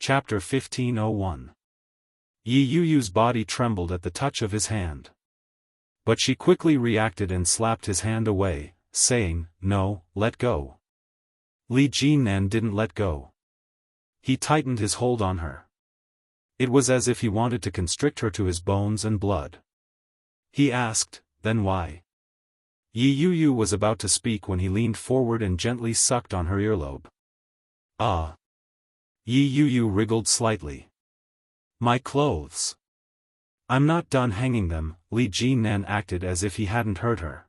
Chapter 1501. Yi Yuyu's body trembled at the touch of his hand. But she quickly reacted and slapped his hand away, saying, "No, let go." Li Jinnan didn't let go. He tightened his hold on her. It was as if he wanted to constrict her to his bones and blood. He asked, "Then why?" Yi Yuyu was about to speak when he leaned forward and gently sucked on her earlobe. "Ah." Yi Yuyu wriggled slightly. "My clothes." "I'm not done hanging them." Li Jinnan acted as if he hadn't heard her.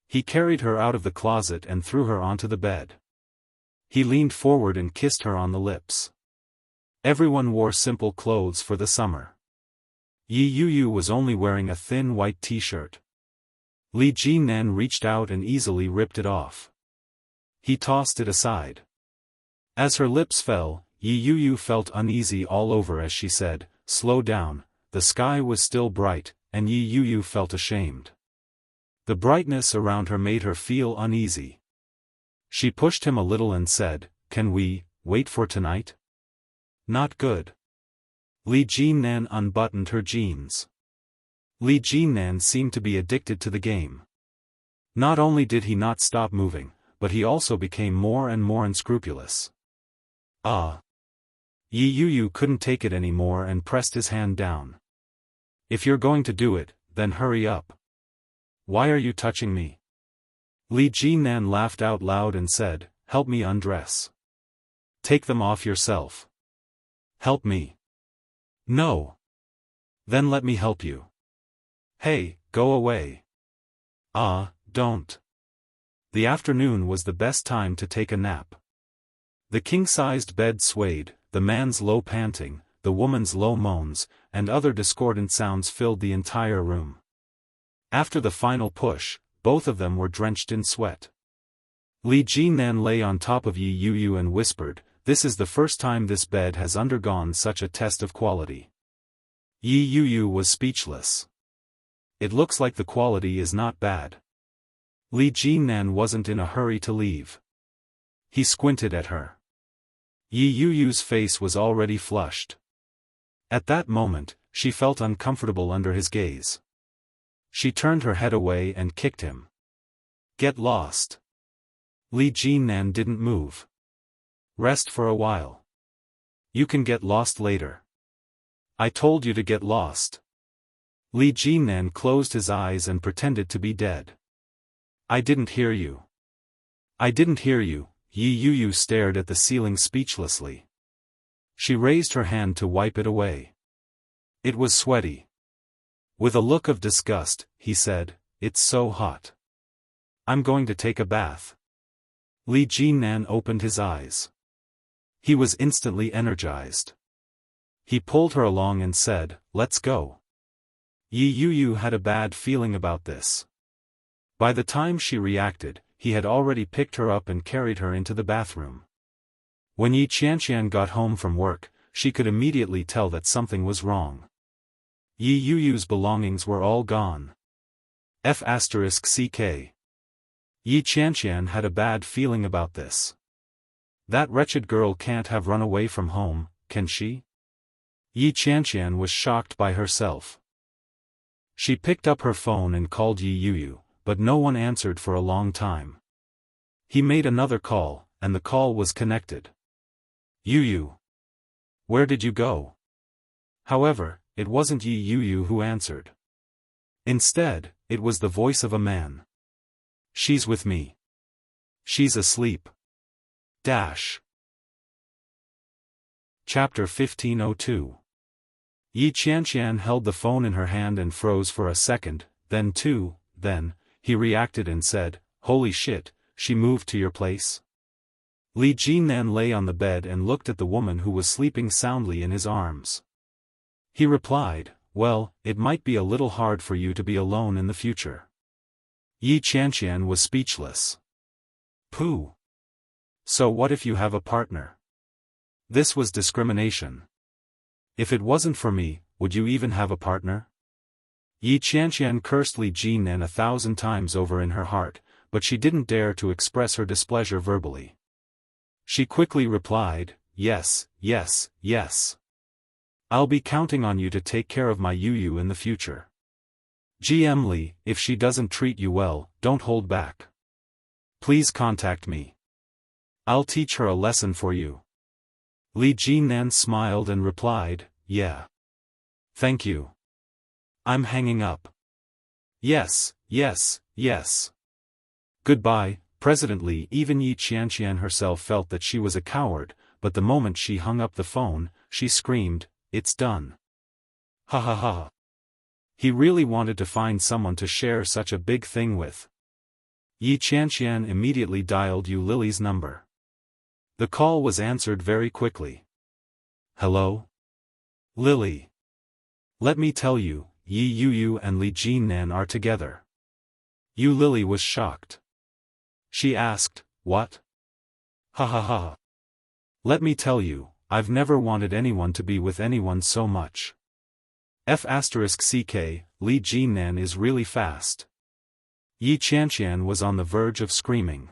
He carried her out of the closet and threw her onto the bed. He leaned forward and kissed her on the lips. Everyone wore simple clothes for the summer. Yi Yuyu was only wearing a thin white t-shirt. Li Jinnan reached out and easily ripped it off. He tossed it aside. As her lips fell, Yi Yuyu felt uneasy all over as she said, "Slow down." The sky was still bright, and Yi Yuyu felt ashamed. The brightness around her made her feel uneasy. She pushed him a little and said, "Can we wait for tonight?" "Not good." Li Jinnan unbuttoned her jeans. Li Jinnan seemed to be addicted to the game. Not only did he not stop moving, but he also became more and more unscrupulous. "Ah." Yi Yuyu couldn't take it anymore and pressed his hand down. "If you're going to do it, then hurry up. Why are you touching me?" Li Jinnan laughed out loud and said, "Help me undress." "Take them off yourself." "Help me." "No." "Then let me help you." "Hey, go away." "Ah, don't." The afternoon was the best time to take a nap. The king-sized bed swayed, the man's low panting, the woman's low moans, and other discordant sounds filled the entire room. After the final push, both of them were drenched in sweat. Li Jinnan lay on top of Yi Yuyu and whispered, "This is the first time this bed has undergone such a test of quality." Yi Yuyu was speechless. "It looks like the quality is not bad." Li Jinnan wasn't in a hurry to leave. He squinted at her. Yi Yuyu's face was already flushed. At that moment, she felt uncomfortable under his gaze. She turned her head away and kicked him. "Get lost." Li Jinnan didn't move. "Rest for a while. You can get lost later." "I told you to get lost." Li Jinnan closed his eyes and pretended to be dead. "I didn't hear you." "I didn't hear you." Yi Yuyu stared at the ceiling speechlessly. She raised her hand to wipe it away. It was sweaty. With a look of disgust, he said, "It's so hot. I'm going to take a bath." Li Jinnan opened his eyes. He was instantly energized. He pulled her along and said, "Let's go." Yi Yuyu had a bad feeling about this. By the time she reacted, he had already picked her up and carried her into the bathroom. When Yi Qianqian got home from work, she could immediately tell that something was wrong. Yi Yuyu's belongings were all gone. F***ck. Yi Qianqian had a bad feeling about this. That wretched girl can't have run away from home, can she? Yi Qianqian was shocked by herself. She picked up her phone and called Yi Yuyu, but no one answered for a long time. He made another call, and the call was connected. "Yuyu. Where did you go?" However, it wasn't Yi Yuyu who answered. Instead, it was the voice of a man. "She's with me. She's asleep." Chapter 1502. Yi Qianqian held the phone in her hand and froze for a second, then two, then, he reacted and said, "Holy shit, she moved to your place?" Li Jinnan lay on the bed and looked at the woman who was sleeping soundly in his arms. He replied, "Well, it might be a little hard for you to be alone in the future." Yi Qianqian was speechless. "Pooh. So what if you have a partner?" This was discrimination. "If it wasn't for me, would you even have a partner?" Yi Qianqian cursed Li Jinnan 1,000 times over in her heart, but she didn't dare to express her displeasure verbally. She quickly replied, yes, yes, yes. I'll be counting on you to take care of my Yu in the future. GM Li, if she doesn't treat you well, don't hold back. Please contact me. I'll teach her a lesson for you. Li Jinan smiled and replied, yeah. Thank you. I'm hanging up. Yes, yes, yes. Goodbye, President Li. Even Yi Qianqian herself felt that she was a coward, but the moment she hung up the phone, she screamed, it's done. Ha ha ha. He really wanted to find someone to share such a big thing with. Yi Qianqian immediately dialed Yu Lily's number. The call was answered very quickly. Hello? Lily. Let me tell you, Yi Yu and Li Jinan are together. Yu Lily was shocked. She asked, what? Ha ha ha. Let me tell you, I've never wanted anyone to be with anyone so much. F***ck, Li Jinan is really fast. Yi Qianqian was on the verge of screaming.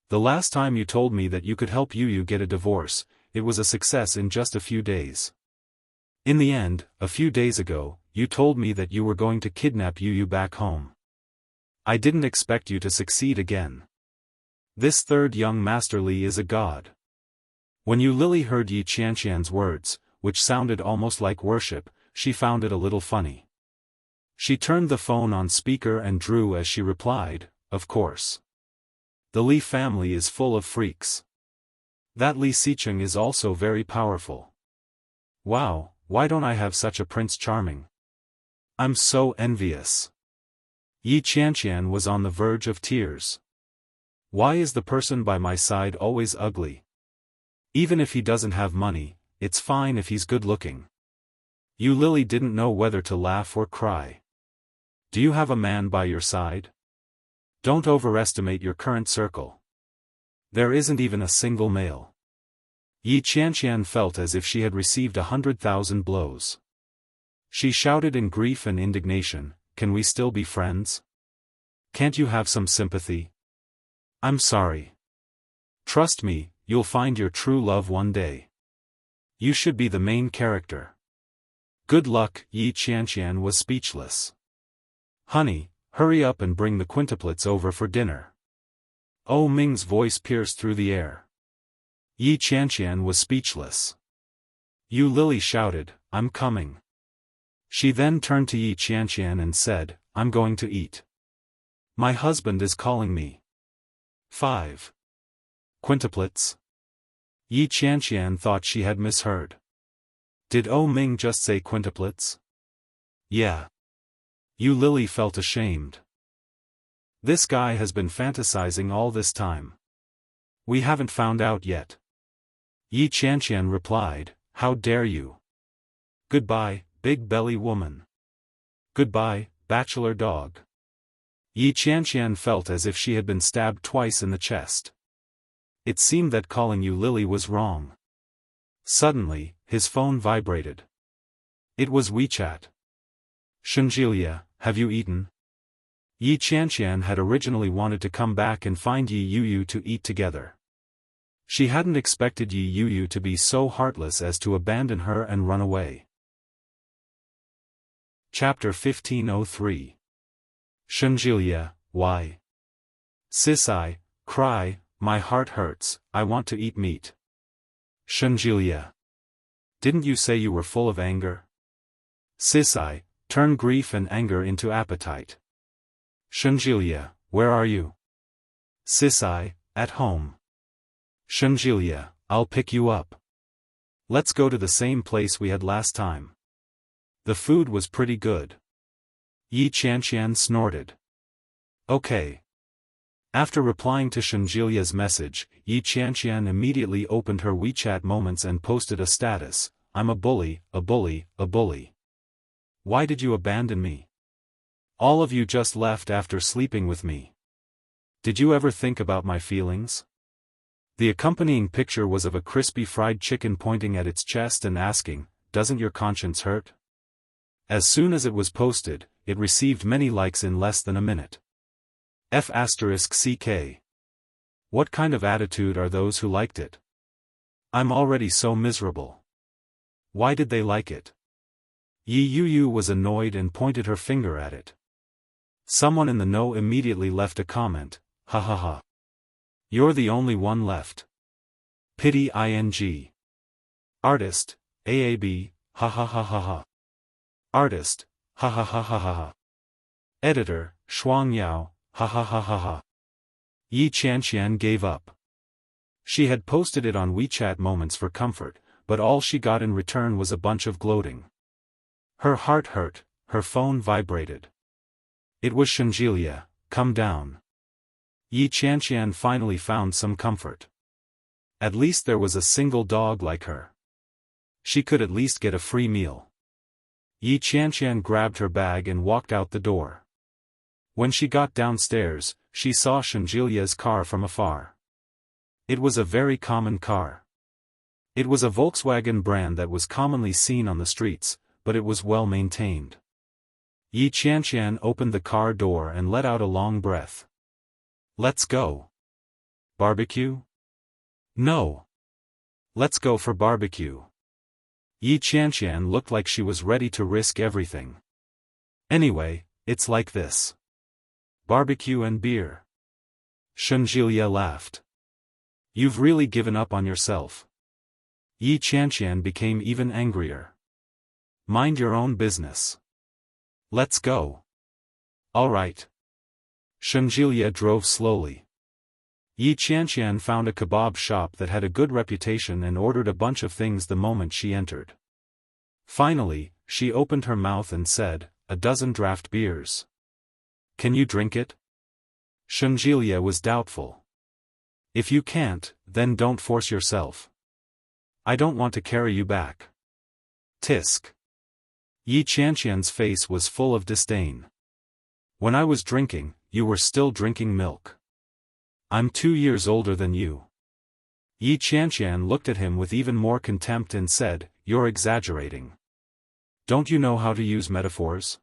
The last time you told me that you could help Yu get a divorce, it was a success in just a few days. In the end, a few days ago, you told me that you were going to kidnap Yu back home. I didn't expect you to succeed again. This third young Master Li is a god. When Yu Lily heard Yi Qianqian's words, which sounded almost like worship, she found it a little funny. She turned the phone on speaker and drew as she replied, of course. The Li family is full of freaks. That Li Xicheng is also very powerful. Wow, why don't I have such a Prince Charming? I'm so envious. Yi Qianqian was on the verge of tears. Why is the person by my side always ugly? Even if he doesn't have money, it's fine if he's good looking. Yu Lily didn't know whether to laugh or cry. Do you have a man by your side? Don't overestimate your current circle. There isn't even a single male. Yi Qianqian felt as if she had received 100,000 blows. She shouted in grief and indignation, can we still be friends? Can't you have some sympathy? I'm sorry. Trust me, you'll find your true love one day. You should be the main character. Good luck. Yi Qianqian was speechless. Honey, hurry up and bring the quintuplets over for dinner. Oh Ming's voice pierced through the air. Yi Qianqian was speechless. Yu Lily shouted, I'm coming. She then turned to Yi Qianqian and said, I'm going to eat. My husband is calling me. 5. Quintuplets? Yi Qianqian thought she had misheard. Did Oh Ming just say quintuplets? Yeah. Yu Lily felt ashamed. This guy has been fantasizing all this time. We haven't found out yet. Yi Qianqian replied, how dare you? Goodbye, big belly woman. Goodbye, bachelor dog. Yi Qianqian felt as if she had been stabbed twice in the chest. It seemed that calling Yu Lily was wrong. Suddenly, his phone vibrated. It was WeChat. Shunjilia, have you eaten? Yi Qianqian had originally wanted to come back and find Yi Yu to eat together. She hadn't expected Yi Yu to be so heartless as to abandon her and run away. Chapter 1503. Shunjilia, why? Sis, I cry, my heart hurts, I want to eat meat. Shunjilia. Didn't you say you were full of anger? Sis, I turn grief and anger into appetite. Shunjilia, where are you? Sis, I at home. Shunjilia, I'll pick you up. Let's go to the same place we had last time. The food was pretty good. Yi Qianqian snorted. Okay. After replying to Shunjilia's message, Yi Qianqian immediately opened her WeChat Moments and posted a status, I'm a bully, a bully, a bully. Why did you abandon me? All of you just left after sleeping with me. Did you ever think about my feelings? The accompanying picture was of a crispy fried chicken pointing at its chest and asking, doesn't your conscience hurt? As soon as it was posted, it received many likes in less than a minute. F***ck. What kind of attitude are those who liked it? I'm already so miserable. Why did they like it? Yi Yu was annoyed and pointed her finger at it. Someone in the know immediately left a comment, ha ha ha. You're the only one left. Pity ing. Artist, AAB, ha ha ha ha ha. Artist, ha ha ha ha ha ha. Editor, Shuang Yao, ha ha ha ha ha. Yi Qianqian gave up. She had posted it on WeChat Moments for comfort, but all she got in return was a bunch of gloating. Her heart hurt, her phone vibrated. It was Shenjilia, come down. Yi Qianqian finally found some comfort. At least there was a single dog like her. She could at least get a free meal. Yi Qianqian grabbed her bag and walked out the door. When she got downstairs, she saw Shenjilia's car from afar. It was a very common car. It was a Volkswagen brand that was commonly seen on the streets, but it was well maintained. Yi Qianqian opened the car door and let out a long breath. Let's go. Barbecue? No. Let's go for barbecue. Yi Qianqian looked like she was ready to risk everything. Anyway, it's like this. Barbecue and beer. Shenjilia laughed. You've really given up on yourself. Yi Qianqian became even angrier. Mind your own business. Let's go. All right. Shenjilia drove slowly. Yi Qianqian found a kebab shop that had a good reputation and ordered a bunch of things the moment she entered. Finally, she opened her mouth and said, "A dozen draft beers. Can you drink it?" Shenjilia was doubtful. If you can't, then don't force yourself. I don't want to carry you back. Tisk. Yi Qianqian's face was full of disdain. When I was drinking, you were still drinking milk. I'm 2 years older than you. Yi Qianqian looked at him with even more contempt and said, "You're exaggerating. Don't you know how to use metaphors?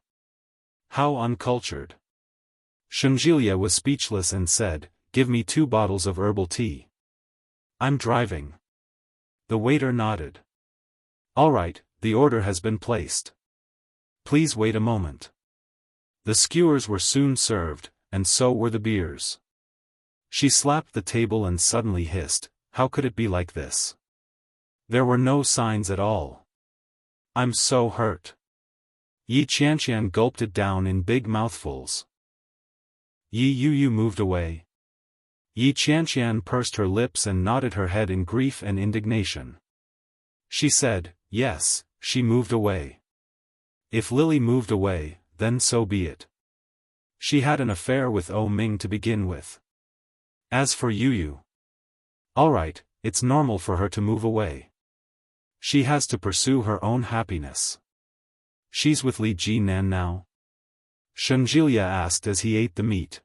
How uncultured." Shenjilia was speechless and said, "Give me 2 bottles of herbal tea. I'm driving." The waiter nodded. "All right, the order has been placed. Please wait a moment." The skewers were soon served, and so were the beers. She slapped the table and suddenly hissed, "How could it be like this? There were no signs at all. I'm so hurt." Yi Qianqian gulped it down in big mouthfuls. Yi Yu moved away. Yi Qianqian pursed her lips and nodded her head in grief and indignation. She said, yes, she moved away. If Lily moved away, then so be it. She had an affair with O Ming to begin with. As for Yu, alright, it's normal for her to move away. She has to pursue her own happiness. She's with Li Jinan now? Shenjilia asked as he ate the meat.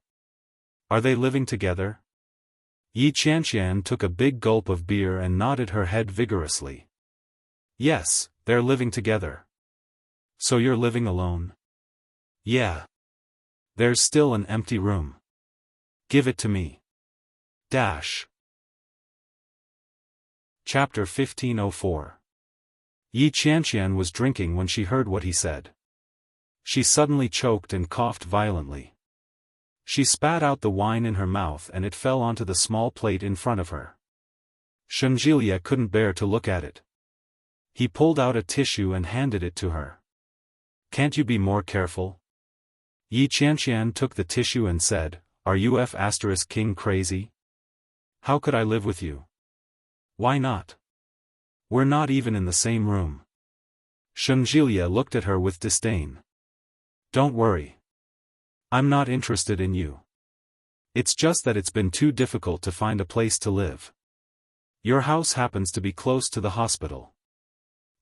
Are they living together? Yi Qianqian took a big gulp of beer and nodded her head vigorously. Yes, they're living together. So you're living alone? Yeah. There's still an empty room. Give it to me. Dash. Chapter 1504. Yi Qianqian was drinking when she heard what he said. She suddenly choked and coughed violently. She spat out the wine in her mouth and it fell onto the small plate in front of her. Shenjilia couldn't bear to look at it. He pulled out a tissue and handed it to her. Can't you be more careful? Yi Qianqian took the tissue and said, Are you F***king crazy? How could I live with you? Why not? We're not even in the same room. Shenjilia looked at her with disdain. Don't worry. I'm not interested in you. It's just that it's been too difficult to find a place to live. Your house happens to be close to the hospital.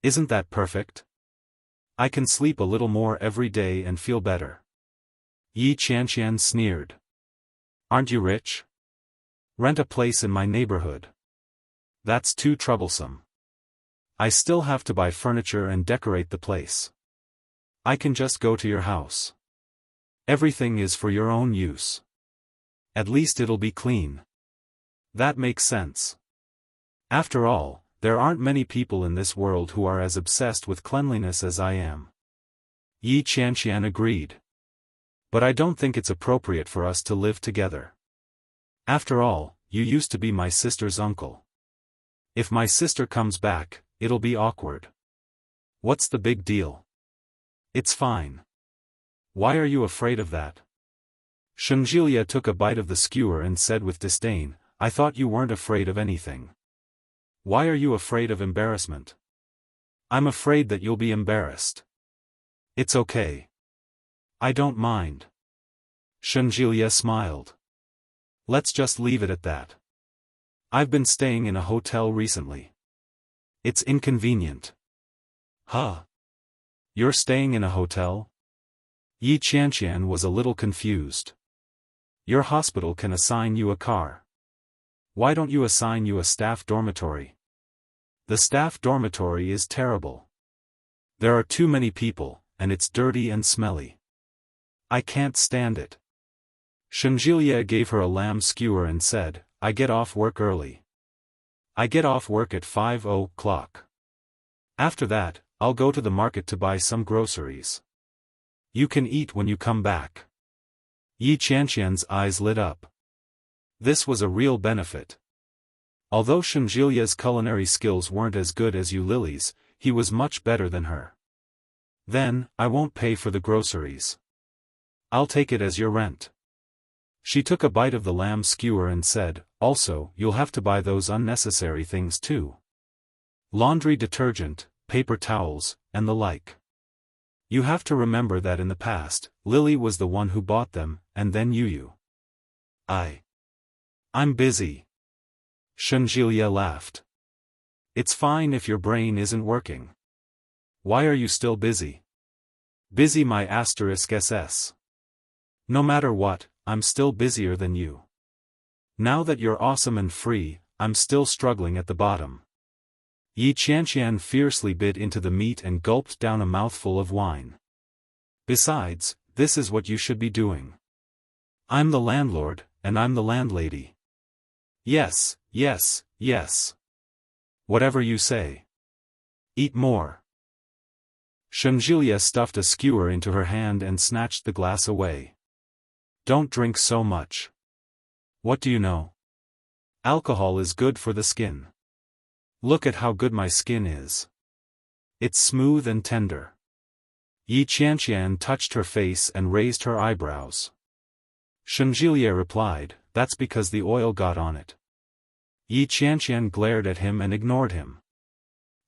Isn't that perfect? I can sleep a little more every day and feel better. Yi Qianqian sneered. Aren't you rich? Rent a place in my neighborhood. That's too troublesome. I still have to buy furniture and decorate the place. I can just go to your house. Everything is for your own use. At least it'll be clean. That makes sense. After all, there aren't many people in this world who are as obsessed with cleanliness as I am. Yi Qianqian agreed. But I don't think it's appropriate for us to live together. After all, you used to be my sister's uncle. If my sister comes back, it'll be awkward. What's the big deal? It's fine. Why are you afraid of that? Shunjilia took a bite of the skewer and said with disdain, I thought you weren't afraid of anything. Why are you afraid of embarrassment? I'm afraid that you'll be embarrassed. It's okay. I don't mind. Shunjilia smiled. Let's just leave it at that. I've been staying in a hotel recently. It's inconvenient. Huh? You're staying in a hotel? Yi Qianqian was a little confused. Your hospital can assign you a car. Why don't you assign you a staff dormitory? The staff dormitory is terrible. There are too many people, and it's dirty and smelly. I can't stand it. Shunjilia gave her a lamb skewer and said, I get off work early. I get off work at 5:00. After that, I'll go to the market to buy some groceries. You can eat when you come back. Yi Qianqian's eyes lit up. This was a real benefit. Although Shunjilia's culinary skills weren't as good as Yu Lily's, he was much better than her. Then, I won't pay for the groceries. I'll take it as your rent. She took a bite of the lamb skewer and said, also, you'll have to buy those unnecessary things too. Laundry detergent, paper towels, and the like. You have to remember that in the past, Lily was the one who bought them, and then you. I'm busy. Shunjilia laughed. It's fine if your brain isn't working. Why are you still busy? Busy my *SS. No matter what, I'm still busier than you. Now that you're awesome and free, I'm still struggling at the bottom. Yi Qianqian fiercely bit into the meat and gulped down a mouthful of wine. Besides, this is what you should be doing. I'm the landlord, and I'm the landlady. Yes, yes, yes. Whatever you say. Eat more. Shunjilia stuffed a skewer into her hand and snatched the glass away. Don't drink so much. What do you know? Alcohol is good for the skin. Look at how good my skin is. It's smooth and tender. Yi Qianqian touched her face and raised her eyebrows. Shunjilia replied, that's because the oil got on it. Yi Qianqian glared at him and ignored him.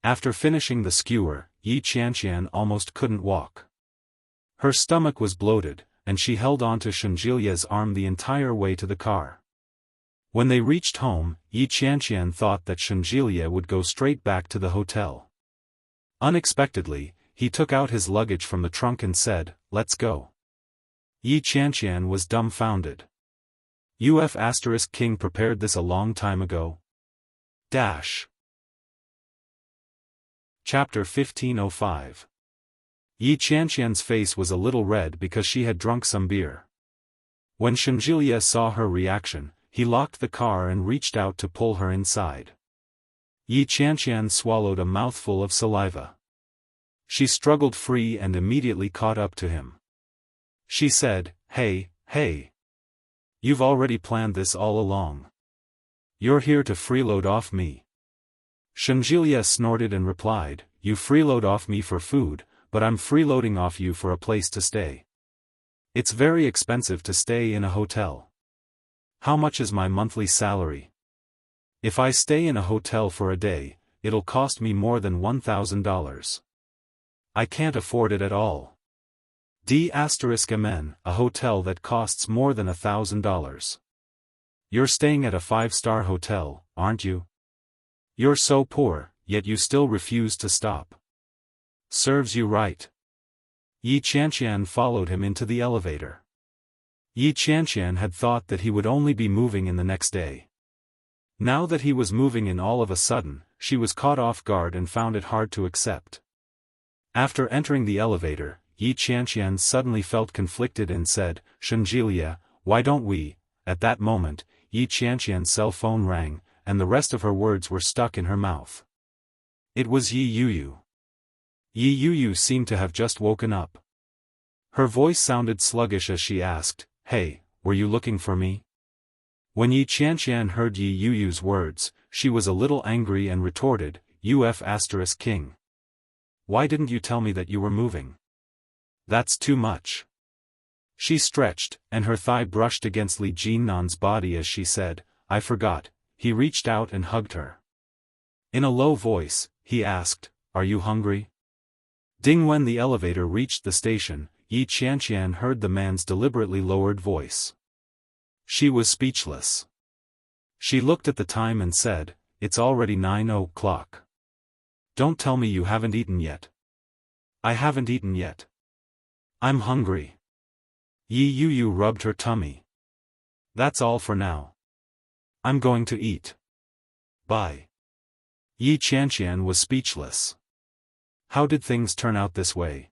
After finishing the skewer, Yi Qianqian almost couldn't walk. Her stomach was bloated, and she held on to Shunjilia's arm the entire way to the car. When they reached home, Yi Qianqian thought that Shunjilia would go straight back to the hotel. Unexpectedly, he took out his luggage from the trunk and said, let's go. Yi Qianqian was dumbfounded. King prepared this a long time ago. Chapter 1505. Yi Qianqian's face was a little red because she had drunk some beer. When Shunjilia saw her reaction, he locked the car and reached out to pull her inside. Yi Qianqian swallowed a mouthful of saliva. She struggled free and immediately caught up to him. She said, hey. You've already planned this all along. You're here to freeload off me. Shunjilia snorted and replied, you freeload off me for food, but I'm freeloading off you for a place to stay. It's very expensive to stay in a hotel. How much is my monthly salary? If I stay in a hotel for a day, it'll cost me more than $1,000. I can't afford it at all. A hotel that costs more than $1,000. You're staying at a 5-star hotel, aren't you? You're so poor, yet you still refuse to stop. Serves you right. Yi Qianqian followed him into the elevator. Yi Qianqian had thought that he would only be moving in the next day. Now that he was moving in all of a sudden, she was caught off guard and found it hard to accept. After entering the elevator, Yi Qianqian suddenly felt conflicted and said, Shunjilia, why don't we? At that moment, Yi Qianqian's cell phone rang, and the rest of her words were stuck in her mouth. It was Yi Yuyu. Yi Yuyu seemed to have just woken up. Her voice sounded sluggish as she asked, "Hey, were you looking for me?" When Yi Qianqian heard Yi Yuyu's words, she was a little angry and retorted, "King. Why didn't you tell me that you were moving? That's too much." She stretched, and her thigh brushed against Li Jinnan's body as she said, "I forgot." He reached out and hugged her. In a low voice, he asked, "Are you hungry?" When the elevator reached the station, Yi Qianqian heard the man's deliberately lowered voice. She was speechless. She looked at the time and said, "It's already 9 o'clock. Don't tell me you haven't eaten yet." "I haven't eaten yet. I'm hungry." Yi Yuyu rubbed her tummy. "That's all for now. I'm going to eat. Bye." Yi Qianqian was speechless. How did things turn out this way?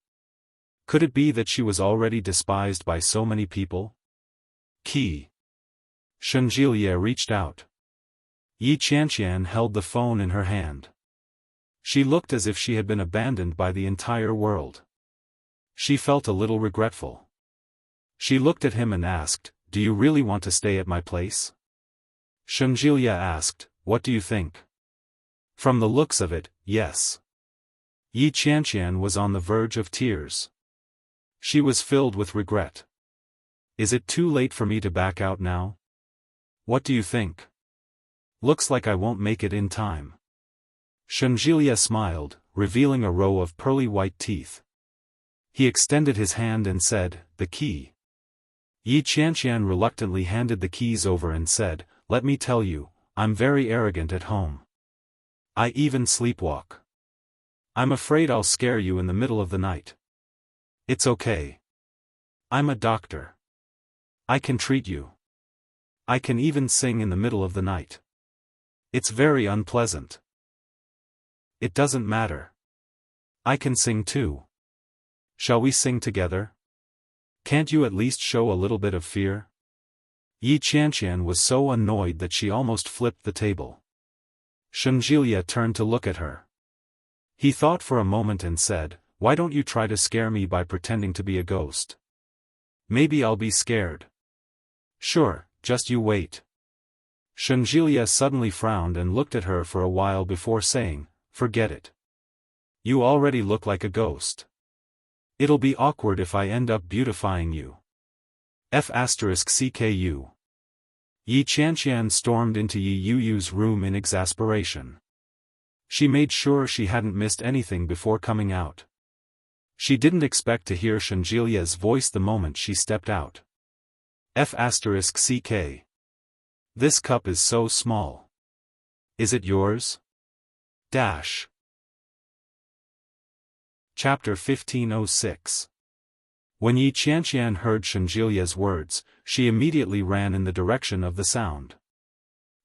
Could it be that she was already despised by so many people? Key. Shenjilie reached out. Yi Qianqian held the phone in her hand. She looked as if she had been abandoned by the entire world. She felt a little regretful. She looked at him and asked, "Do you really want to stay at my place?" Shenjilie asked, "What do you think?" From the looks of it, yes. Yi Qianqian was on the verge of tears. She was filled with regret. "Is it too late for me to back out now? What do you think? Looks like I won't make it in time." Shenjilie smiled, revealing a row of pearly white teeth. He extended his hand and said, "The key." Yi Qianqian reluctantly handed the keys over and said, "Let me tell you, I'm very arrogant at home. I even sleepwalk. I'm afraid I'll scare you in the middle of the night. It's okay. I'm a doctor. I can treat you. I can even sing in the middle of the night. It's very unpleasant." "It doesn't matter. I can sing too. Shall we sing together? Can't you at least show a little bit of fear?" Yi Qianqian was so annoyed that she almost flipped the table. Shenjilie turned to look at her. He thought for a moment and said, "Why don't you try to scare me by pretending to be a ghost? Maybe I'll be scared." "Sure, just you wait." Shenjilie suddenly frowned and looked at her for a while before saying, "Forget it. You already look like a ghost. It'll be awkward if I end up beautifying you. F***CKU. Yi Qianqian stormed into Yi Yuyu's room in exasperation. She made sure she hadn't missed anything before coming out. She didn't expect to hear Shenjilie's voice the moment she stepped out. F***CK. This cup is so small. Is it yours? Dash. Chapter 1506. When Yi Qianqian heard Shenjilie's words, she immediately ran in the direction of the sound.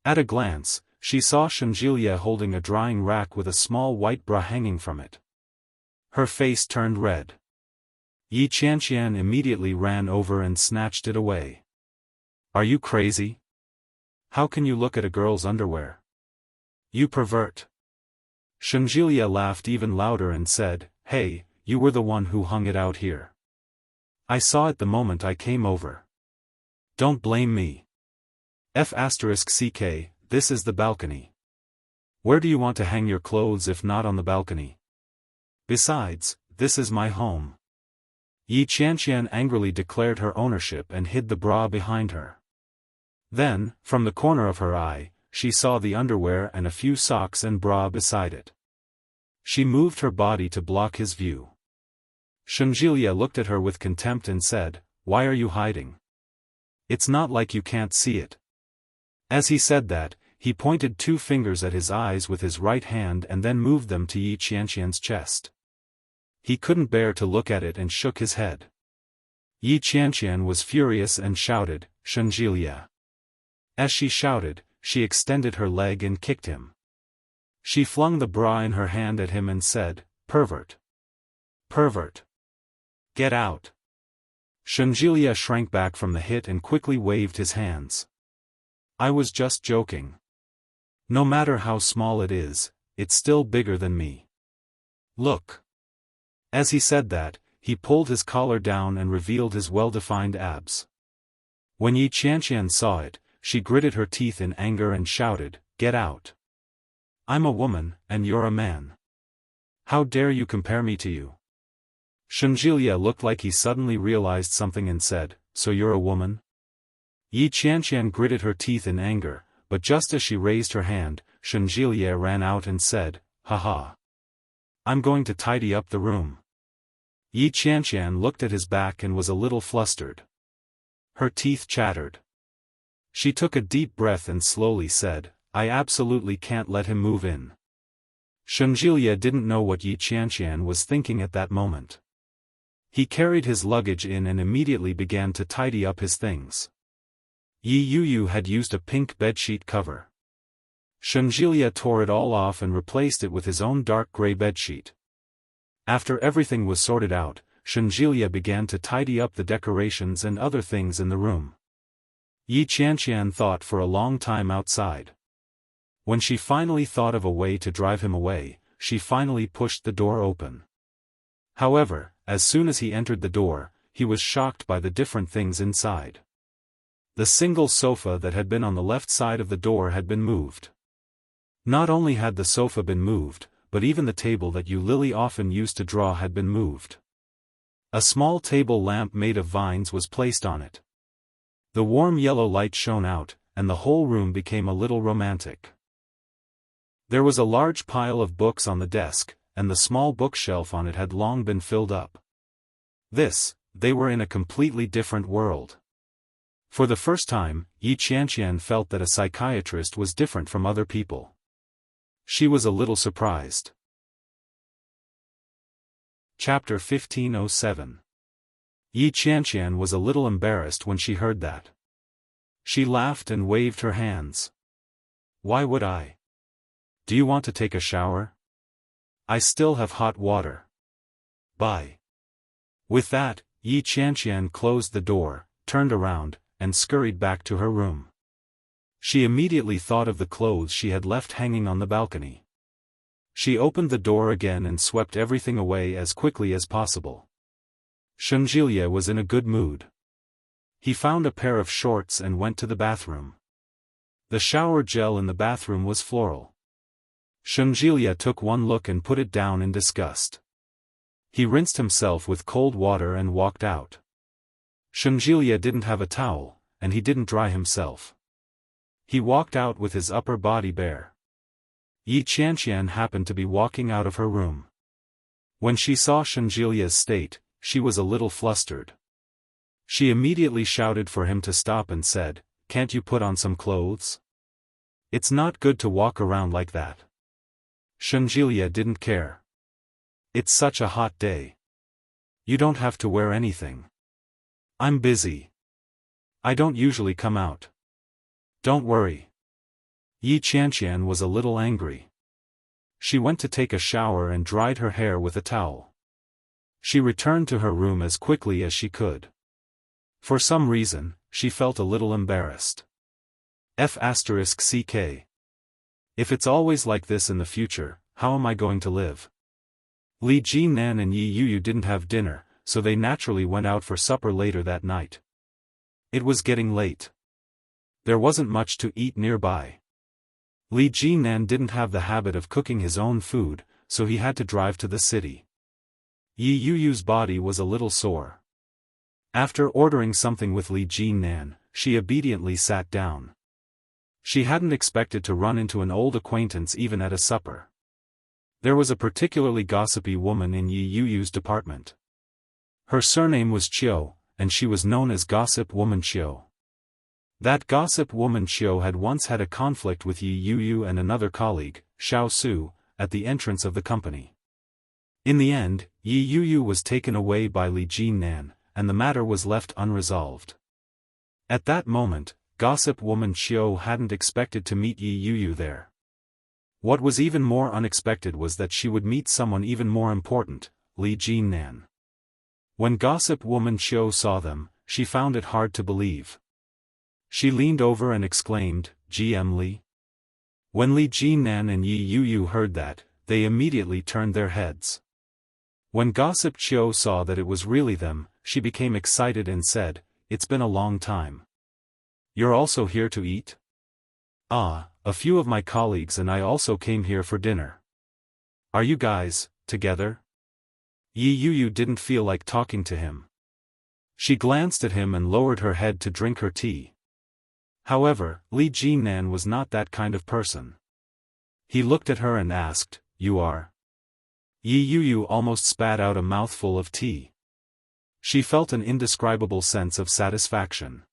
At a glance, she saw Shenjilie holding a drying rack with a small white bra hanging from it. Her face turned red. Yi Qianqian immediately ran over and snatched it away. "Are you crazy? How can you look at a girl's underwear? You pervert." Shenjilie laughed even louder and said, "Hey, you were the one who hung it out here. I saw it the moment I came over. Don't blame me. F***CK, this is the balcony. Where do you want to hang your clothes if not on the balcony? Besides, this is my home." Yi Qianqian angrily declared her ownership and hid the bra behind her. Then, from the corner of her eye, she saw the underwear and a few socks and bra beside it. She moved her body to block his view. Shenjilie looked at her with contempt and said, "Why are you hiding? It's not like you can't see it." As he said that, he pointed 2 fingers at his eyes with his right hand and then moved them to Yi Qianqian's chest. He couldn't bear to look at it and shook his head. Yi Qianqian was furious and shouted, "Shenjilie!" As she shouted, she extended her leg and kicked him. She flung the bra in her hand at him and said, "Pervert! Pervert! Get out!" Shenjilie shrank back from the hit and quickly waved his hands. "I was just joking. No matter how small it is, it's still bigger than me. Look. As he said that, he pulled his collar down and revealed his well-defined abs. When Yi Qianqian saw it, she gritted her teeth in anger and shouted, "Get out! I'm a woman, and you're a man. How dare you compare me to you?" Shunjilia looked like he suddenly realized something and said, "So you're a woman?" Yi Qianqian gritted her teeth in anger, but just as she raised her hand, Shunjilia ran out and said, "Haha! I'm going to tidy up the room." Yi Qianqian looked at his back and was a little flustered. Her teeth chattered. She took a deep breath and slowly said, "I absolutely can't let him move in." Shunjilia didn't know what Yi Qianqian was thinking at that moment. He carried his luggage in and immediately began to tidy up his things. Yi Yuyu had used a pink bedsheet cover. Shunjilia tore it all off and replaced it with his own dark gray bedsheet. After everything was sorted out, Shunjilia began to tidy up the decorations and other things in the room. Yi Qianqian thought for a long time outside. When she finally thought of a way to drive him away, she finally pushed the door open. However, as soon as he entered the door, he was shocked by the different things inside. The single sofa that had been on the left side of the door had been moved. Not only had the sofa been moved, but even the table that Yu Lily often used to draw had been moved. A small table lamp made of vines was placed on it. The warm yellow light shone out, and the whole room became a little romantic. There was a large pile of books on the desk, and the small bookshelf on it had long been filled up. They were in a completely different world. For the first time, Yi Qianqian felt that a psychiatrist was different from other people. She was a little surprised. Chapter 1507. Yi Qianqian was a little embarrassed when she heard that. She laughed and waved her hands. "Why would I? Do you want to take a shower? I still have hot water. Bye." With that, Yi Qianqian closed the door, turned around, and scurried back to her room. She immediately thought of the clothes she had left hanging on the balcony. She opened the door again and swept everything away as quickly as possible. Shunjilia was in a good mood. He found a pair of shorts and went to the bathroom. The shower gel in the bathroom was floral. Shunjilia took one look and put it down in disgust. He rinsed himself with cold water and walked out. Shunjilia didn't have a towel, and he didn't dry himself. He walked out with his upper body bare. Yi Qianqian happened to be walking out of her room. When she saw Shunjilia's state, she was a little flustered. She immediately shouted for him to stop and said, "Can't you put on some clothes? It's not good to walk around like that." Shunjilia didn't care. "It's such a hot day. You don't have to wear anything. I'm busy. I don't usually come out. Don't worry." Yi Qianqian was a little angry. She went to take a shower and dried her hair with a towel. She returned to her room as quickly as she could. For some reason, she felt a little embarrassed. F***ck. If it's always like this in the future, how am I going to live? Li Jinan and Yi Yuyu didn't have dinner, so they naturally went out for supper later that night. It was getting late. There wasn't much to eat nearby. Li Jinan didn't have the habit of cooking his own food, so he had to drive to the city. Yi Yuyu's body was a little sore. After ordering something with Li Jinan, she obediently sat down. She hadn't expected to run into an old acquaintance even at a supper. There was a particularly gossipy woman in Yi Yuyu's department. Her surname was Qiu, and she was known as Gossip Woman Qiu. That gossip woman Qiu had once had a conflict with Yi Yuyu and another colleague, Xiao Su, at the entrance of the company. In the end, Yi Yuyu was taken away by Li Jinan, and the matter was left unresolved. At that moment, gossip woman Qiu hadn't expected to meet Yi Yuyu there. What was even more unexpected was that she would meet someone even more important, Li Jinan. When gossip woman Qiu saw them, she found it hard to believe. She leaned over and exclaimed, "GM Li? When Li Jinan and Yi Yuyu heard that, they immediately turned their heads. When Gossip Chiu saw that it was really them, she became excited and said, "It's been a long time. You're also here to eat?" "Ah, a few of my colleagues and I also came here for dinner." "Are you guys together?" Yi Yuyu didn't feel like talking to him. She glanced at him and lowered her head to drink her tea. However, Li Jinan was not that kind of person. He looked at her and asked, "You are?" Yi Yuyu almost spat out a mouthful of tea. She felt an indescribable sense of satisfaction.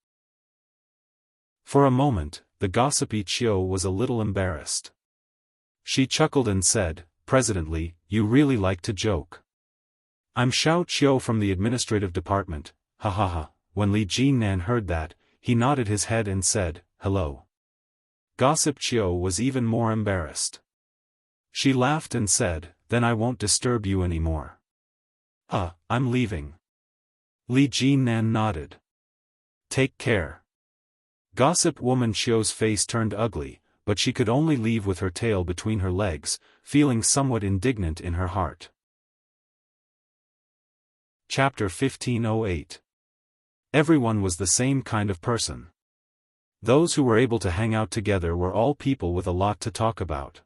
For a moment, the gossipy Chiu was a little embarrassed. She chuckled and said, "Presidently, you really like to joke. I'm Xiao Chiu from the administrative department, ha ha ha." When Li Jinan heard that, he nodded his head and said, "Hello." Gossip Chiu was even more embarrassed. She laughed and said, "Then I won't disturb you anymore." I'm leaving." Li Jinan nodded. "Take care." Gossip woman Chiu's face turned ugly, but she could only leave with her tail between her legs, feeling somewhat indignant in her heart. Chapter 1508. Everyone was the same kind of person. Those who were able to hang out together were all people with a lot to talk about.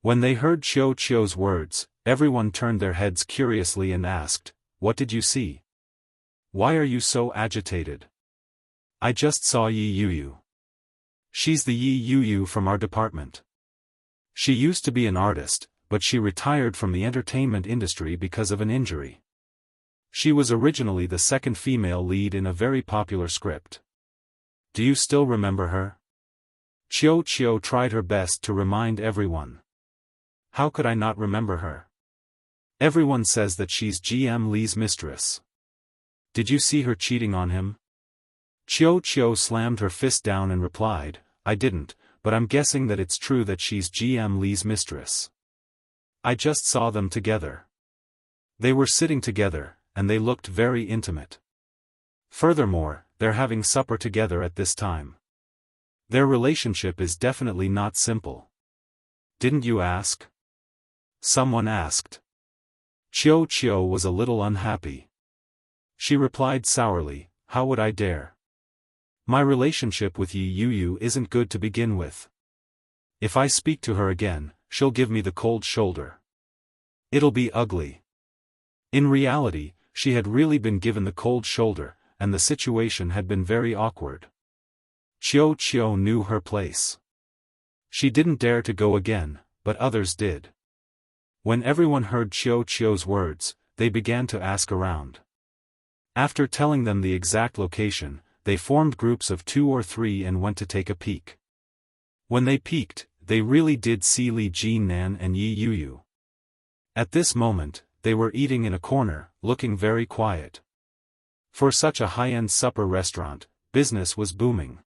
When they heard Chiu Chiu's words, everyone turned their heads curiously and asked, "What did you see? Why are you so agitated?" "I just saw Yi Yuyu. She's the Yi Yuyu from our department. She used to be an artist, but she retired from the entertainment industry because of an injury. She was originally the second female lead in a very popular script. Do you still remember her?" Chiu Chiu tried her best to remind everyone. "How could I not remember her? Everyone says that she's GM Li's mistress. Did you see her cheating on him?" Chiu Chiu slammed her fist down and replied, "I didn't, but I'm guessing that it's true that she's GM Li's mistress. I just saw them together. They were sitting together, and they looked very intimate. Furthermore, they're having supper together at this time. Their relationship is definitely not simple. Didn't you ask?" Someone asked. Chiu Chiu was a little unhappy. She replied sourly, "How would I dare? My relationship with Yi Yuyu isn't good to begin with. If I speak to her again, she'll give me the cold shoulder. It'll be ugly." In reality, she had really been given the cold shoulder, and the situation had been very awkward. Chiu Chiu knew her place. She didn't dare to go again, but others did. When everyone heard Chiu Chiu's words, they began to ask around. After telling them the exact location, they formed groups of 2 or 3 and went to take a peek. When they peeked, they really did see Li Jinan and Yi Yuyu. At this moment, they were eating in a corner, looking very quiet. For such a high-end supper restaurant, business was booming.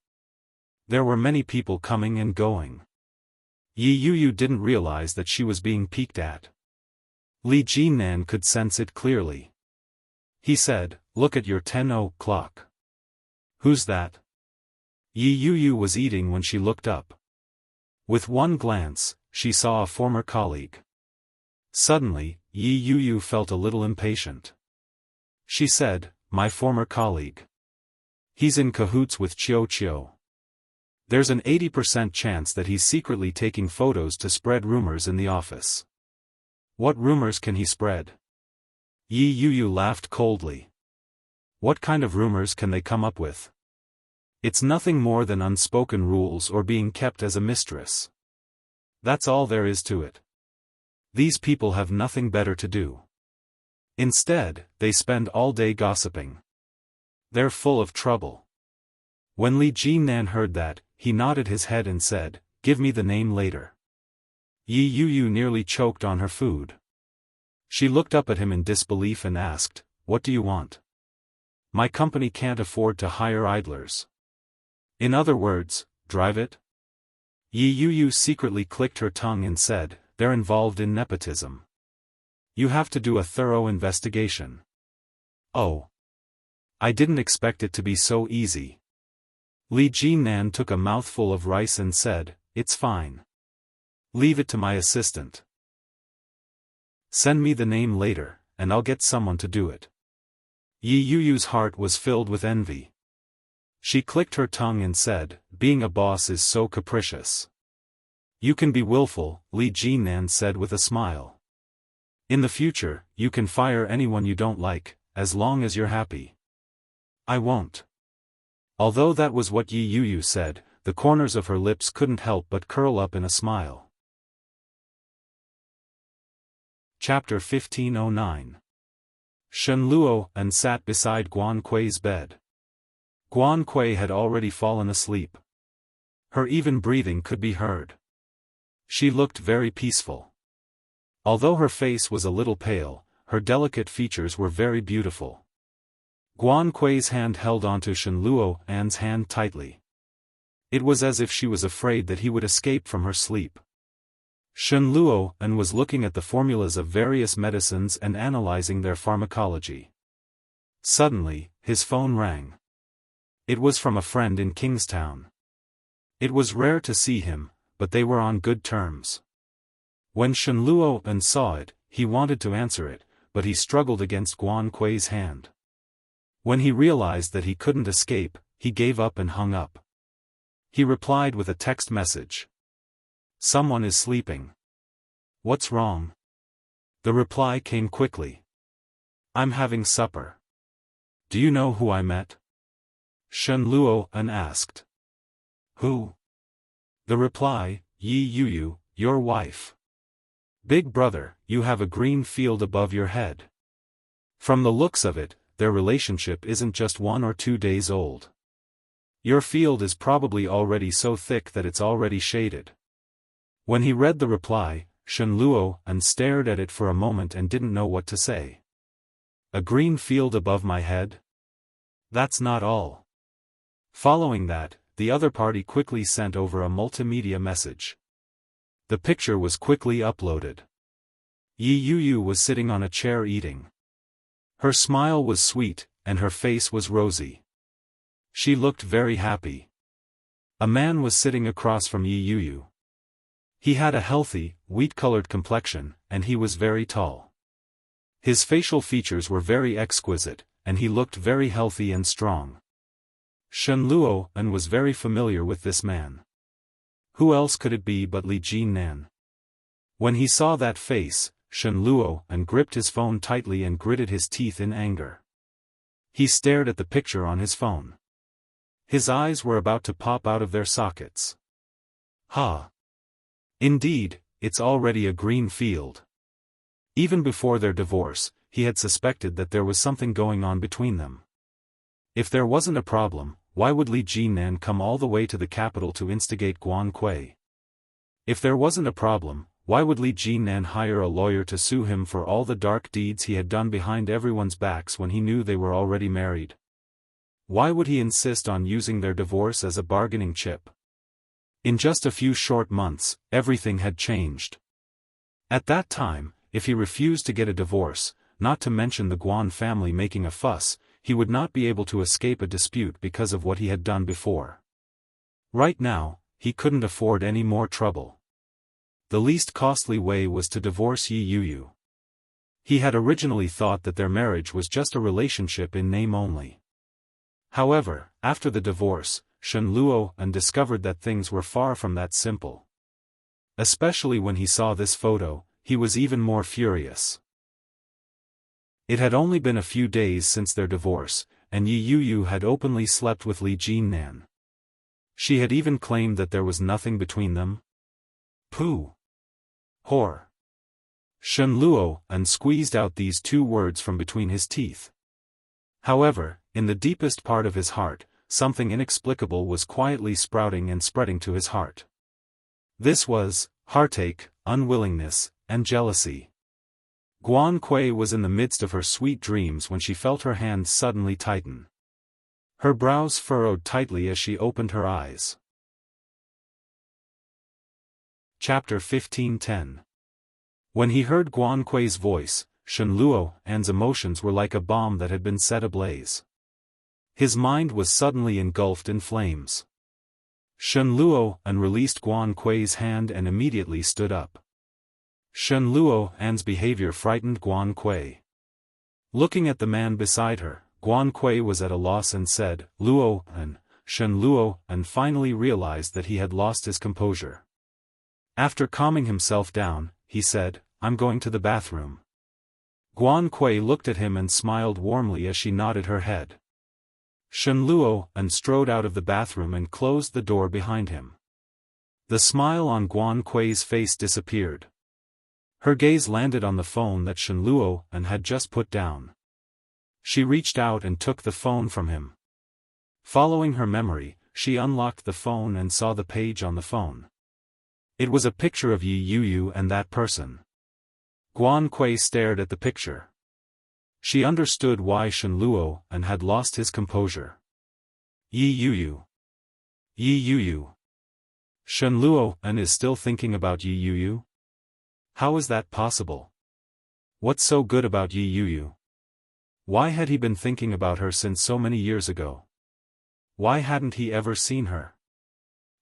There were many people coming and going. Yi Yuyu didn't realize that she was being peeked at. Li Jinan could sense it clearly. He said, "Look at your 10 clock. Who's that?" Yi Yuyu was eating when she looked up. With one glance, she saw a former colleague. Suddenly, Yi Yuyu felt a little impatient. She said, "My former colleague. He's in cahoots with Chiu Chiu. There's an 80% chance that he's secretly taking photos to spread rumors in the office." "What rumors can he spread?" Yi Yuyu laughed coldly. "What kind of rumors can they come up with? It's nothing more than unspoken rules or being kept as a mistress. That's all there is to it. These people have nothing better to do. Instead, they spend all day gossiping. They're full of trouble." When Li Jinan heard that, he nodded his head and said, "Give me the name later." Yi Yuyu nearly choked on her food. She looked up at him in disbelief and asked, "What do you want? My company can't afford to hire idlers. In other words, drive it?" Yi Yuyu secretly clicked her tongue and said, "They're involved in nepotism. You have to do a thorough investigation." "Oh. I didn't expect it to be so easy." Li Jinan took a mouthful of rice and said, "It's fine. Leave it to my assistant. Send me the name later, and I'll get someone to do it. Yi Yuyu's heart was filled with envy. She clicked her tongue and said, being a boss is so capricious. You can be willful, Li Jinan said with a smile. In the future, you can fire anyone you don't like, as long as you're happy. I won't. Although that was what Yi Yuyu said, the corners of her lips couldn't help but curl up in a smile. Chapter 1509. Shen Luo and sat beside Guan Kui's bed. Guan Kui had already fallen asleep. Her even breathing could be heard. She looked very peaceful. Although her face was a little pale, her delicate features were very beautiful. Guan Kui's hand held onto Shen Luo An's hand tightly. It was as if she was afraid that he would escape from her sleep. Shen Luo An was looking at the formulas of various medicines and analyzing their pharmacology. Suddenly, his phone rang. It was from a friend in Kingstown. It was rare to see him, but they were on good terms. When Shen Luo An saw it, he wanted to answer it, but he struggled against Guan Kui's hand. When he realized that he couldn't escape, he gave up and hung up. He replied with a text message. Someone is sleeping. What's wrong? The reply came quickly. I'm having supper. Do you know who I met? Shen Luo An asked. Who? The reply, Yi Yuyu, your wife. Big brother, you have a green field above your head. From the looks of it, their relationship isn't just 1 or 2 days old. Your field is probably already so thick that it's already shaded. When he read the reply, Shen Luo An stared at it for a moment and didn't know what to say. A green field above my head? That's not all. Following that, the other party quickly sent over a multimedia message. The picture was quickly uploaded. Yi Yuyu was sitting on a chair eating. Her smile was sweet, and her face was rosy. She looked very happy. A man was sitting across from Yi Yuyu. He had a healthy, wheat-colored complexion, and he was very tall. His facial features were very exquisite, and he looked very healthy and strong. Shen Luo An was very familiar with this man. Who else could it be but Li Jinan? When he saw that face, Shen Luo An gripped his phone tightly and gritted his teeth in anger. He stared at the picture on his phone. His eyes were about to pop out of their sockets. Ha! Indeed, it's already a green field. Even before their divorce, he had suspected that there was something going on between them. If there wasn't a problem, why would Li Jinan come all the way to the capital to instigate Guan Kui? If there wasn't a problem, why would Li Jinan hire a lawyer to sue him for all the dark deeds he had done behind everyone's backs when he knew they were already married? Why would he insist on using their divorce as a bargaining chip? In just a few short months, everything had changed. At that time, if he refused to get a divorce, not to mention the Guan family making a fuss, he would not be able to escape a dispute because of what he had done before. Right now, he couldn't afford any more trouble. The least costly way was to divorce Yi Yuyu. He had originally thought that their marriage was just a relationship in name only. However, after the divorce, Shen Luo An discovered that things were far from that simple. Especially when he saw this photo, he was even more furious. It had only been a few days since their divorce, and Yi Yuyu had openly slept with Li Jinan. She had even claimed that there was nothing between them. Pooh! Whore! Shen Luo An squeezed out these 2 words from between his teeth. However, in the deepest part of his heart, something inexplicable was quietly sprouting and spreading to his heart. This was heartache, unwillingness, and jealousy. Guan Kui was in the midst of her sweet dreams when she felt her hand suddenly tighten. Her brows furrowed tightly as she opened her eyes. Chapter 1510. When he heard Guan Kui's voice, Shen Luo An's emotions were like a bomb that had been set ablaze. His mind was suddenly engulfed in flames. Shen Luo and released Guan Kui's hand and immediately stood up. Shen Luo and's behavior frightened Guan Kui. Looking at the man beside her, Guan Kui was at a loss and said, Luo, and Shen Luo, and finally realized that he had lost his composure. After calming himself down, he said, I'm going to the bathroom. Guan Kui looked at him and smiled warmly as she nodded her head. Shen Luo and strode out of the bathroom and closed the door behind him. The smile on Guan Kui's face disappeared. Her gaze landed on the phone that Shen Luo and had just put down. She reached out and took the phone from him. Following her memory, she unlocked the phone and saw the page on the phone. It was a picture of Yi Yuyu and that person. Guan Kui stared at the picture. She understood why Shen Luo and had lost his composure. Yi Yuyu. Yi Yuyu. Shen Luo and is still thinking about Yi Yuyu? How is that possible? What's so good about Yi Yuyu? Why had he been thinking about her since so many years ago? Why hadn't he ever seen her?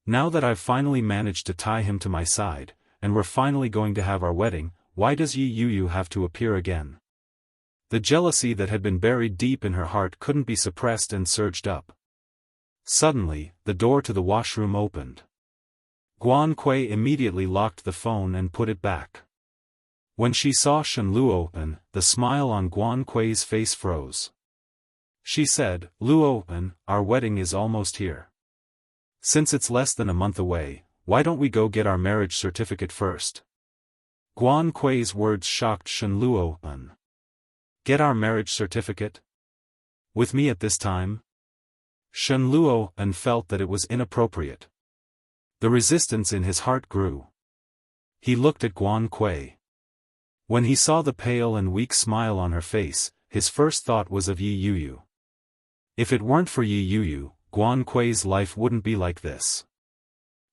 Now that I've finally managed to tie him to my side, and we're finally going to have our wedding, why does Yi Yuyu have to appear again? The jealousy that had been buried deep in her heart couldn't be suppressed and surged up. Suddenly, the door to the washroom opened. Guan Kui immediately locked the phone and put it back. When she saw Shen Luo and, the smile on Guan Kui's face froze. She said, Luo and, our wedding is almost here. Since it's less than a month away, why don't we go get our marriage certificate first? Guan Kui's words shocked Shen Luo and. Get our marriage certificate? With me at this time? Shen Luo and felt that it was inappropriate. The resistance in his heart grew. He looked at Guan Kui. When he saw the pale and weak smile on her face, his first thought was of Yi Yuyu. If it weren't for Yi Yuyu, Guan Kui's life wouldn't be like this.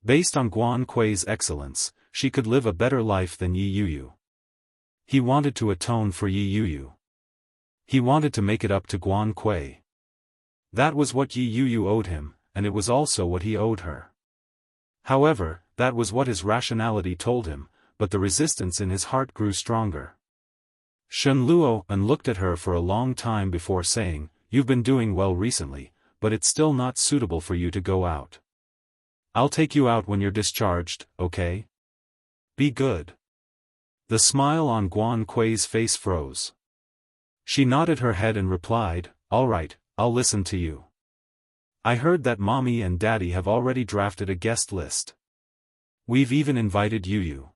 Based on Guan Kui's excellence, she could live a better life than Yi Yuyu. He wanted to atone for Yi Yuyu. He wanted to make it up to Guan Kui. That was what Yi Yuyu owed him, and it was also what he owed her. However, that was what his rationality told him, but the resistance in his heart grew stronger. Shen Luo and looked at her for a long time before saying, You've been doing well recently, but it's still not suitable for you to go out. I'll take you out when you're discharged, okay? Be good. The smile on Guan Kui's face froze. She nodded her head and replied, All right, I'll listen to you. I heard that Mommy and Daddy have already drafted a guest list. We've even invited Yuyu.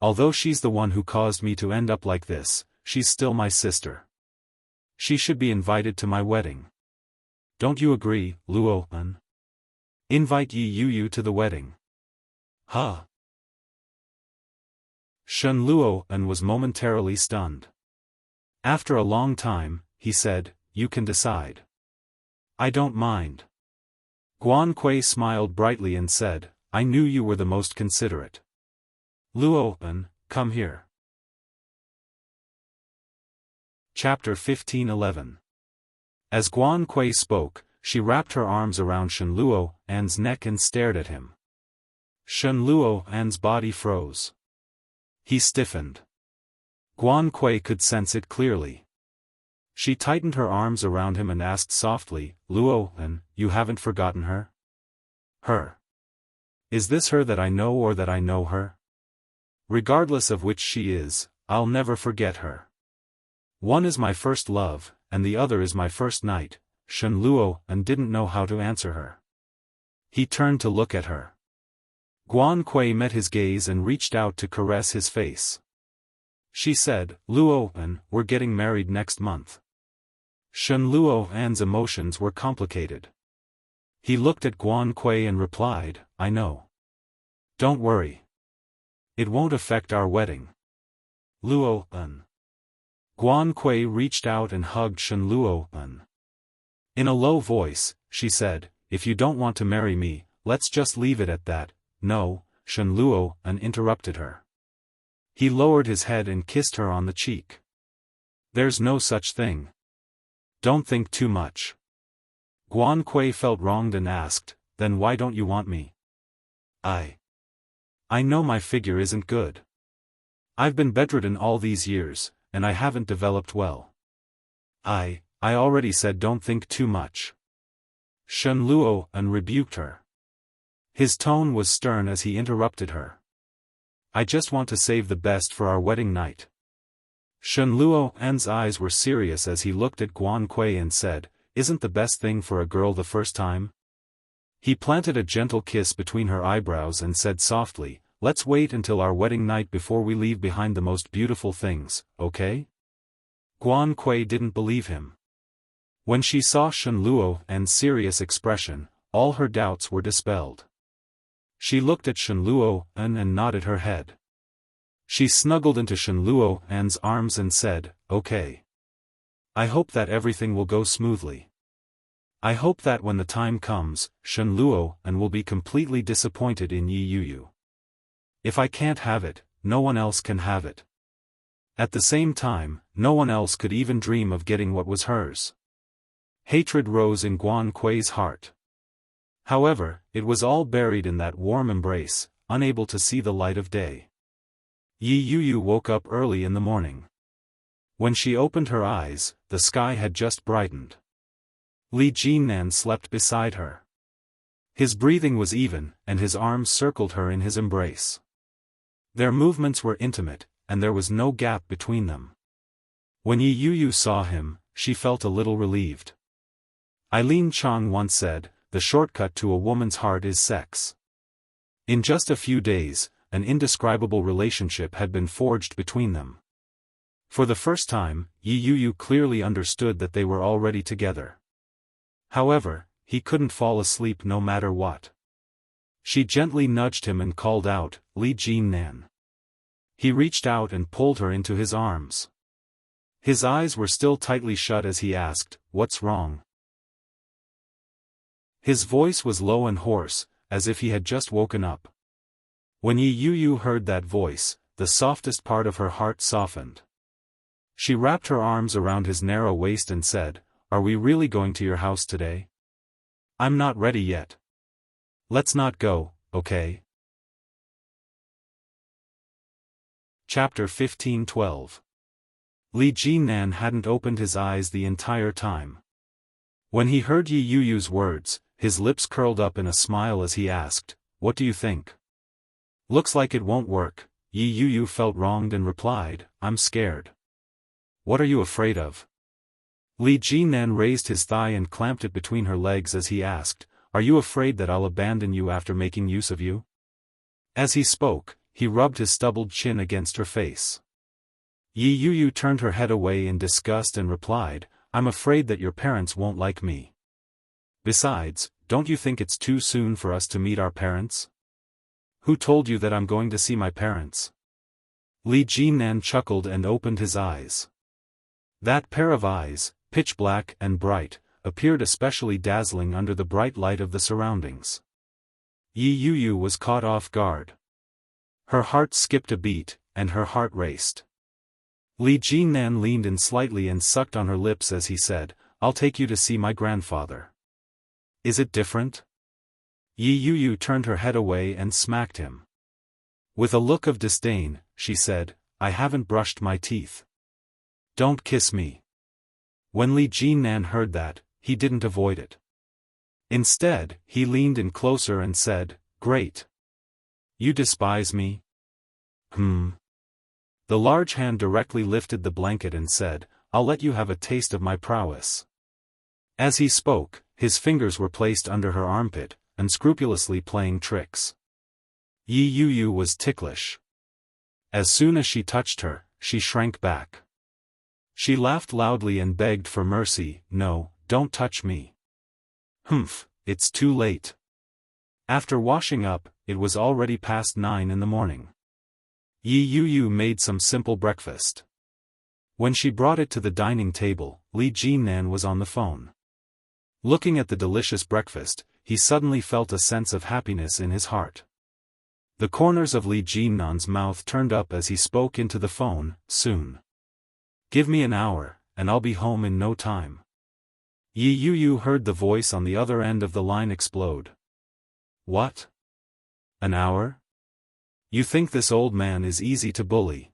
Although she's the one who caused me to end up like this, she's still my sister. She should be invited to my wedding. Don't you agree, Luo-an? Invite Yi Yuyu to the wedding. Huh? Shen Luo-an was momentarily stunned. After a long time, he said, You can decide. I don't mind. Guan Kui smiled brightly and said, I knew you were the most considerate. Luo-an, come here. Chapter 15:11. As Guan Kui spoke, she wrapped her arms around Shen Luo-an's neck and stared at him. Shen Luo-an's body froze. He stiffened. Guan Kui could sense it clearly. She tightened her arms around him and asked softly, Luo-an, you haven't forgotten her? Her. Is this her that I know or that I know her? Regardless of which she is, I'll never forget her. One is my first love, and the other is my first night. Shen Luo-an didn't know how to answer her. He turned to look at her. Guan Kui met his gaze and reached out to caress his face. She said, Luo-an, we're getting married next month. Shen Luo-an's emotions were complicated. He looked at Guan Kui and replied, I know. Don't worry. It won't affect our wedding. Luo-an. Guan Kui reached out and hugged Shen Luo-an. In a low voice, she said, If you don't want to marry me, let's just leave it at that. No, Shen Luo-an interrupted her. He lowered his head and kissed her on the cheek. There's no such thing. Don't think too much. Guan Kui felt wronged and asked, then why don't you want me? I know my figure isn't good. I've been bedridden all these years, and I haven't developed well. I already said don't think too much. Shen Luoan rebuked her. His tone was stern as he interrupted her. I just want to save the best for our wedding night. Shen Luoan's eyes were serious as he looked at Guan Kui and said, isn't the best thing for a girl the first time? He planted a gentle kiss between her eyebrows and said softly, let's wait until our wedding night before we leave behind the most beautiful things, okay? Guan Kui didn't believe him. When she saw Shen Luoan's serious expression, all her doubts were dispelled. She looked at Shen Luoan and nodded her head. She snuggled into Shen Luoan's arms and said, okay. I hope that everything will go smoothly. I hope that when the time comes, Shen Luoan will be completely disappointed in Yi Yu. If I can't have it, no one else can have it. At the same time, no one else could even dream of getting what was hers. Hatred rose in Guan Kui's heart. However, it was all buried in that warm embrace, unable to see the light of day. Yi Yu woke up early in the morning. When she opened her eyes, the sky had just brightened. Li Jinnan slept beside her. His breathing was even, and his arms circled her in his embrace. Their movements were intimate, and there was no gap between them. When Yi Yu saw him, she felt a little relieved. Eileen Chang once said, the shortcut to a woman's heart is sex. In just a few days, an indescribable relationship had been forged between them. For the first time, Yi Yu clearly understood that they were already together. However, he couldn't fall asleep no matter what. She gently nudged him and called out, Li Jinnan. He reached out and pulled her into his arms. His eyes were still tightly shut as he asked, what's wrong? His voice was low and hoarse, as if he had just woken up. When Yi Yu heard that voice, the softest part of her heart softened. She wrapped her arms around his narrow waist and said, are we really going to your house today? I'm not ready yet. Let's not go, okay? Chapter 15:12. Li Jinnan hadn't opened his eyes the entire time. When he heard Yi Yu's words, his lips curled up in a smile as he asked, what do you think? Looks like it won't work. Yi Yu felt wronged and replied, I'm scared. What are you afraid of? Li Jinnan raised his thigh and clamped it between her legs as he asked, are you afraid that I'll abandon you after making use of you? As he spoke, he rubbed his stubbled chin against her face. Yi Yu turned her head away in disgust and replied, I'm afraid that your parents won't like me. Besides, don't you think it's too soon for us to meet our parents? Who told you that I'm going to see my parents? Li Jinnan chuckled and opened his eyes. That pair of eyes, pitch black and bright, appeared especially dazzling under the bright light of the surroundings. Yi Yu was caught off guard. Her heart skipped a beat, and her heart raced. Li Jinnan leaned in slightly and sucked on her lips as he said, I'll take you to see my grandfather. Is it different? Yi Yu turned her head away and smacked him. With a look of disdain, she said, I haven't brushed my teeth. Don't kiss me. When Li Jinnan heard that, he didn't avoid it. Instead, he leaned in closer and said, great. You despise me? The large hand directly lifted the blanket and said, I'll let you have a taste of my prowess. As he spoke, his fingers were placed under her armpit, unscrupulously playing tricks. Yi Yu was ticklish. As soon as she touched her, she shrank back. She laughed loudly and begged for mercy, no, don't touch me. It's too late. After washing up, it was already past 9 in the morning. Yi Yu made some simple breakfast. When she brought it to the dining table, Li Jinnan was on the phone. Looking at the delicious breakfast, he suddenly felt a sense of happiness in his heart. The corners of Li Jinnan's mouth turned up as he spoke into the phone, soon. Give me an hour, and I'll be home in no time. Yi Yu heard the voice on the other end of the line explode. What? An hour? You think this old man is easy to bully?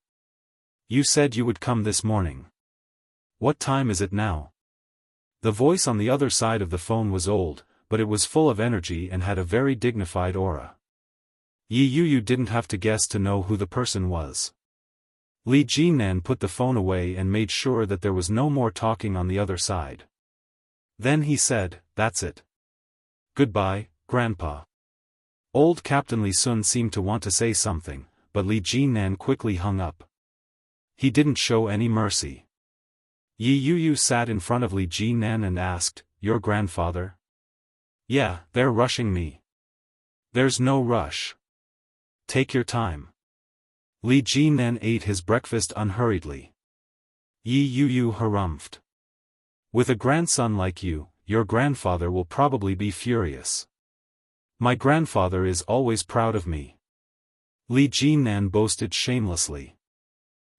You said you would come this morning. What time is it now? The voice on the other side of the phone was old, but it was full of energy and had a very dignified aura. Yi Yuyu didn't have to guess to know who the person was. Li Jinan put the phone away and made sure that there was no more talking on the other side. Then he said, "That's it. Goodbye, Grandpa." Old Captain Li Sun seemed to want to say something, but Li Jinan quickly hung up. He didn't show any mercy. Yi Yuyu sat in front of Li Jinan and asked, "Your grandfather?" "Yeah, they're rushing me." "There's no rush. Take your time." Li Jinan ate his breakfast unhurriedly. Yi Yuyu harumphed. "With a grandson like you, your grandfather will probably be furious. My grandfather is always proud of me." Li Jinan boasted shamelessly.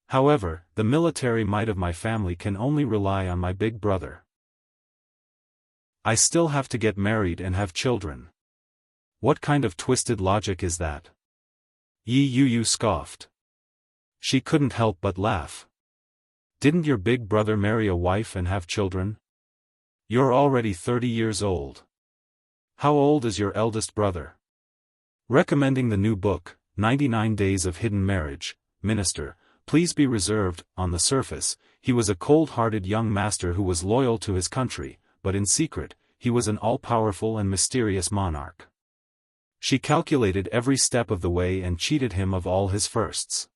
"However, the military might of my family can only rely on my big brother. I still have to get married and have children. What kind of twisted logic is that?" Yi Yuyu scoffed. She couldn't help but laugh. "Didn't your big brother marry a wife and have children? You're already 30 years old. How old is your eldest brother?" Recommending the new book, 99 Days of Hidden Marriage, Minister, please be reserved. On the surface, he was a cold-hearted young master who was loyal to his country, but in secret, he was an all-powerful and mysterious monarch. She calculated every step of the way and cheated him of all his firsts.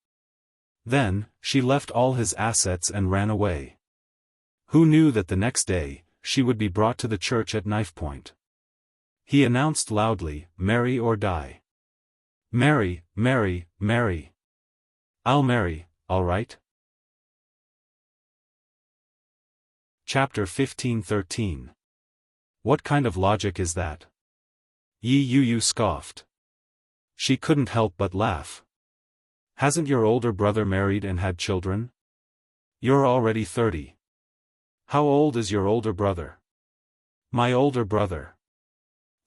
Then, she left all his assets and ran away. Who knew that the next day, she would be brought to the church at knife point? He announced loudly, "Marry or die." "Marry, marry, marry. I'll marry, all right." Chapter 15-13. What kind of logic is that? Yi Yuyu scoffed. She couldn't help but laugh. Hasn't your older brother married and had children? You're already 30. How old is your older brother? My older brother.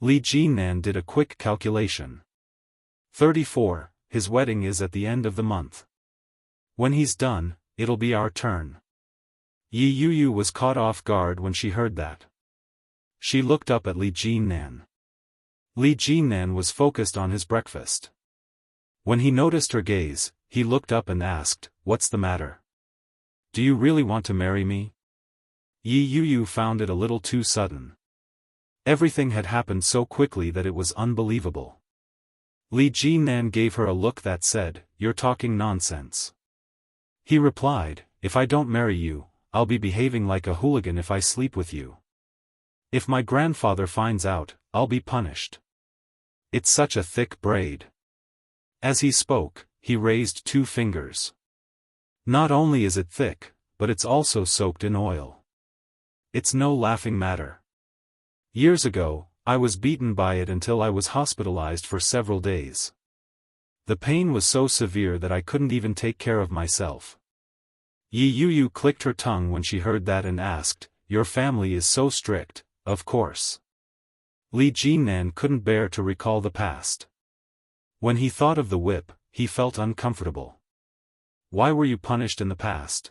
Li Jinan did a quick calculation. 34, his wedding is at the end of the month. When he's done, it'll be our turn. Yi Yuyu was caught off guard when she heard that. She looked up at Li Jinan. Li Jinan was focused on his breakfast. When he noticed her gaze, he looked up and asked, "What's the matter? Do you really want to marry me?" Yi Yuyu found it a little too sudden. Everything had happened so quickly that it was unbelievable. Li Jinan gave her a look that said, "You're talking nonsense." He replied, "If I don't marry you, I'll be behaving like a hooligan if I sleep with you. If my grandfather finds out, I'll be punished. It's such a thick braid." As he spoke, he raised 2 fingers. "Not only is it thick, but it's also soaked in oil. It's no laughing matter. Years ago, I was beaten by it until I was hospitalized for several days. The pain was so severe that I couldn't even take care of myself." Yi Yuyu clicked her tongue when she heard that and asked, "Your family is so strict, of course." Li Jinan couldn't bear to recall the past. When he thought of the whip, he felt uncomfortable. "Why were you punished in the past?"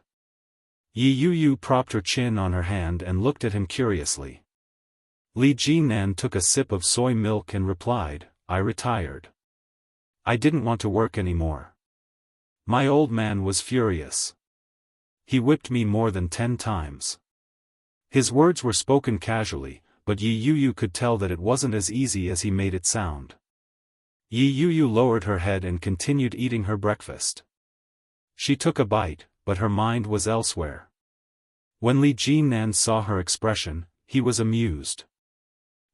Yi Yuyu propped her chin on her hand and looked at him curiously. Li Jinan took a sip of soy milk and replied, "I retired. I didn't want to work anymore. My old man was furious. He whipped me more than 10 times." His words were spoken casually, but Yi Yuyu could tell that it wasn't as easy as he made it sound. Yi Yuyu lowered her head and continued eating her breakfast. She took a bite, but her mind was elsewhere. When Li Jinan saw her expression, he was amused.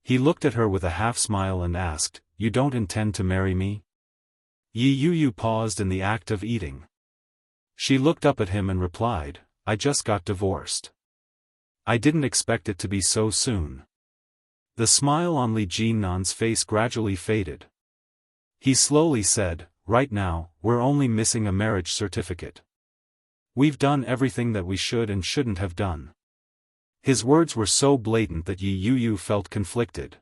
He looked at her with a half-smile and asked, "You don't intend to marry me?" Yi Yuyu paused in the act of eating. She looked up at him and replied, "I just got divorced. I didn't expect it to be so soon." The smile on Li Jinan's face gradually faded. He slowly said, "Right now, we're only missing a marriage certificate. We've done everything that we should and shouldn't have done." His words were so blatant that Yi Yuyu felt conflicted.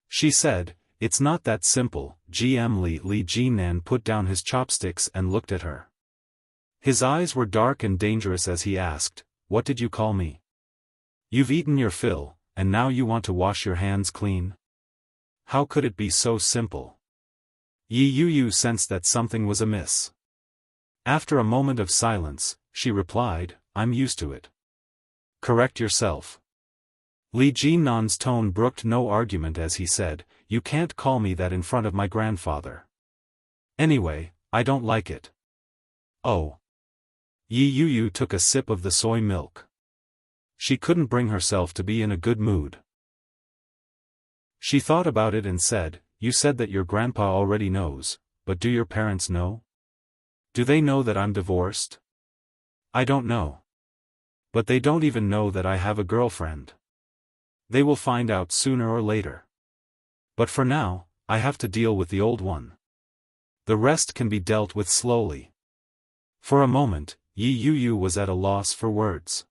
She said, it's not that simple. Li Jinan put down his chopsticks and looked at her. His eyes were dark and dangerous as he asked, what did you call me? You've eaten your fill, and now you want to wash your hands clean? How could it be so simple? Yi Yu sensed that something was amiss. After a moment of silence, she replied, I'm used to it. Correct yourself. Li Jinan's tone brooked no argument as he said, you can't call me that in front of my grandfather. Anyway, I don't like it. Oh. Yi Yu took a sip of the soy milk. She couldn't bring herself to be in a good mood. She thought about it and said, you said that your grandpa already knows, but do your parents know? Do they know that I'm divorced? I don't know. But they don't even know that I have a girlfriend. They will find out sooner or later. But for now, I have to deal with the old one. The rest can be dealt with slowly. For a moment, Yi Yu was at a loss for words.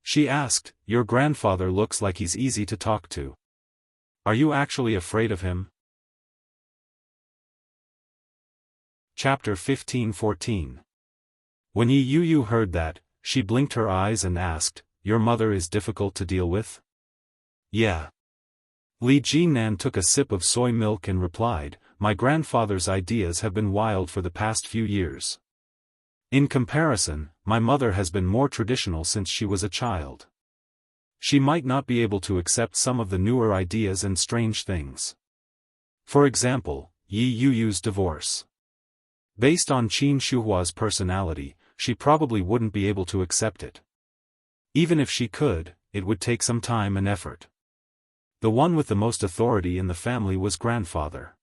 She asked, your grandfather looks like he's easy to talk to. Are you actually afraid of him? Chapter 15-14. When Yi Yu heard that, she blinked her eyes and asked, your mother is difficult to deal with? Yeah. Li Jinan took a sip of soy milk and replied, my grandfather's ideas have been wild for the past few years. In comparison, my mother has been more traditional since she was a child. She might not be able to accept some of the newer ideas and strange things. For example, Yi Yu's divorce. Based on Qin Shuhua's personality, she probably wouldn't be able to accept it. Even if she could, it would take some time and effort. The one with the most authority in the family was grandfather.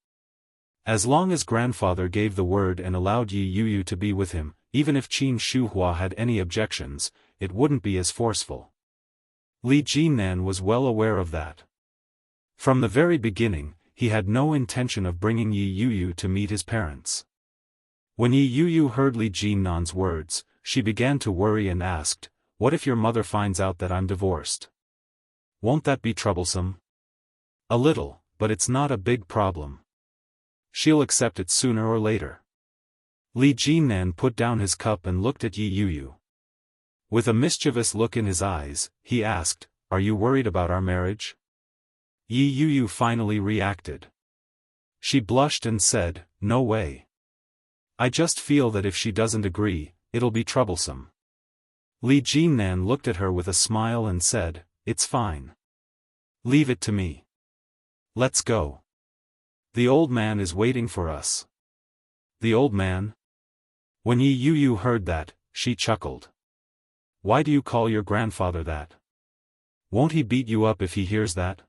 As long as grandfather gave the word and allowed Yi Yu to be with him, even if Qin Shuhua had any objections, it wouldn't be as forceful. Li Jinan was well aware of that. From the very beginning, he had no intention of bringing Yi Yu to meet his parents. When Yi Yu heard Li Jinan's words, she began to worry and asked, what if your mother finds out that I'm divorced? Won't that be troublesome? A little, but it's not a big problem. She'll accept it sooner or later. Li Jinan put down his cup and looked at Yi Yu. With a mischievous look in his eyes, he asked, are you worried about our marriage? Yi Yu finally reacted. She blushed and said, no way. I just feel that if she doesn't agree, it'll be troublesome. Li Jinan looked at her with a smile and said, it's fine. Leave it to me. Let's go. The old man is waiting for us. The old man? When Yi Yu heard that, she chuckled. Why do you call your grandfather that? Won't he beat you up if he hears that?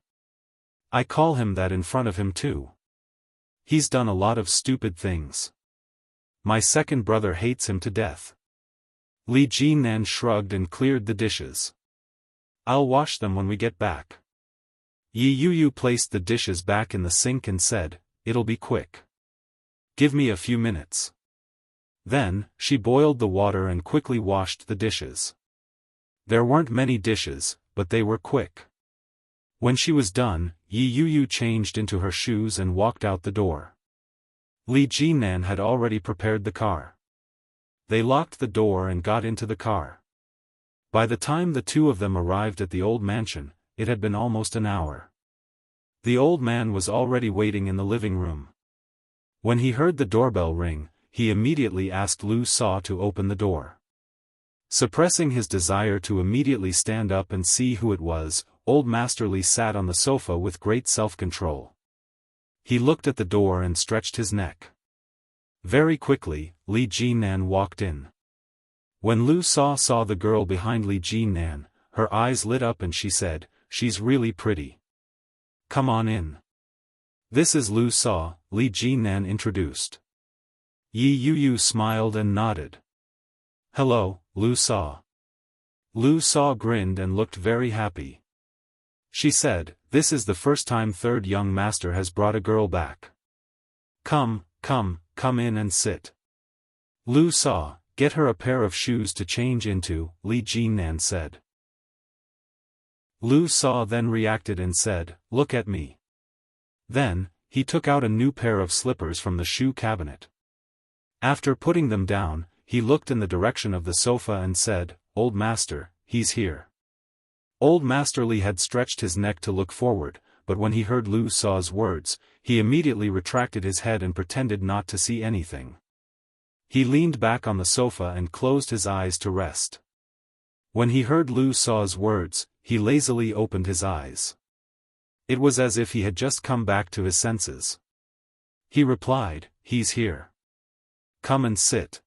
I call him that in front of him too. He's done a lot of stupid things. My second brother hates him to death. Li Jinan shrugged and cleared the dishes. I'll wash them when we get back. Yi Yu placed the dishes back in the sink and said, it'll be quick. Give me a few minutes. Then, she boiled the water and quickly washed the dishes. There weren't many dishes, but they were quick. When she was done, Yi Yu changed into her shoes and walked out the door. Li Jinan had already prepared the car. They locked the door and got into the car. By the time the two of them arrived at the old mansion, it had been almost an hour. The old man was already waiting in the living room. When he heard the doorbell ring, he immediately asked Lu Sa to open the door. Suppressing his desire to immediately stand up and see who it was, old Master Li sat on the sofa with great self-control. He looked at the door and stretched his neck. Very quickly, Li Jinan walked in. When Lu Sa saw the girl behind Li Jinan, her eyes lit up and she said, she's really pretty. Come on in. This is Lu Sa, Li Jinan introduced. Yi Yu smiled and nodded. Hello, Lu Sa. Lu Sa grinned and looked very happy. She said, this is the first time third young master has brought a girl back. Come in and sit. Lu Sa, get her a pair of shoes to change into, Li Jinan said. Lu Sa then reacted and said, look at me. Then, he took out a new pair of slippers from the shoe cabinet. After putting them down, he looked in the direction of the sofa and said, "Old master, he's here." Old Master Li had stretched his neck to look forward, but when he heard Lu Sha's words, he immediately retracted his head and pretended not to see anything. He leaned back on the sofa and closed his eyes to rest. When he heard Lu Sha's words, he lazily opened his eyes. It was as if he had just come back to his senses. He replied, "He's here. Come and sit."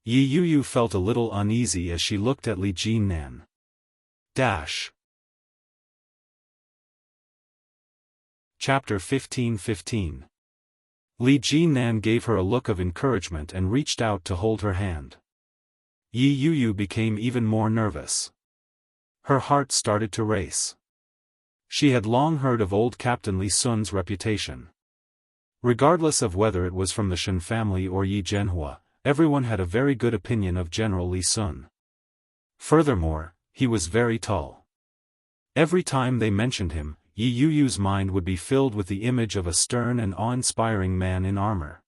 Yi Yuyu felt a little uneasy as she looked at Li Jinnan. Chapter 15:15. Li Jinnan gave her a look of encouragement and reached out to hold her hand. Yi Yuyu became even more nervous. Her heart started to race. She had long heard of old Captain Li Sun's reputation. Regardless of whether it was from the Shen family or Yi Zhenhua, everyone had a very good opinion of General Li Sun. Furthermore, he was very tall. Every time they mentioned him, Yi Yuyu's mind would be filled with the image of a stern and awe-inspiring man in armor.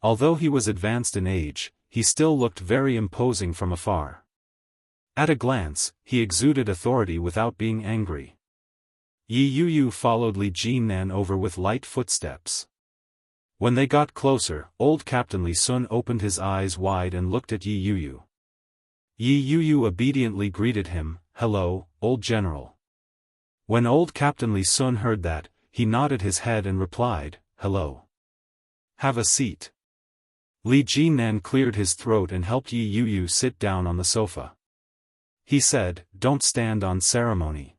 Although he was advanced in age, he still looked very imposing from afar. At a glance, he exuded authority without being angry. Yi Yuyu followed Li Jinnan over with light footsteps. When they got closer, old Captain Li Sun opened his eyes wide and looked at Yi Yuyu. Yi Yuyu obediently greeted him, "Hello, old general." When old Captain Li Sun heard that, he nodded his head and replied, "Hello. Have a seat." Li Jinnan cleared his throat and helped Yi Yuyu sit down on the sofa. He said, "Don't stand on ceremony.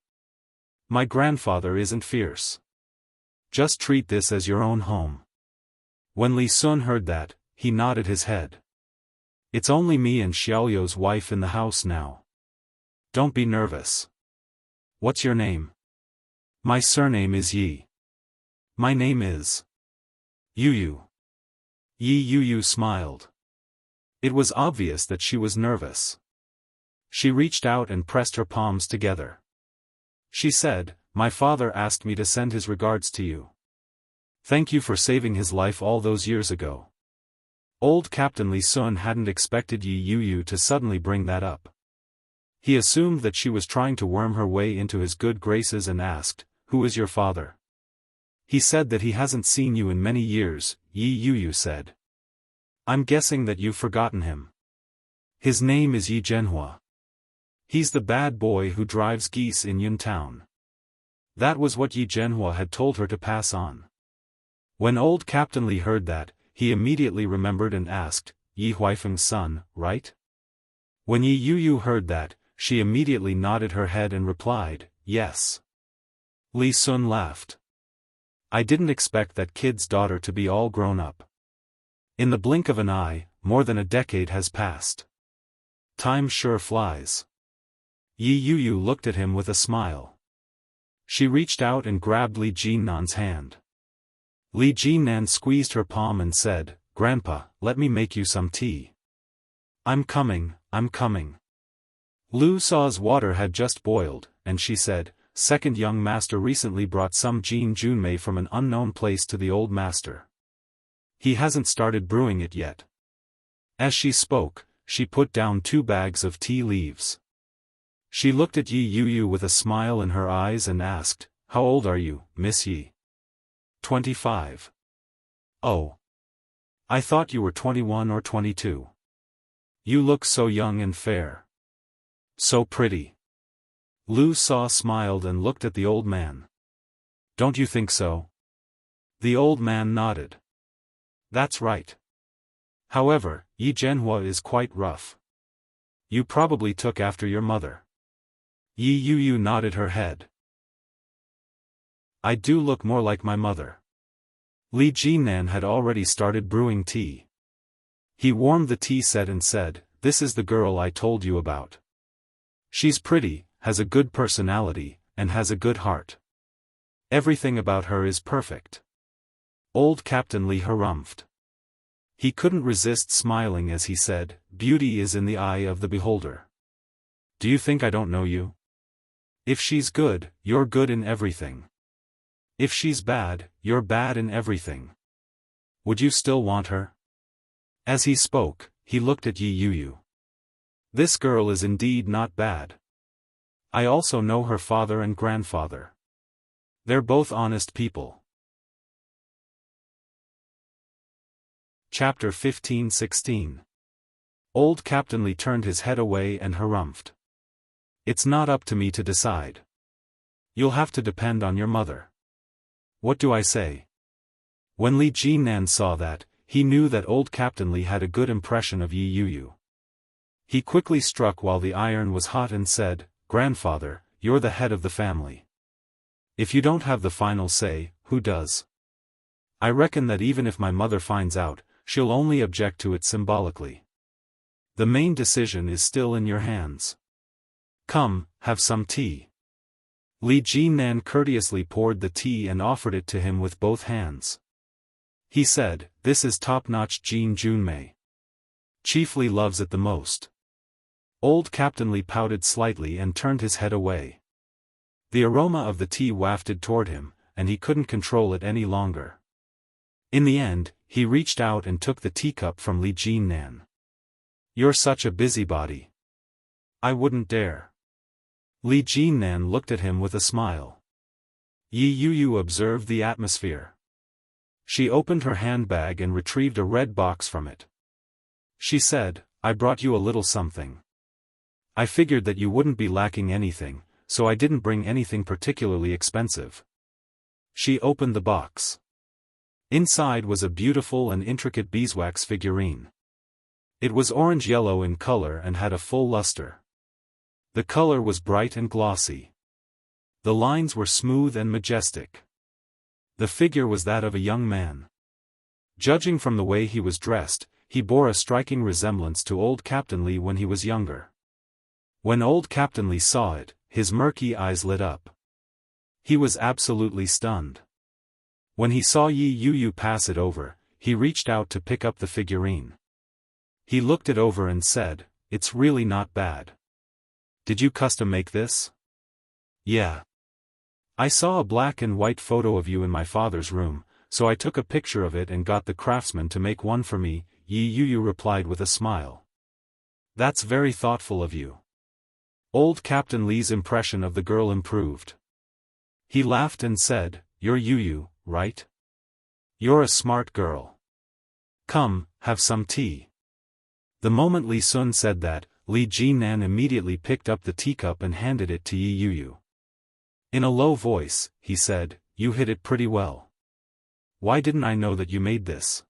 My grandfather isn't fierce. Just treat this as your own home." When Li Sun heard that, he nodded his head. "It's only me and Xiaoyou's wife in the house now. Don't be nervous. What's your name?" "My surname is Yi." "My name is Yuyu." Yi Yuyu smiled. It was obvious that she was nervous. She reached out and pressed her palms together. She said, "My father asked me to send his regards to you. Thank you for saving his life all those years ago." Old Captain Li Sun hadn't expected Yi Yuyu to suddenly bring that up. He assumed that she was trying to worm her way into his good graces and asked, "Who is your father?" "He said that he hasn't seen you in many years," Yi Yuyu said. "I'm guessing that you've forgotten him. His name is Yi Zhenhua. He's the bad boy who drives geese in Yun Town." That was what Yi Zhenhua had told her to pass on. When old Captain Li heard that, he immediately remembered and asked, "Yi Huifeng's son, right?" When Yi Yuyu heard that, she immediately nodded her head and replied, "Yes." Li Sun laughed. "I didn't expect that kid's daughter to be all grown up." In the blink of an eye, more than a decade has passed. Time sure flies. Yi Yuyu looked at him with a smile. She reached out and grabbed Li Jinnan's hand. Li Jinnan squeezed her palm and said, "Grandpa, let me make you some tea." I'm coming." Lu Sha's water had just boiled, and she said, "Second young master recently brought some Jin Junmei from an unknown place to the old master. He hasn't started brewing it yet." As she spoke, she put down 2 bags of tea leaves. She looked at Yi Yuyu with a smile in her eyes and asked, "How old are you, Miss Yi?" 25. "Oh. I thought you were 21 or 22. You look so young and fair. So pretty." Lu Sha smiled and looked at the old man. "Don't you think so?" The old man nodded. "That's right. However, Yi Zhenhua is quite rough. You probably took after your mother." Yi Yuyu nodded her head. "I do look more like my mother." Li Jinnan had already started brewing tea. He warmed the tea set and said, "This is the girl I told you about. She's pretty, has a good personality, and has a good heart. Everything about her is perfect." Old Captain Li harumphed. He couldn't resist smiling as he said, "Beauty is in the eye of the beholder. Do you think I don't know you? If she's good, you're good in everything. If she's bad, you're bad in everything. Would you still want her? As he spoke, he looked at Yi Yu. This girl is indeed not bad. I also know her father and grandfather. They're both honest people. Chapter 15-16. Old Captain Li turned his head away and harumphed. It's not up to me to decide. You'll have to depend on your mother. What do I say? When Li Jinan saw that, he knew that old Captain Li had a good impression of Yi Yu. He quickly struck while the iron was hot and said, Grandfather, you're the head of the family. If you don't have the final say, who does? I reckon that even if my mother finds out, she'll only object to it symbolically. The main decision is still in your hands. Come, have some tea. Li Jinan courteously poured the tea and offered it to him with both hands. He said, This is top-notch Jin Junmei. Chief Li loves it the most. Old Captain Li pouted slightly and turned his head away. The aroma of the tea wafted toward him, and he couldn't control it any longer. In the end, he reached out and took the teacup from Li Jinan. You're such a busybody. I wouldn't dare. Li Jinan looked at him with a smile. Yi Yu observed the atmosphere. She opened her handbag and retrieved a red box from it. She said, I brought you a little something. I figured that you wouldn't be lacking anything, so I didn't bring anything particularly expensive. She opened the box. Inside was a beautiful and intricate beeswax figurine. It was orange-yellow in color and had a full luster. The color was bright and glossy. The lines were smooth and majestic. The figure was that of a young man. Judging from the way he was dressed, he bore a striking resemblance to old Captain Li when he was younger. When old Captain Li saw it, his murky eyes lit up. He was absolutely stunned. When he saw Yi Yu pass it over, he reached out to pick up the figurine. He looked it over and said, It's really not bad. Did you custom make this? Yeah. I saw a black and white photo of you in my father's room, so I took a picture of it and got the craftsman to make one for me, Yi Yu replied with a smile. That's very thoughtful of you. Old Captain Li's impression of the girl improved. He laughed and said, You're Yu, right? You're a smart girl. Come, have some tea. The moment Li Sun said that, Li Jinan immediately picked up the teacup and handed it to Yi Yu. In a low voice, he said, You hit it pretty well. Why didn't I know that you made this?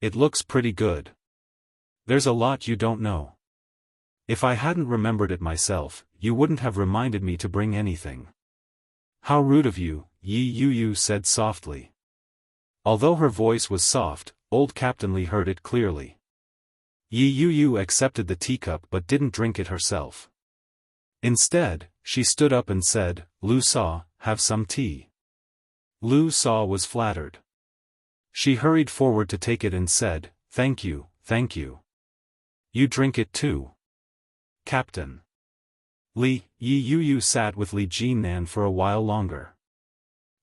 It looks pretty good. There's a lot you don't know. If I hadn't remembered it myself, you wouldn't have reminded me to bring anything. How rude of you, Yi Yu said softly. Although her voice was soft, old Captain Li heard it clearly. Yi Yu accepted the teacup but didn't drink it herself. Instead, she stood up and said, Lu Sa, have some tea. Lu Sa was flattered. She hurried forward to take it and said, Thank you, thank you. You drink it too. Captain. Yi Yu sat with Li Jinan for a while longer.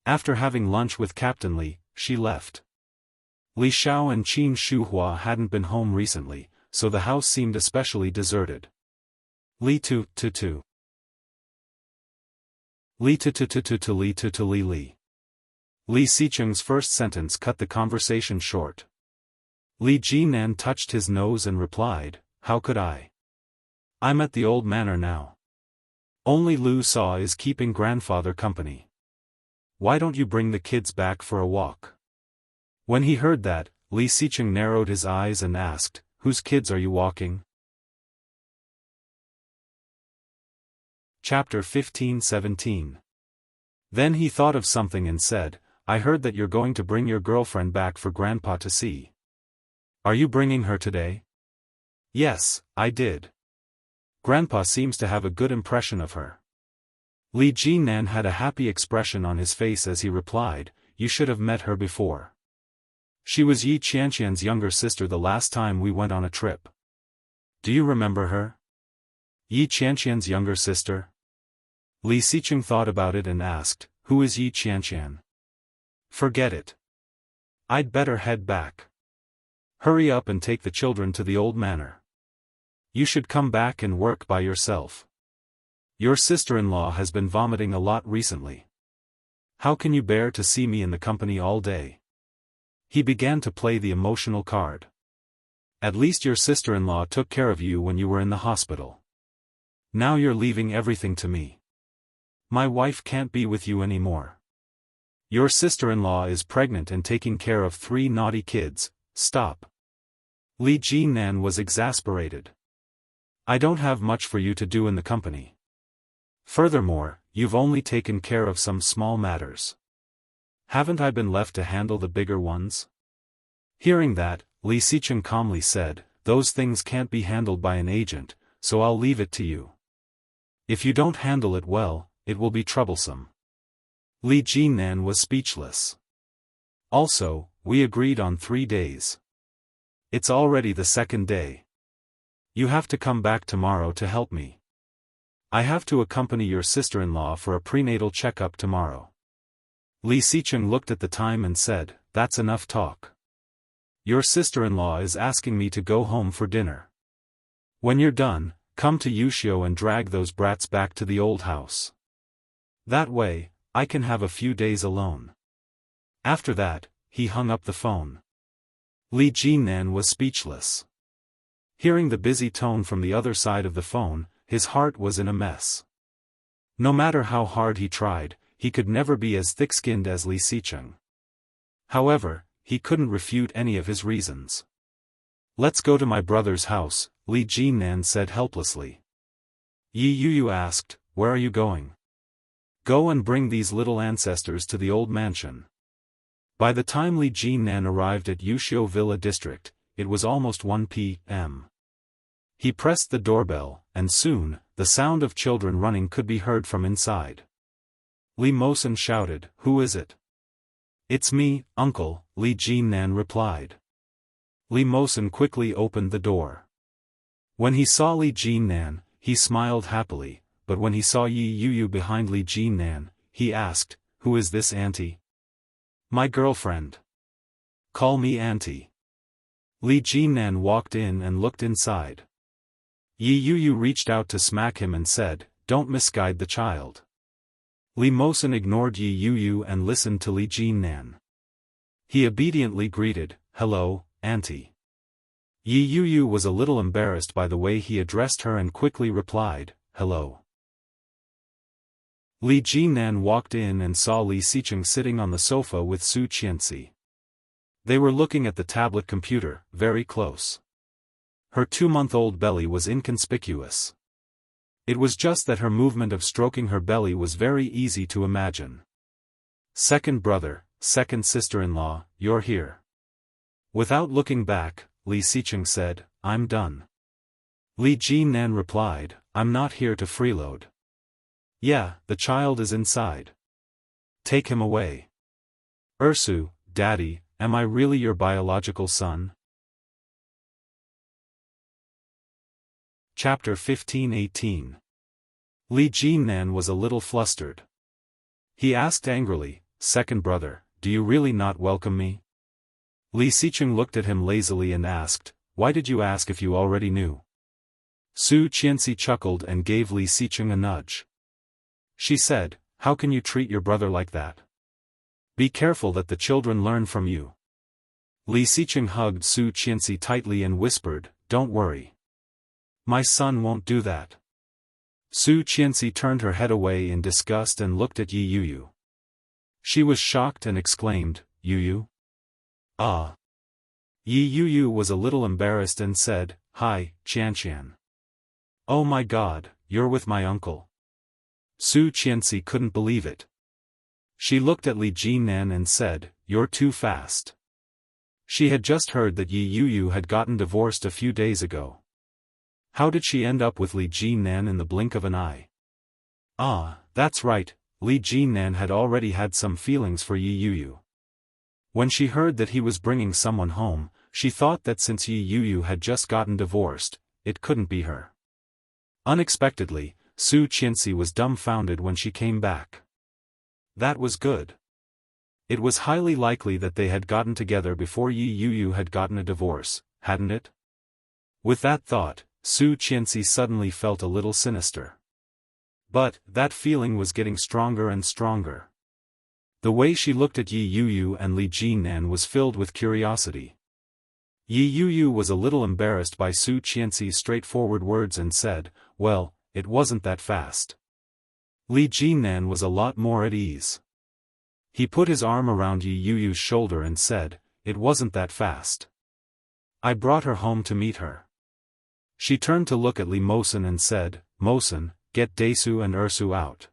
After having lunch with Captain Li, she left. Li Xiao and Qin Shuhua hadn't been home recently, so the house seemed especially deserted. Li tu. Li tu Li. Li Xicheng's first sentence cut the conversation short. Li Jinan touched his nose and replied, How could I? I'm at the old manor now. Only Lu Sa is keeping grandfather company. Why don't you bring the kids back for a walk? When he heard that, Li Xicheng narrowed his eyes and asked, Whose kids are you walking? Chapter 15-17. Then he thought of something and said, I heard that you're going to bring your girlfriend back for Grandpa to see. Are you bringing her today? Yes, I did. Grandpa seems to have a good impression of her. Li Jinan had a happy expression on his face as he replied, You should have met her before. She was Yi Qianqian's younger sister the last time we went on a trip. Do you remember her? Yi Qianqian's younger sister? Li Xicheng thought about it and asked, Who is Yi Qianqian? Forget it. I'd better head back. Hurry up and take the children to the old manor. You should come back and work by yourself. Your sister-in-law has been vomiting a lot recently. How can you bear to see me in the company all day? He began to play the emotional card. At least your sister-in-law took care of you when you were in the hospital. Now you're leaving everything to me. My wife can't be with you anymore. Your sister-in-law is pregnant and taking care of 3 naughty kids. Stop. Li Jinan was exasperated. I don't have much for you to do in the company. Furthermore, you've only taken care of some small matters. Haven't I been left to handle the bigger ones? Hearing that, Li Xicheng calmly said, those things can't be handled by an agent, so I'll leave it to you. If you don't handle it well, it will be troublesome. Li Jinan was speechless. Also, we agreed on 3 days. It's already the 2nd day. You have to come back tomorrow to help me. I have to accompany your sister-in-law for a prenatal checkup tomorrow. Li Xicheng looked at the time and said, that's enough talk. Your sister-in-law is asking me to go home for dinner. When you're done, come to Wuxia and drag those brats back to the old house. That way, I can have a few days alone. After that, he hung up the phone. Li Jinan was speechless. Hearing the busy tone from the other side of the phone, his heart was in a mess. No matter how hard he tried, he could never be as thick-skinned as Li Xicheng. However, he couldn't refute any of his reasons. Let's go to my brother's house, Li Jinan said helplessly. Yi Yuyu asked, where are you going? Go and bring these little ancestors to the old mansion. By the time Li Jinan arrived at Wuxia Villa District, it was almost 1 p.m. He pressed the doorbell, and soon, the sound of children running could be heard from inside. Li Mosen shouted, who is it? It's me, uncle, Li Jinan replied. Li Mosen quickly opened the door. When he saw Li Jinan, he smiled happily, but when he saw Yi Yuyu behind Li Jinan, he asked, who is this auntie? My girlfriend. Call me auntie. Li Jinan walked in and looked inside. Yi Yuyu reached out to smack him and said, don't misguide the child. Li Mosen ignored Yi Yuyu and listened to Li Jinan. He obediently greeted, hello, auntie. Yi Yuyu was a little embarrassed by the way he addressed her and quickly replied, hello. Li Jinan walked in and saw Li Xicheng sitting on the sofa with Su Qianxi. They were looking at the tablet computer, very close. Her 2-month-old belly was inconspicuous. It was just that her movement of stroking her belly was very easy to imagine. Second brother, second sister-in-law, you're here. Without looking back, Li Xicheng said, I'm done. Li Jinan replied, I'm not here to freeload. Yeah, the child is inside. Take him away. Ursu, Daddy, am I really your biological son? Chapter 15-18. Li Jinan was a little flustered. He asked angrily, second brother, do you really not welcome me? Li Xicheng looked at him lazily and asked, why did you ask if you already knew? Su Qianxi chuckled and gave Li Xicheng a nudge. She said, how can you treat your brother like that? Be careful that the children learn from you. Li Xicheng hugged Su Qianxi tightly and whispered, don't worry. My son won't do that. Su Qianxi turned her head away in disgust and looked at Yi Yuyu. She was shocked and exclaimed, Yuyu? Ah. Yi Yuyu was a little embarrassed and said, hi, Qianqian. Oh my god, you're with my uncle. Su Qianxi couldn't believe it. She looked at Li Jinan and said, you're too fast. She had just heard that Yi Yuyu had gotten divorced a few days ago. How did she end up with Li Jinan in the blink of an eye? Ah, that's right, Li Jinan had already had some feelings for Yi Yuyu. When she heard that he was bringing someone home, she thought that since Yi Yuyu had just gotten divorced, it couldn't be her. Unexpectedly, Su Qianxi was dumbfounded when she came back. That was good. It was highly likely that they had gotten together before Yi Yu had gotten a divorce, hadn't it? With that thought, Su Qianxi suddenly felt a little sinister. But, that feeling was getting stronger and stronger. The way she looked at Yi Yu and Li Jinan was filled with curiosity. Yi Yu was a little embarrassed by Su Qianxi's straightforward words and said, "Well, it wasn't that fast." Li Jinan was a lot more at ease. He put his arm around Yi Yu's shoulder and said, "It wasn't that fast. I brought her home to meet her." She turned to look at Li Mosen and said, "Mosen, get Desu and Ursu out.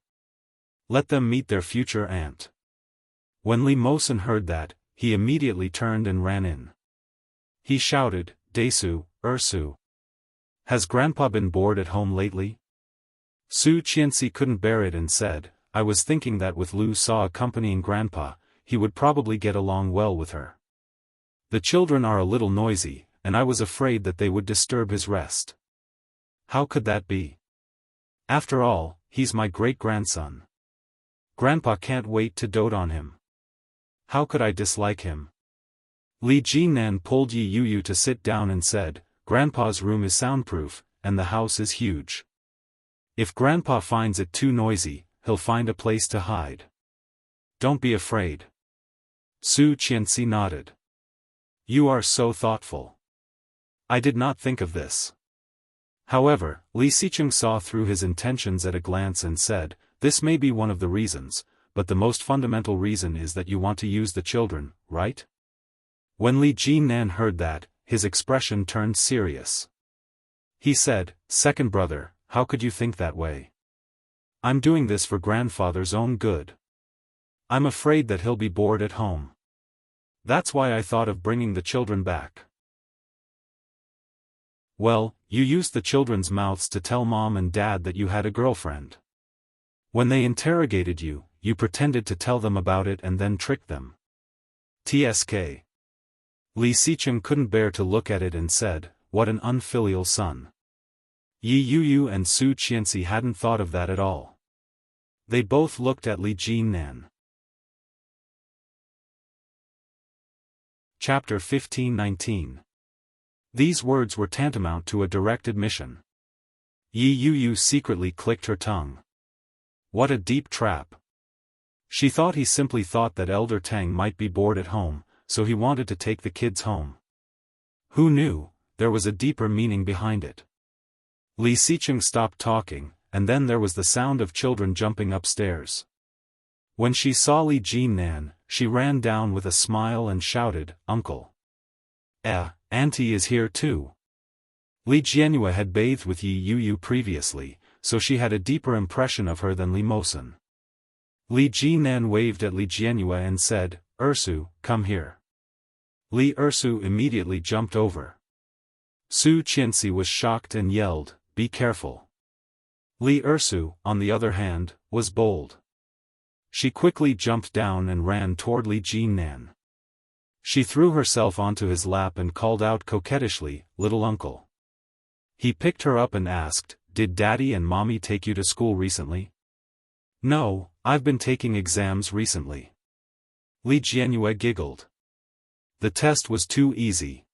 Let them meet their future aunt." When Li Mosen heard that, he immediately turned and ran in. He shouted, "Desu, Ursu. Has Grandpa been bored at home lately?" Su Qianxi couldn't bear it and said, "I was thinking that with Lu Sa accompanying Grandpa, he would probably get along well with her. The children are a little noisy, and I was afraid that they would disturb his rest." "How could that be? After all, he's my great-grandson. Grandpa can't wait to dote on him. How could I dislike him?" Li Jinan pulled Yi Yu to sit down and said, "Grandpa's room is soundproof, and the house is huge. If Grandpa finds it too noisy, he'll find a place to hide. Don't be afraid." Su Qianxi nodded. "You are so thoughtful. I did not think of this." However, Li Xicheng saw through his intentions at a glance and said, "This may be one of the reasons, but the most fundamental reason is that you want to use the children, right?" When Li Jinan heard that, his expression turned serious. He said, "Second brother, how could you think that way? I'm doing this for grandfather's own good. I'm afraid that he'll be bored at home. That's why I thought of bringing the children back." "Well, you used the children's mouths to tell Mom and Dad that you had a girlfriend. When they interrogated you, you pretended to tell them about it and then tricked them. TSK. Li Xicheng couldn't bear to look at it and said, "What an unfilial son." Yi Yu and Su Qianxi hadn't thought of that at all. They both looked at Li Jinan. Chapter 15-19. These words were tantamount to a direct admission. Yi Yu secretly clicked her tongue. What a deep trap. She thought he simply thought that Elder Tang might be bored at home, so he wanted to take the kids home. Who knew, there was a deeper meaning behind it. Li Xicheng stopped talking, and then there was the sound of children jumping upstairs. When she saw Li Jinan, she ran down with a smile and shouted, "Uncle! Auntie is here too." Li Jianhua had bathed with Yi Yu previously, so she had a deeper impression of her than Li Mosen. Li Jinan waved at Li Jianhua and said, "Ursu, come here." Li Ursu immediately jumped over. Su Qianxi was shocked and yelled, "Be careful." Li Ursu, on the other hand, was bold. She quickly jumped down and ran toward Li Jinan. She threw herself onto his lap and called out coquettishly, "Little uncle." He picked her up and asked, "Did Daddy and Mommy take you to school recently?" "No, I've been taking exams recently." Li Jianhua giggled. "The test was too easy.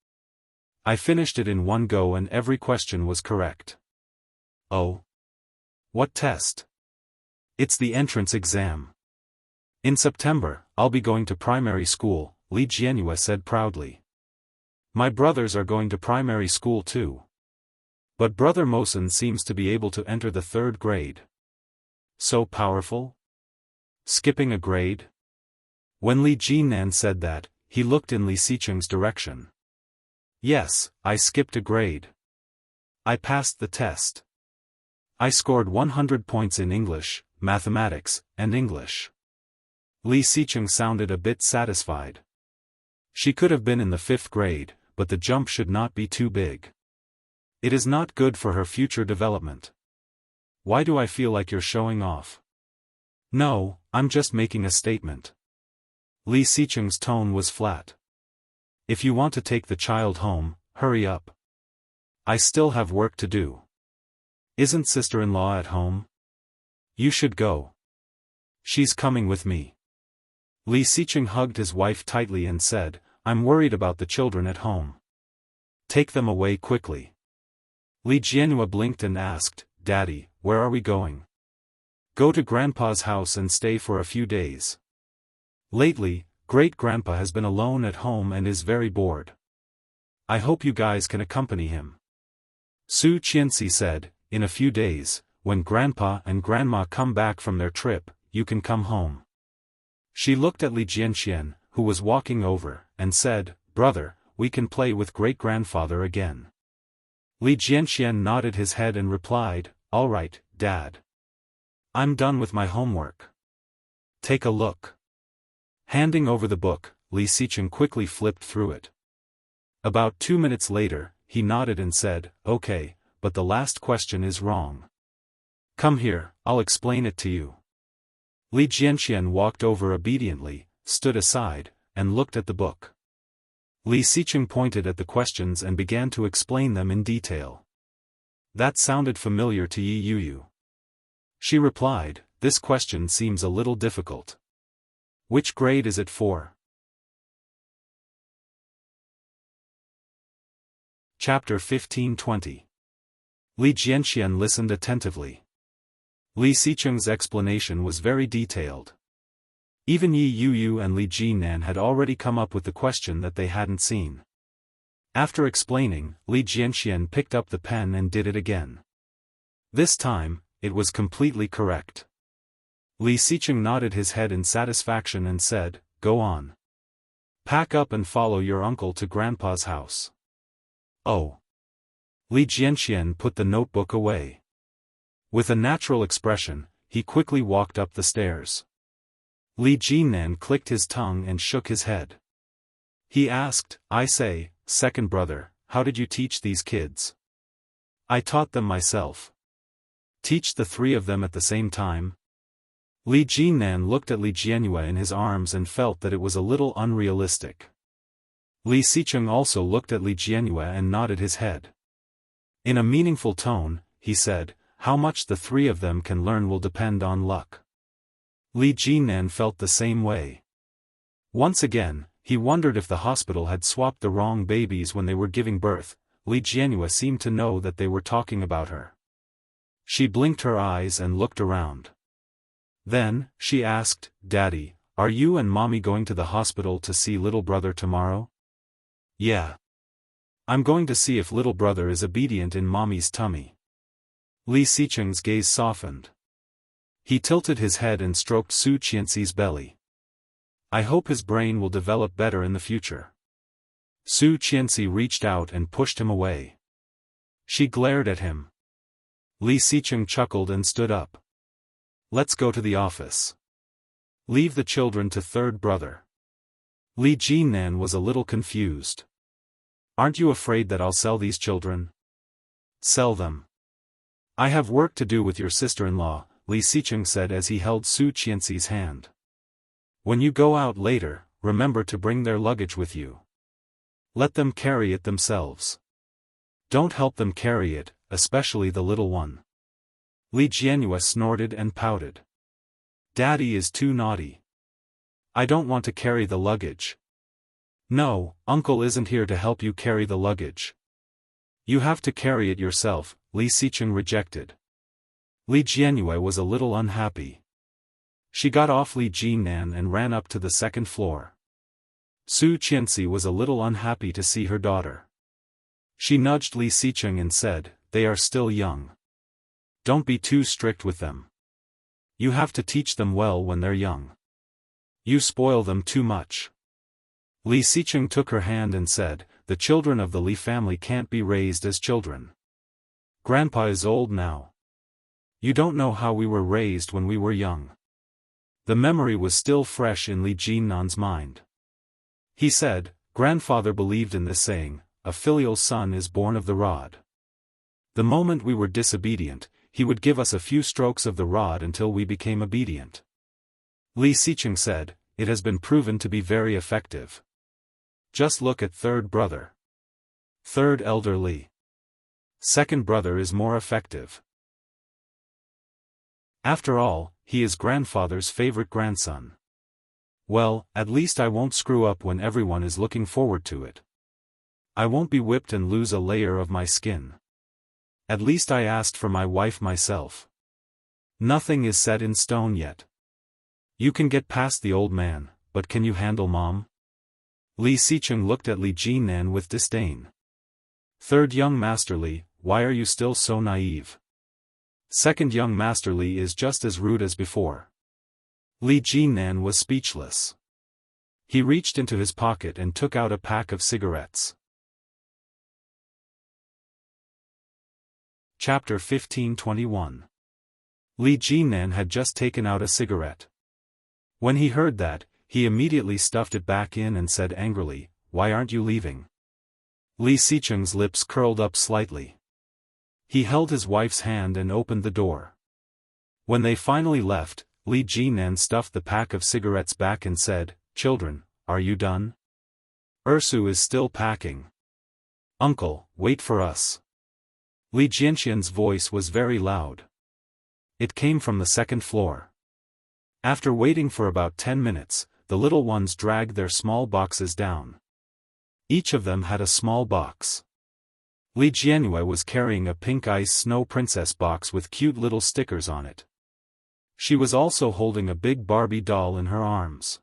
I finished it in one go and every question was correct." "Oh? What test?" "It's the entrance exam. In September, I'll be going to primary school," Li Jianhua said proudly. "My brothers are going to primary school too. But Brother Mosen seems to be able to enter the 3rd grade. So powerful? Skipping a grade?" When Li Jinan said that, he looked in Li Xicheng's direction. "Yes, I skipped a grade. I passed the test. I scored 100 points in English, mathematics, and English." Li Xicheng sounded a bit satisfied. She could have been in the 5th grade, but the jump should not be too big. It is not good for her future development. "Why do I feel like you're showing off?" "No, I'm just making a statement." Li Xicheng's tone was flat. "If you want to take the child home, hurry up. I still have work to do. Isn't sister-in-law at home? You should go." "She's coming with me." Li Xicheng hugged his wife tightly and said, I'm worried about the children at home. Take them away quickly. Li Jianhua blinked and asked, Daddy, where are we going? Go to Grandpa's house and stay for a few days. Lately, Great-Grandpa has been alone at home and is very bored. I hope you guys can accompany him. Su Qianxi said, in a few days, when Grandpa and Grandma come back from their trip, you can come home. She looked at Li Jianxian, who was walking over, and said, Brother, we can play with great-grandfather again. Li Jianxian nodded his head and replied, All right, Dad. I'm done with my homework. Take a look. Handing over the book, Li Xicheng quickly flipped through it. About 2 minutes later, he nodded and said, Okay, but the last question is wrong. Come here, I'll explain it to you. Li Jianxian walked over obediently, stood aside, and looked at the book. Li Xicheng pointed at the questions and began to explain them in detail. That sounded familiar to Yi Yuyu. She replied, This question seems a little difficult. Which grade is it for? Chapter 15-20. Li Jianxian listened attentively. Li Xicheng's explanation was very detailed. Even Yi Yuyu and Li Jinan had already come up with the question that they hadn't seen. After explaining, Li Jianxian picked up the pen and did it again. This time, it was completely correct. Li Xicheng nodded his head in satisfaction and said, Go on. Pack up and follow your uncle to Grandpa's house. Oh. Li Jianxian put the notebook away. With a natural expression, he quickly walked up the stairs. Li Jinan clicked his tongue and shook his head. He asked, I say, second brother, how did you teach these kids? I taught them myself. Teach the three of them at the same time? Li Jinan looked at Li Jianhua in his arms and felt that it was a little unrealistic. Li Xicheng also looked at Li Jianhua and nodded his head. In a meaningful tone, he said, How much the three of them can learn will depend on luck. Li Jinan felt the same way. Once again, he wondered if the hospital had swapped the wrong babies when they were giving birth. Li Jianhua seemed to know that they were talking about her. She blinked her eyes and looked around. Then, she asked, Daddy, are you and Mommy going to the hospital to see little brother tomorrow? Yeah. I'm going to see if little brother is obedient in Mommy's tummy. Li Xicheng's gaze softened. He tilted his head and stroked Su Qianxi's belly. I hope his brain will develop better in the future. Su Qianxi reached out and pushed him away. She glared at him. Li Xicheng chuckled and stood up. Let's go to the office. Leave the children to third brother. Li Jinan was a little confused. Aren't you afraid that I'll sell these children? Sell them. I have work to do with your sister-in-law, Li Xicheng said as he held Su Qianxi's hand. When you go out later, remember to bring their luggage with you. Let them carry it themselves. Don't help them carry it, especially the little one. Li Jianhua snorted and pouted. Daddy is too naughty. I don't want to carry the luggage. No, Uncle isn't here to help you carry the luggage. You have to carry it yourself, Li Xicheng rejected. Li Jianhua was a little unhappy. She got off Li Jinan and ran up to the second floor. Su Qianxi was a little unhappy to see her daughter. She nudged Li Xicheng and said, They are still young. Don't be too strict with them. You have to teach them well when they're young. You spoil them too much. Li Xicheng took her hand and said, The children of the Li family can't be raised as children. Grandpa is old now. You don't know how we were raised when we were young. The memory was still fresh in Li Jinan's mind. He said, Grandfather believed in this saying, a filial son is born of the rod. The moment we were disobedient, he would give us a few strokes of the rod until we became obedient. Li Xicheng said, It has been proven to be very effective. Just look at third brother. Third elder Li. Second brother is more effective. After all, he is grandfather's favorite grandson. Well, at least I won't screw up when everyone is looking forward to it. I won't be whipped and lose a layer of my skin. At least I asked for my wife myself. Nothing is set in stone yet. You can get past the old man, but can you handle Mom? Li Xicheng looked at Li Jinan with disdain. Third young Master Li, why are you still so naive? Second young Master Li is just as rude as before. Li Jinan was speechless. He reached into his pocket and took out a pack of cigarettes. Chapter 1521. Li Jinan had just taken out a cigarette. When he heard that, he immediately stuffed it back in and said angrily, "Why aren't you leaving?" Li Xicheng's lips curled up slightly. He held his wife's hand and opened the door. When they finally left, Li Jinan stuffed the pack of cigarettes back and said, "Children, are you done? Ursu is still packing. Uncle, wait for us." Li Jianxian's voice was very loud. It came from the second floor. After waiting for about 10 minutes, the little ones dragged their small boxes down. Each of them had a small box. Li Jianyue was carrying a pink ice snow princess box with cute little stickers on it. She was also holding a big Barbie doll in her arms.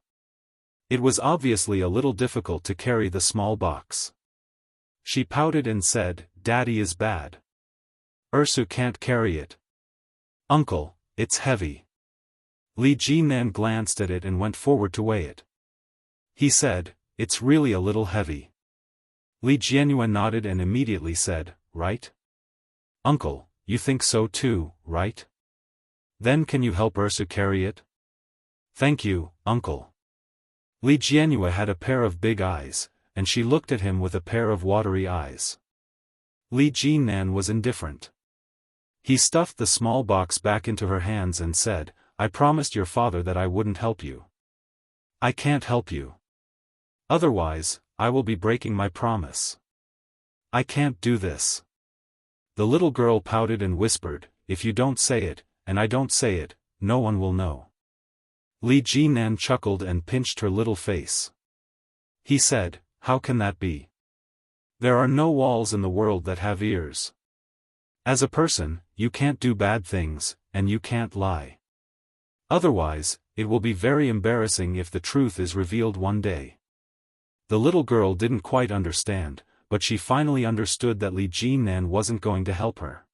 It was obviously a little difficult to carry the small box. She pouted and said, "Daddy is bad. Ursu can't carry it. Uncle, it's heavy." Li Jinan glanced at it and went forward to weigh it. He said, "It's really a little heavy." Li Jianyue nodded and immediately said, "Right? Uncle, you think so too, right? Then can you help Ursu carry it?" "Thank you, Uncle." Li Jianyue had a pair of big eyes, and she looked at him with a pair of watery eyes. Li Jinan was indifferent. He stuffed the small box back into her hands and said, "I promised your father that I wouldn't help you. I can't help you. Otherwise, I will be breaking my promise. I can't do this." The little girl pouted and whispered, "If you don't say it, and I don't say it, no one will know." Li Jinan chuckled and pinched her little face. He said, "How can that be? There are no walls in the world that have ears. As a person, you can't do bad things, and you can't lie. Otherwise, it will be very embarrassing if the truth is revealed one day." The little girl didn't quite understand, but she finally understood that Li Jinan wasn't going to help her.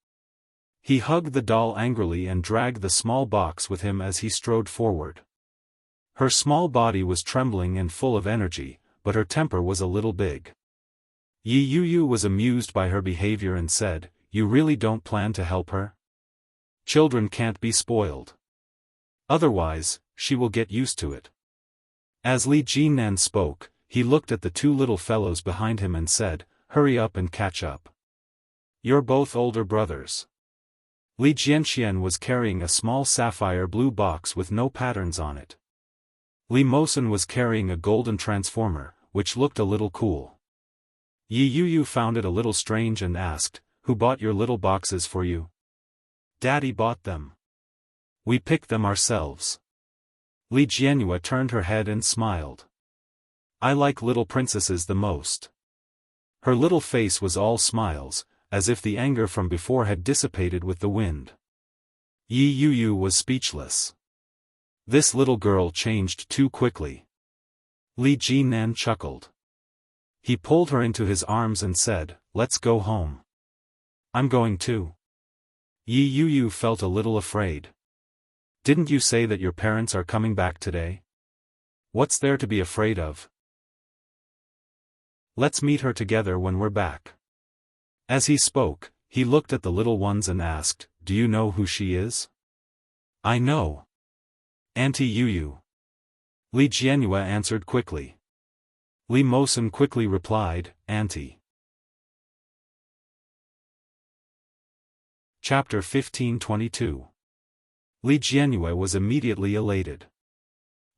He hugged the doll angrily and dragged the small box with him as he strode forward. Her small body was trembling and full of energy, but her temper was a little big. Yi Yuyu was amused by her behavior and said, "You really don't plan to help her? Children can't be spoiled. Otherwise, she will get used to it." As Li Jinan spoke, he looked at the two little fellows behind him and said, "Hurry up and catch up. You're both older brothers." Li Jianxian was carrying a small sapphire blue box with no patterns on it. Li Mosen was carrying a golden transformer, which looked a little cool. Yi Yuyu found it a little strange and asked, "Who bought your little boxes for you?" "Daddy bought them. We picked them ourselves." Li Jianyue turned her head and smiled. "I like little princesses the most." Her little face was all smiles, as if the anger from before had dissipated with the wind. Yi Yuyu was speechless. This little girl changed too quickly. Li Jinan chuckled. He pulled her into his arms and said, "Let's go home." "I'm going too." Yi Yuyu felt a little afraid. "Didn't you say that your parents are coming back today? What's there to be afraid of? Let's meet her together when we're back." As he spoke, he looked at the little ones and asked, "Do you know who she is?" "I know. Auntie Yuyu." Li Jianyue answered quickly. Li Mosen quickly replied, "Auntie." Chapter 1522. Li Jianyue was immediately elated.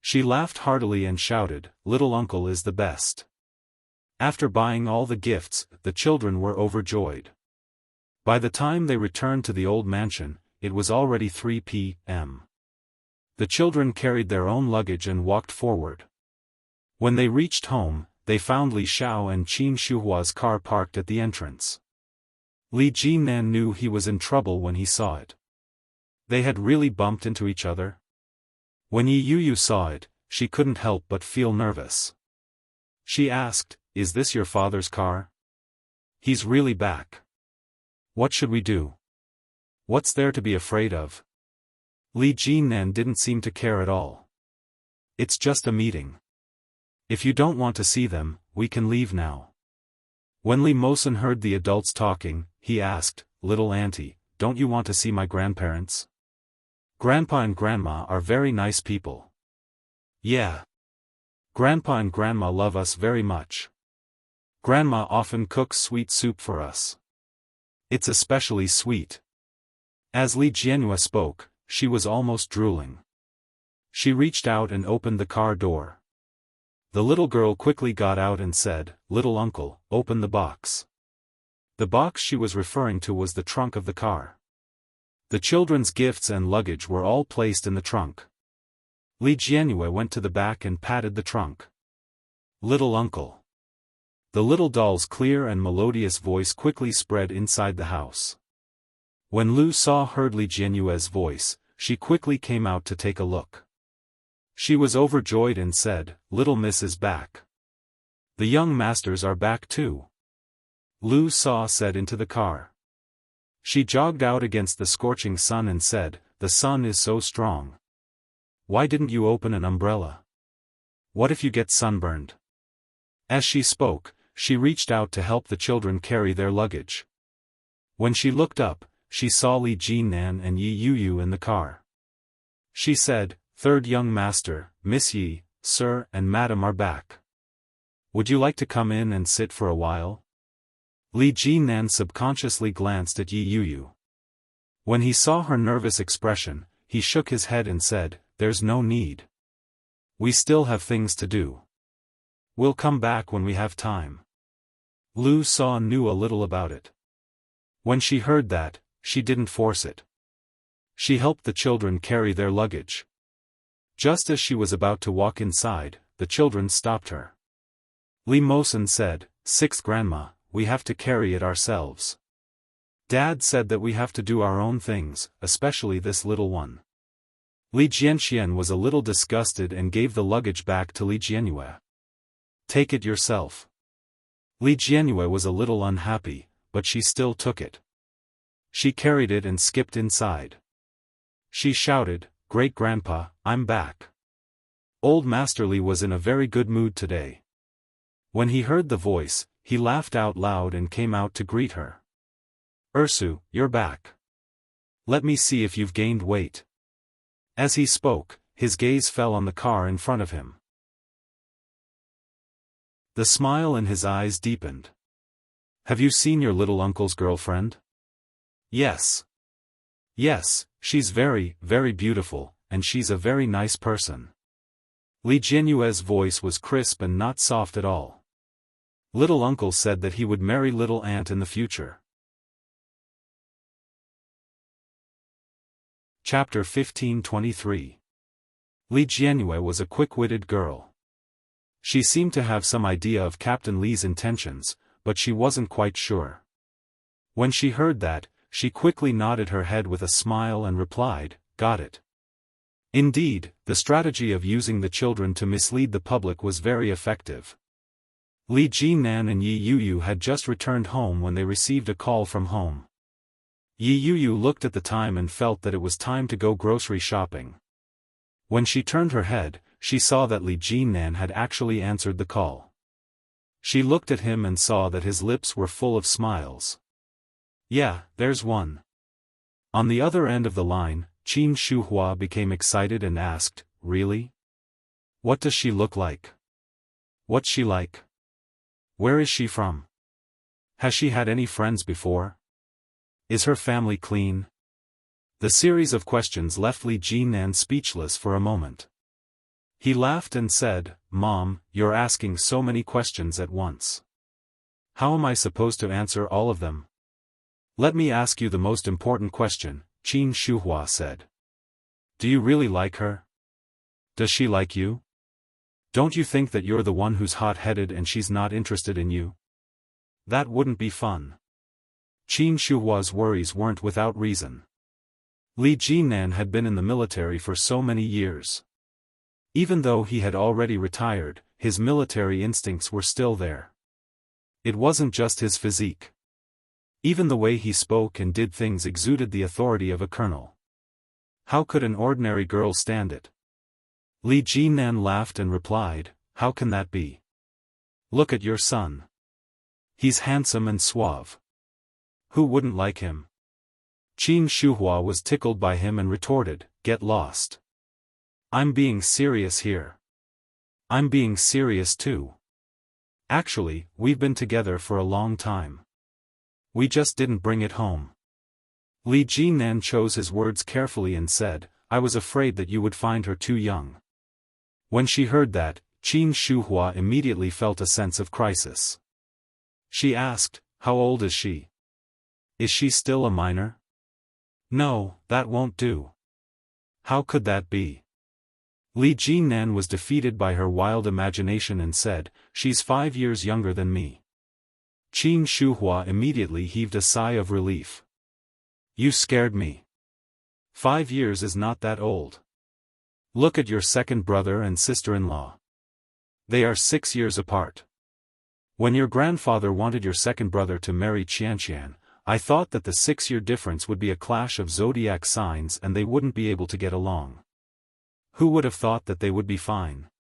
She laughed heartily and shouted, "Little uncle is the best." After buying all the gifts, the children were overjoyed. By the time they returned to the old mansion, it was already 3 p.m. The children carried their own luggage and walked forward. When they reached home, they found Li Xiao and Qin Shuhua's car parked at the entrance. Li Jinan knew he was in trouble when he saw it. They had really bumped into each other? When Yi Yuyu saw it, she couldn't help but feel nervous. She asked, "Is this your father's car? He's really back. What should we do? What's there to be afraid of?" Li Jinan didn't seem to care at all. "It's just a meeting. If you don't want to see them, we can leave now." When Li Mosen heard the adults talking, he asked, "Little auntie, don't you want to see my grandparents? Grandpa and Grandma are very nice people." "Yeah. Grandpa and Grandma love us very much. Grandma often cooks sweet soup for us. It's especially sweet." As Li Jianhua spoke, she was almost drooling. She reached out and opened the car door. The little girl quickly got out and said, "Little uncle, open the box." The box she was referring to was the trunk of the car. The children's gifts and luggage were all placed in the trunk. Li Jianhua went to the back and patted the trunk. "Little uncle." The little doll's clear and melodious voice quickly spread inside the house. When Lu heard Li Jianhua's voice, she quickly came out to take a look. She was overjoyed and said, "Little Miss is back. The young masters are back too." Lu said into the car. She jogged out against the scorching sun and said, "The sun is so strong. Why didn't you open an umbrella? What if you get sunburned?" As she spoke, she reached out to help the children carry their luggage. When she looked up, she saw Li Jinan and Yi Yuyu in the car. She said, "Third young master, Miss Yi, sir and madam are back. Would you like to come in and sit for a while?" Li Jinan subconsciously glanced at Yi Yuyu. When he saw her nervous expression, he shook his head and said, "There's no need. We still have things to do. We'll come back when we have time." Lu knew a little about it. When she heard that, she didn't force it. She helped the children carry their luggage. Just as she was about to walk inside, the children stopped her. Li Mosen said, "Sixth grandma, we have to carry it ourselves. Dad said that we have to do our own things, especially this little one." Li Jianxian was a little disgusted and gave the luggage back to Li Jianhua. "Take it yourself." Li Jianhua was a little unhappy, but she still took it. She carried it and skipped inside. She shouted, "Great-grandpa, I'm back." Old Master Li was in a very good mood today. When he heard the voice, he laughed out loud and came out to greet her. "Ursu, you're back. Let me see if you've gained weight." As he spoke, his gaze fell on the car in front of him. The smile in his eyes deepened. "Have you seen your little uncle's girlfriend?" "Yes. Yes, she's very, very beautiful, and she's a very nice person." Li Jianhua's voice was crisp and not soft at all. Little uncle said that he would marry little aunt in the future. Chapter 1523. Li Jianhua was a quick-witted girl. She seemed to have some idea of Captain Li's intentions, but she wasn't quite sure. When she heard that, she quickly nodded her head with a smile and replied, "Got it." Indeed, the strategy of using the children to mislead the public was very effective. Li Jinan and Yi Yuyu had just returned home when they received a call from home. Yi Yuyu looked at the time and felt that it was time to go grocery shopping. When she turned her head, she saw that Li Jinan had actually answered the call. She looked at him and saw that his lips were full of smiles. "Yeah, there's one." On the other end of the line, Qin Shuhua became excited and asked, "Really? What does she look like? What's she like? Where is she from? Has she had any friends before? Is her family clean?" The series of questions left Li Jinan speechless for a moment. He laughed and said, "Mom, you're asking so many questions at once. How am I supposed to answer all of them?" "Let me ask you the most important question," Qin Shuhua said. Do you really like her? Does she like you? Don't you think that you're the one who's hot-headed and she's not interested in you? That wouldn't be fun. Qin Shuhua's worries weren't without reason. Li Jinan had been in the military for so many years. Even though he had already retired, his military instincts were still there. It wasn't just his physique. Even the way he spoke and did things exuded the authority of a colonel. How could an ordinary girl stand it? Li Jinan laughed and replied, "How can that be? Look at your son. He's handsome and suave. Who wouldn't like him?" Qin Shuhua was tickled by him and retorted, "Get lost. I'm being serious here. I'm being serious too. Actually, we've been together for a long time. We just didn't bring it home." Li Jinan chose his words carefully and said, "I was afraid that you would find her too young." When she heard that, Qin Shuhua immediately felt a sense of crisis. She asked, "How old is she? Is she still a minor?" "No, that won't do." "How could that be?" Li Jinan was defeated by her wild imagination and said, "She's 5 years younger than me." Qin Shuhua immediately heaved a sigh of relief. "You scared me. 5 years is not that old. Look at your second brother and sister-in-law. They are 6 years apart. When your grandfather wanted your second brother to marry Qianqian, I thought that the 6-year difference would be a clash of zodiac signs and they wouldn't be able to get along. Who would have thought that they would be fine?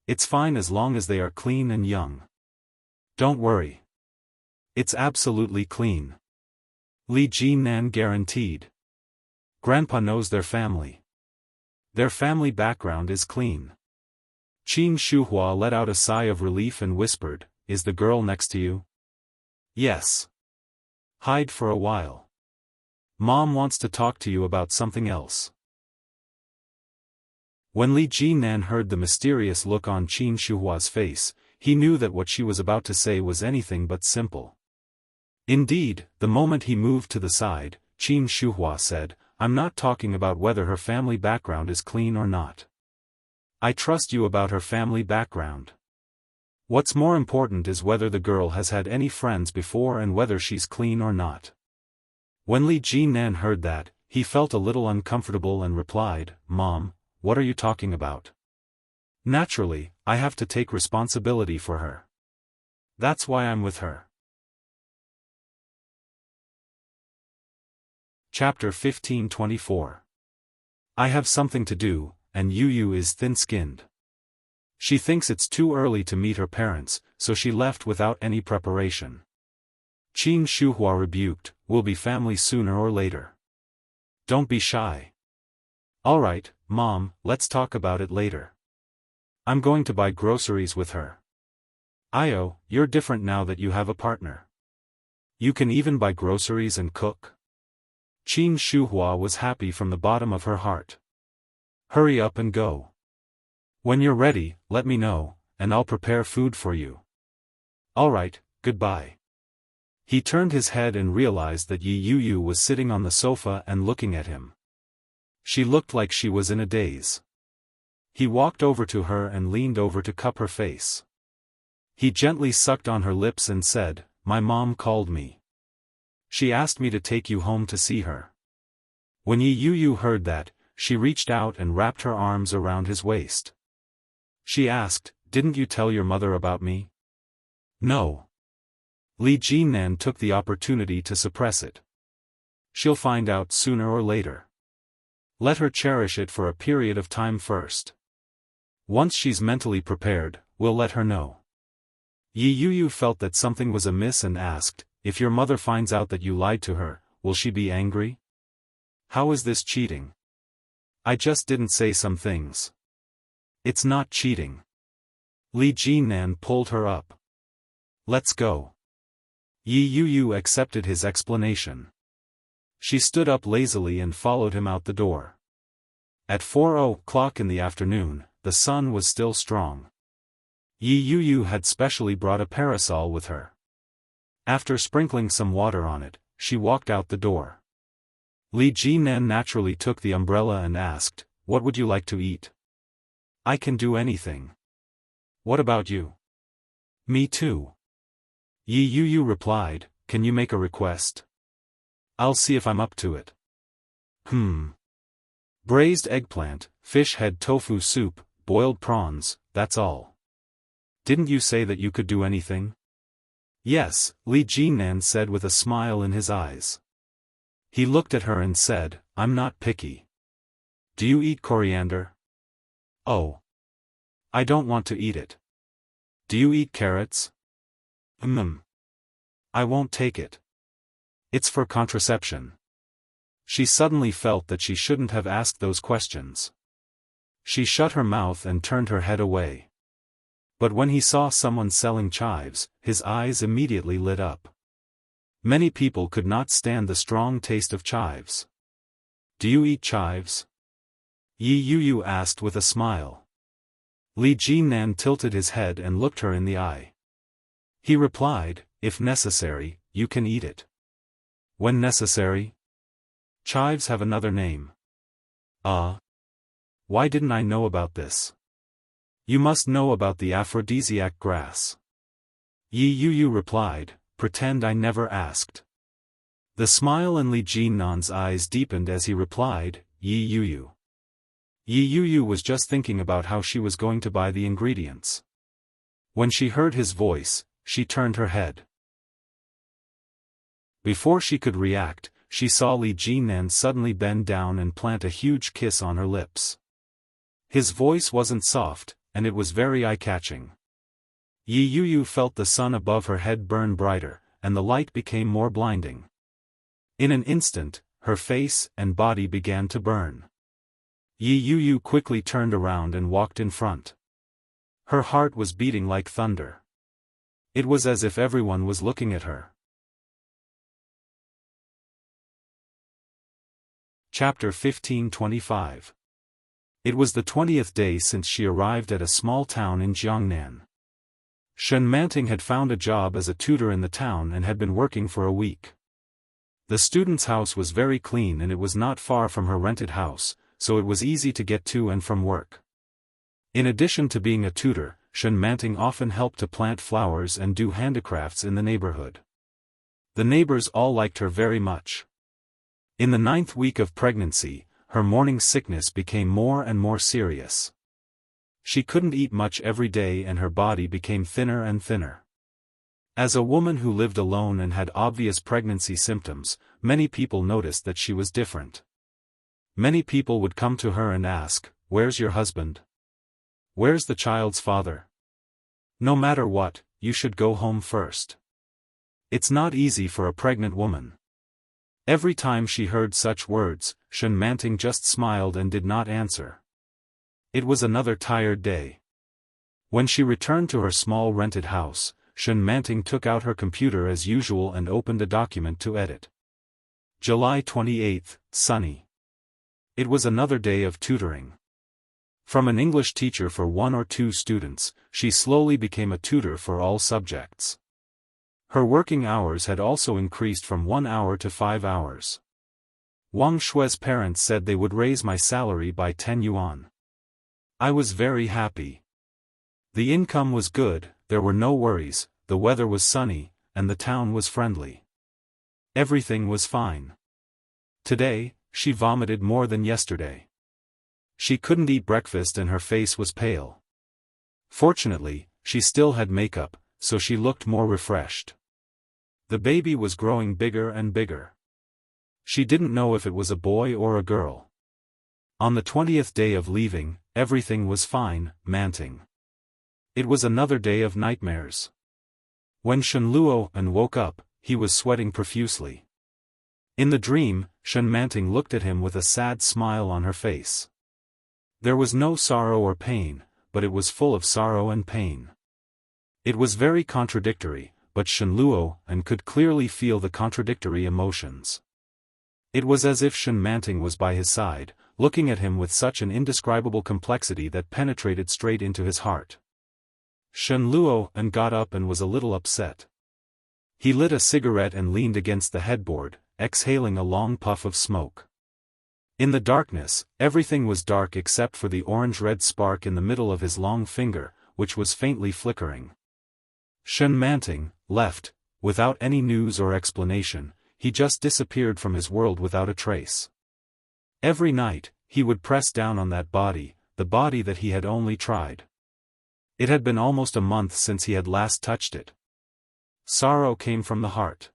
It's fine as long as they are clean and young. Don't worry. It's absolutely clean." Li Jinan guaranteed. "Grandpa knows their family. Their family background is clean." Qin Shuhua let out a sigh of relief and whispered, "Is the girl next to you?" "Yes. Hide for a while. Mom wants to talk to you about something else." When Li Jinan heard the mysterious look on Qin Shuhua's face, he knew that what she was about to say was anything but simple. Indeed, the moment he moved to the side, Qin Shuhua said, "I'm not talking about whether her family background is clean or not. I trust you about her family background. What's more important is whether the girl has had any friends before and whether she's clean or not." When Li Jinan heard that, he felt a little uncomfortable and replied, "Mom, what are you talking about? Naturally, I have to take responsibility for her. That's why I'm with her." Chapter 15:24. I have something to do, and Yu is thin-skinned. She thinks it's too early to meet her parents, so she left without any preparation. Qin Shuhua rebuked, "We'll be family sooner or later. Don't be shy." "Alright, Mom, let's talk about it later. I'm going to buy groceries with her." "Io, you're different now that you have a partner. You can even buy groceries and cook." Qin Shuhua was happy from the bottom of her heart. "Hurry up and go. When you're ready, let me know, and I'll prepare food for you." "Alright, goodbye." He turned his head and realized that Yi Yu was sitting on the sofa and looking at him. She looked like she was in a daze. He walked over to her and leaned over to cup her face. He gently sucked on her lips and said, "My mom called me. She asked me to take you home to see her." When Yi Yu heard that, she reached out and wrapped her arms around his waist. She asked, "Didn't you tell your mother about me?" "No." Li Jinan took the opportunity to suppress it. "She'll find out sooner or later. Let her cherish it for a period of time first. Once she's mentally prepared, we'll let her know." Yi Yu felt that something was amiss and asked, "If your mother finds out that you lied to her, will she be angry?" "How is this cheating? I just didn't say some things." "It's not cheating." Li Jinan pulled her up. "Let's go." Yi Yu accepted his explanation. She stood up lazily and followed him out the door. At 4:00 in the afternoon, the sun was still strong. Yi Yu had specially brought a parasol with her. After sprinkling some water on it, she walked out the door. Li Jinan naturally took the umbrella and asked, "What would you like to eat?" "I can do anything." "What about you?" "Me too." Yi Yu replied, "Can you make a request?" "I'll see if I'm up to it." Braised eggplant, fish head tofu soup, boiled prawns, that's all." "Didn't you say that you could do anything?" "Yes," Li Jinan said with a smile in his eyes. He looked at her and said, "I'm not picky. Do you eat coriander?" "Oh. I don't want to eat it." "Do you eat carrots?" I won't take it. It's for contraception." She suddenly felt that she shouldn't have asked those questions. She shut her mouth and turned her head away. But when he saw someone selling chives, his eyes immediately lit up. Many people could not stand the strong taste of chives. "Do you eat chives?" Yi Yu asked with a smile. Li Jinan tilted his head and looked her in the eye. He replied, "If necessary, you can eat it." "When necessary?" "Chives have another name." Why didn't I know about this?" "You must know about the aphrodisiac grass." Yi Yu replied, "Pretend I never asked." The smile in Li Jinan's eyes deepened as he replied, "Yi Yu." Yi Yu was just thinking about how she was going to buy the ingredients. When she heard his voice, she turned her head. Before she could react, she saw Li Jinan suddenly bend down and plant a huge kiss on her lips. His voice wasn't soft, and it was very eye-catching. Yi Yu felt the sun above her head burn brighter, and the light became more blinding. In an instant, her face and body began to burn. Yi Yu quickly turned around and walked in front. Her heart was beating like thunder. It was as if everyone was looking at her. Chapter 1525. It was the 20th day since she arrived at a small town in Jiangnan. Shen Manting had found a job as a tutor in the town and had been working for a week. The student's house was very clean and it was not far from her rented house, so it was easy to get to and from work. In addition to being a tutor, Shen Manting often helped to plant flowers and do handicrafts in the neighborhood. The neighbors all liked her very much. In the 9th week of pregnancy, her morning sickness became more and more serious. She couldn't eat much every day and her body became thinner and thinner. As a woman who lived alone and had obvious pregnancy symptoms, many people noticed that she was different. Many people would come to her and ask, "Where's your husband? Where's the child's father? No matter what, you should go home first." It's not easy for a pregnant woman. Every time she heard such words, Shen Manting just smiled and did not answer. It was another tired day. When she returned to her small rented house, Shen Manting took out her computer as usual and opened a document to edit. July 28, sunny. It was another day of tutoring. From an English teacher for 1 or 2 students, she slowly became a tutor for all subjects. Her working hours had also increased from 1 hour to 5 hours. Wang Shue's parents said they would raise my salary by 10 yuan. I was very happy. The income was good, there were no worries, the weather was sunny, and the town was friendly. Everything was fine. Today, she vomited more than yesterday. She couldn't eat breakfast and her face was pale. Fortunately, she still had makeup, so she looked more refreshed. The baby was growing bigger and bigger. She didn't know if it was a boy or a girl. On the 20th day of leaving, everything was fine, Manting. It was another day of nightmares. When Shen Luo woke up, he was sweating profusely. In the dream, Shen Manting looked at him with a sad smile on her face. There was no sorrow or pain, but it was full of sorrow and pain. It was very contradictory, but Shen Luo could clearly feel the contradictory emotions. It was as if Shen Manting was by his side, looking at him with such an indescribable complexity that penetrated straight into his heart. Shen Luo got up and was a little upset. He lit a cigarette and leaned against the headboard, exhaling a long puff of smoke. In the darkness, everything was dark except for the orange-red spark in the middle of his long finger, which was faintly flickering. Shen Manting left, without any news or explanation. He just disappeared from his world without a trace. Every night, he would press down on that body, the body that he had only tried. It had been almost a month since he had last touched it. Sorrow came from the heart.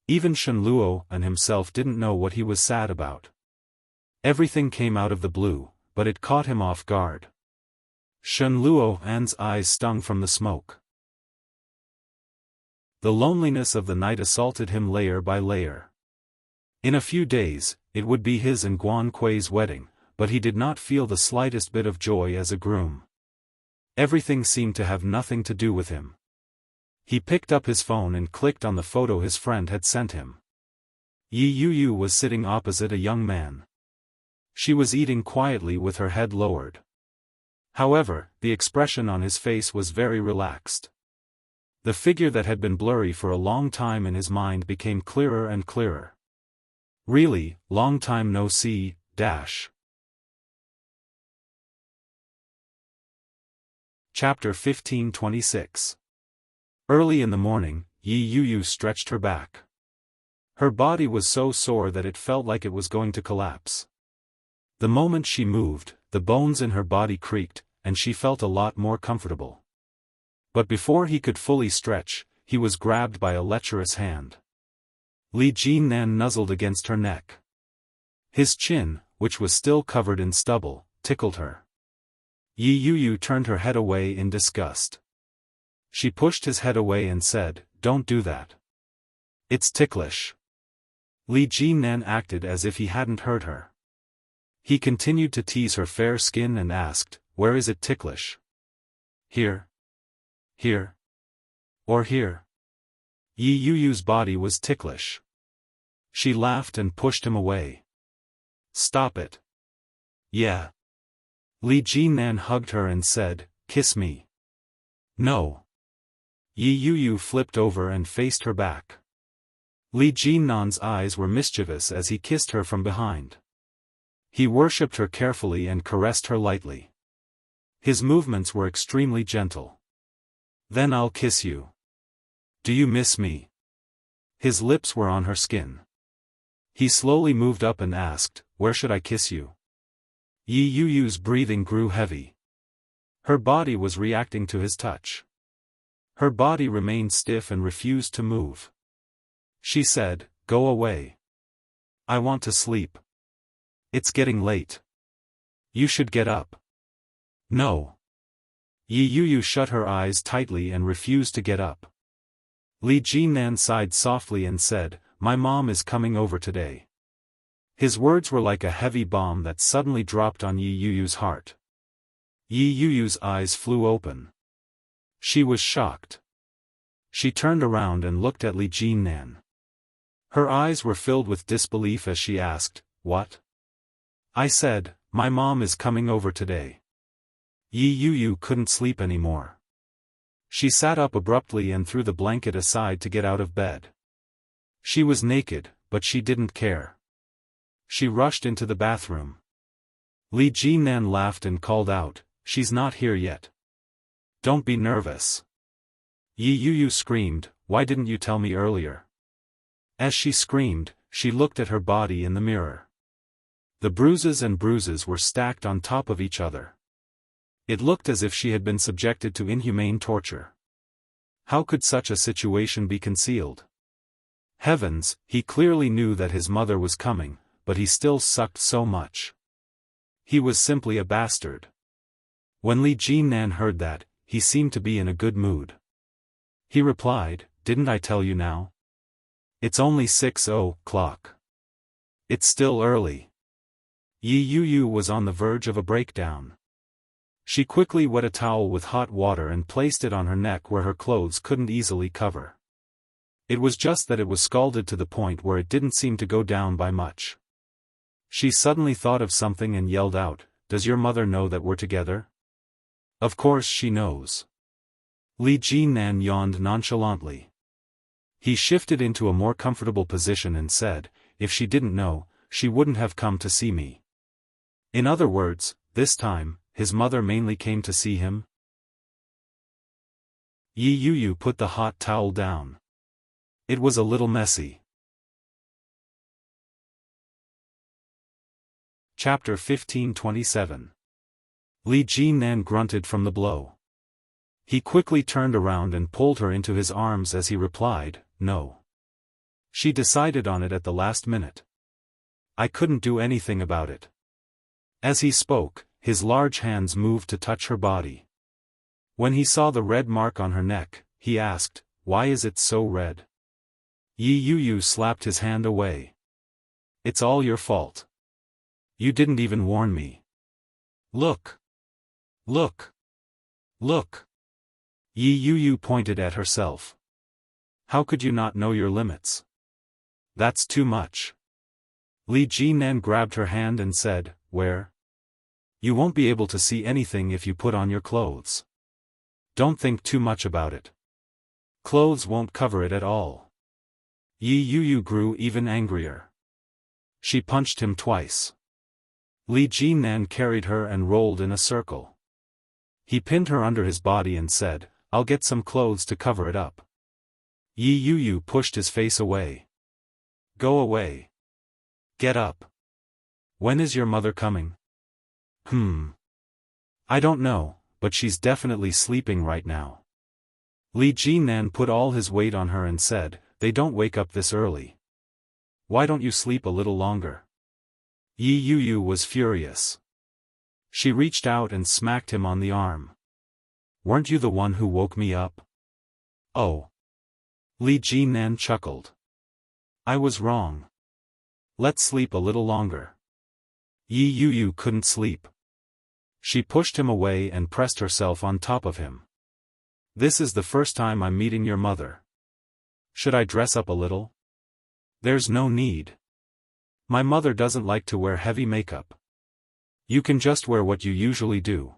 Even Shen Luo and himself didn't know what he was sad about. Everything came out of the blue, but it caught him off guard. Shen Luo's eyes stung from the smoke. The loneliness of the night assaulted him layer by layer. In a few days, it would be his and Guan Kui's wedding, but he did not feel the slightest bit of joy as a groom. Everything seemed to have nothing to do with him. He picked up his phone and clicked on the photo his friend had sent him. Yi Yu was sitting opposite a young man. She was eating quietly with her head lowered. However, the expression on his face was very relaxed. The figure that had been blurry for a long time in his mind became clearer and clearer. Really, long time no see, dash. Chapter 15:26. Early in the morning, Yi Yu stretched her back. Her body was so sore that it felt like it was going to collapse. The moment she moved, the bones in her body creaked, and she felt a lot more comfortable. But before he could fully stretch, he was grabbed by a lecherous hand. Li Jinnan nuzzled against her neck. His chin, which was still covered in stubble, tickled her. Yi Yu turned her head away in disgust. She pushed his head away and said, "Don't do that. It's ticklish." Li Jinnan acted as if he hadn't heard her. He continued to tease her fair skin and asked, "Where is it ticklish? Here? Here? Or here?" Yi Yu's body was ticklish. She laughed and pushed him away. "Stop it." "Yeah." Li Jinnan hugged her and said, "Kiss me." "No." Yi Yu flipped over and faced her back. Li Jinnan's eyes were mischievous as he kissed her from behind. He worshipped her carefully and caressed her lightly. His movements were extremely gentle. "Then I'll kiss you. Do you miss me?" His lips were on her skin. He slowly moved up and asked, "Where should I kiss you?" Yi Yu's breathing grew heavy. Her body was reacting to his touch. Her body remained stiff and refused to move. She said, "Go away. I want to sleep. It's getting late. You should get up." "No." Yi Yu shut her eyes tightly and refused to get up. Li Jinnan sighed softly and said, "My mom is coming over today." His words were like a heavy bomb that suddenly dropped on Yi Yu's heart. Yi Yu's eyes flew open. She was shocked. She turned around and looked at Li Jinnan. Her eyes were filled with disbelief as she asked, "What?" "I said, my mom is coming over today." Yi Yu couldn't sleep anymore. She sat up abruptly and threw the blanket aside to get out of bed. She was naked, but she didn't care. She rushed into the bathroom. Li Jinnan laughed and called out, "She's not here yet. Don't be nervous." Yi Yu screamed, "Why didn't you tell me earlier?" As she screamed, she looked at her body in the mirror. The bruises were stacked on top of each other. It looked as if she had been subjected to inhumane torture. How could such a situation be concealed? Heavens, he clearly knew that his mother was coming, but he still sucked so much. He was simply a bastard. When Li Jinnan heard that, he seemed to be in a good mood. He replied, "Didn't I tell you now? It's only 6:00. It's still early." Yi Yu was on the verge of a breakdown. She quickly wet a towel with hot water and placed it on her neck where her clothes couldn't easily cover. It was just that it was scalded to the point where it didn't seem to go down by much. She suddenly thought of something and yelled out, "Does your mother know that we're together?" "Of course she knows." Li Jinnan yawned nonchalantly. He shifted into a more comfortable position and said, if she didn't know, she wouldn't have come to see me. In other words, this time, his mother mainly came to see him. Yi Yuyu put the hot towel down. It was a little messy. Chapter 1527. Li Jinan grunted from the blow. He quickly turned around and pulled her into his arms as he replied, no. She decided on it at the last minute. I couldn't do anything about it. As he spoke, his large hands moved to touch her body. When he saw the red mark on her neck, he asked, why is it so red? Yi Yuyu slapped his hand away. It's all your fault. You didn't even warn me. Look. Look. Look. Yi Yuyu pointed at herself. How could you not know your limits? That's too much. Li Jinan grabbed her hand and said, where? You won't be able to see anything if you put on your clothes. Don't think too much about it. Clothes won't cover it at all. Yi Yuyu grew even angrier. She punched him twice. Li Jinan carried her and rolled in a circle. He pinned her under his body and said, I'll get some clothes to cover it up. Yi Yuyu pushed his face away. Go away. Get up. When is your mother coming? I don't know, but she's definitely sleeping right now. Li Jinan put all his weight on her and said, they don't wake up this early. Why don't you sleep a little longer? Yi Yuyu was furious. She reached out and smacked him on the arm. Weren't you the one who woke me up? Oh. Li Jinan chuckled. I was wrong. Let's sleep a little longer. Yi Yuyu couldn't sleep. She pushed him away and pressed herself on top of him. This is the first time I'm meeting your mother. Should I dress up a little? There's no need. My mother doesn't like to wear heavy makeup. You can just wear what you usually do.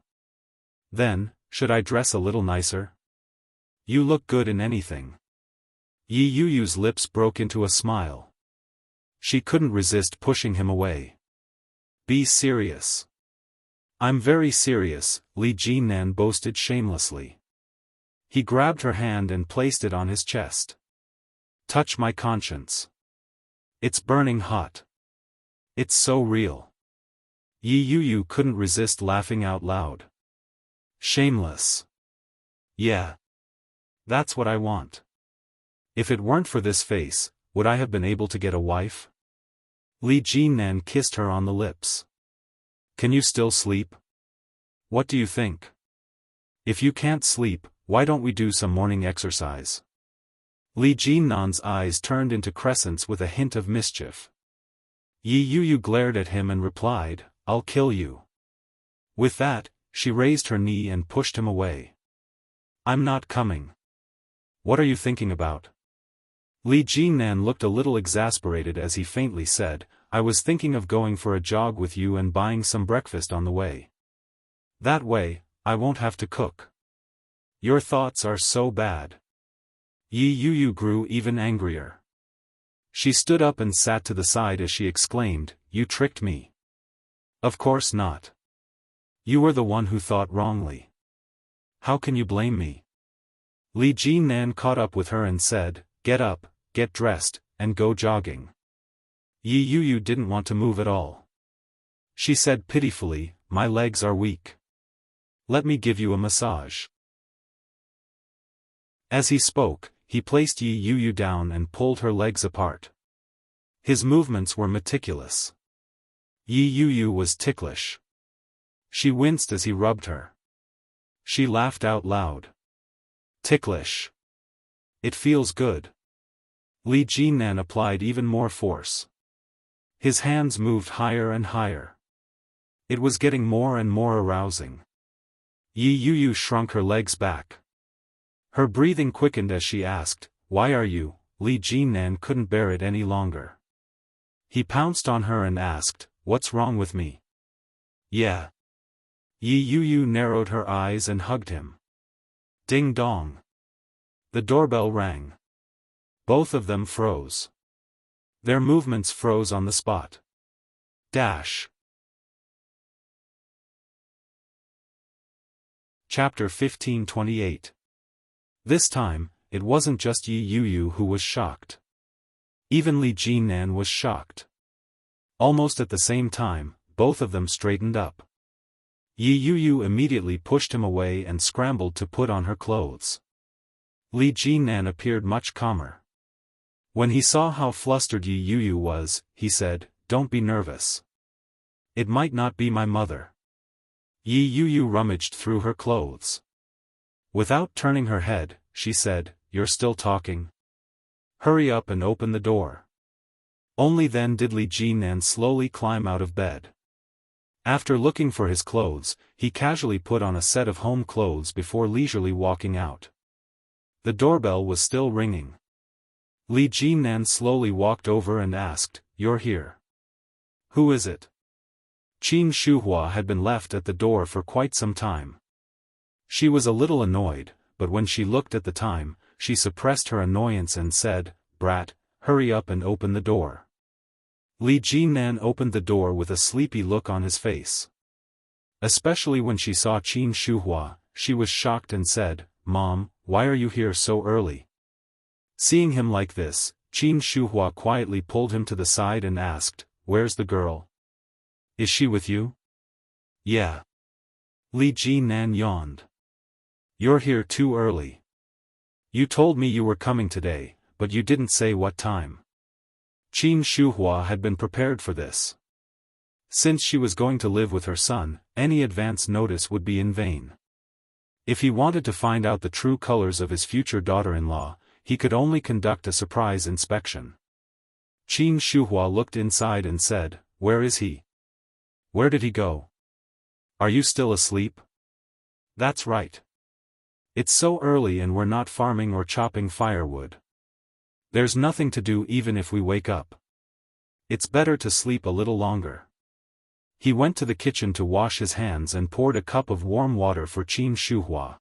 Then, should I dress a little nicer? You look good in anything. Yi Yuyu's lips broke into a smile. She couldn't resist pushing him away. Be serious. I'm very serious, Li Jinan boasted shamelessly. He grabbed her hand and placed it on his chest. Touch my conscience. It's burning hot. It's so real. Yi Yuyu couldn't resist laughing out loud. Shameless. Yeah. That's what I want. If it weren't for this face, would I have been able to get a wife? Li Jinan kissed her on the lips. Can you still sleep? What do you think? If you can't sleep, why don't we do some morning exercise? Li Jinan's eyes turned into crescents with a hint of mischief. Yi Yuyu glared at him and replied, I'll kill you. With that, she raised her knee and pushed him away. I'm not coming. What are you thinking about? Li Jinan looked a little exasperated as he faintly said, I was thinking of going for a jog with you and buying some breakfast on the way. That way, I won't have to cook. Your thoughts are so bad. Yi Yuyu grew even angrier. She stood up and sat to the side as she exclaimed, You tricked me. Of course not. You were the one who thought wrongly. How can you blame me? Li Jinan caught up with her and said, Get up, get dressed, and go jogging. Yi Yuyu didn't want to move at all. She said pitifully, My legs are weak. Let me give you a massage. As he spoke, he placed Yi Yuyu down and pulled her legs apart. His movements were meticulous. Yi Yuyu was ticklish. She winced as he rubbed her. She laughed out loud. Ticklish. It feels good. Li Jinan applied even more force. His hands moved higher and higher. It was getting more and more arousing. Yi Yuyu shrunk her legs back. Her breathing quickened as she asked, Why are you? Li Jinan couldn't bear it any longer. He pounced on her and asked, What's wrong with me? Yeah. Yi Yuyu narrowed her eyes and hugged him. Ding dong. The doorbell rang. Both of them froze. Their movements froze on the spot. Dash. Chapter 1528. This time, it wasn't just Yi Yu who was shocked. Even Li Jinan was shocked. Almost at the same time, both of them straightened up. Yi Yu immediately pushed him away and scrambled to put on her clothes. Li Jinan appeared much calmer. When he saw how flustered Yi Yu was, he said, "Don't be nervous. It might not be my mother." Yi Yu rummaged through her clothes. Without turning her head, she said, "You're still talking? Hurry up and open the door." Only then did Li Jinan slowly climb out of bed. After looking for his clothes, he casually put on a set of home clothes before leisurely walking out. The doorbell was still ringing. Li Jinan slowly walked over and asked, "You're here? Who is it?" Qin Shuhua had been left at the door for quite some time. She was a little annoyed, but when she looked at the time, she suppressed her annoyance and said, "Brat, hurry up and open the door." Li Jinan opened the door with a sleepy look on his face. Especially when she saw Qin Shuhua, she was shocked and said, "Mom, why are you here so early?" Seeing him like this, Qin Shuhua quietly pulled him to the side and asked, "Where's the girl? Is she with you?" "Yeah." Li Jinan yawned. "You're here too early. You told me you were coming today, but you didn't say what time." Qin Shuhua had been prepared for this. Since she was going to live with her son, any advance notice would be in vain. If he wanted to find out the true colors of his future daughter-in-law, he could only conduct a surprise inspection. Qin Shuhua looked inside and said, "Where is he? Where did he go? Are you still asleep?" "That's right. It's so early and we're not farming or chopping firewood. There's nothing to do even if we wake up. It's better to sleep a little longer." He went to the kitchen to wash his hands and poured a cup of warm water for Qin Shuhua.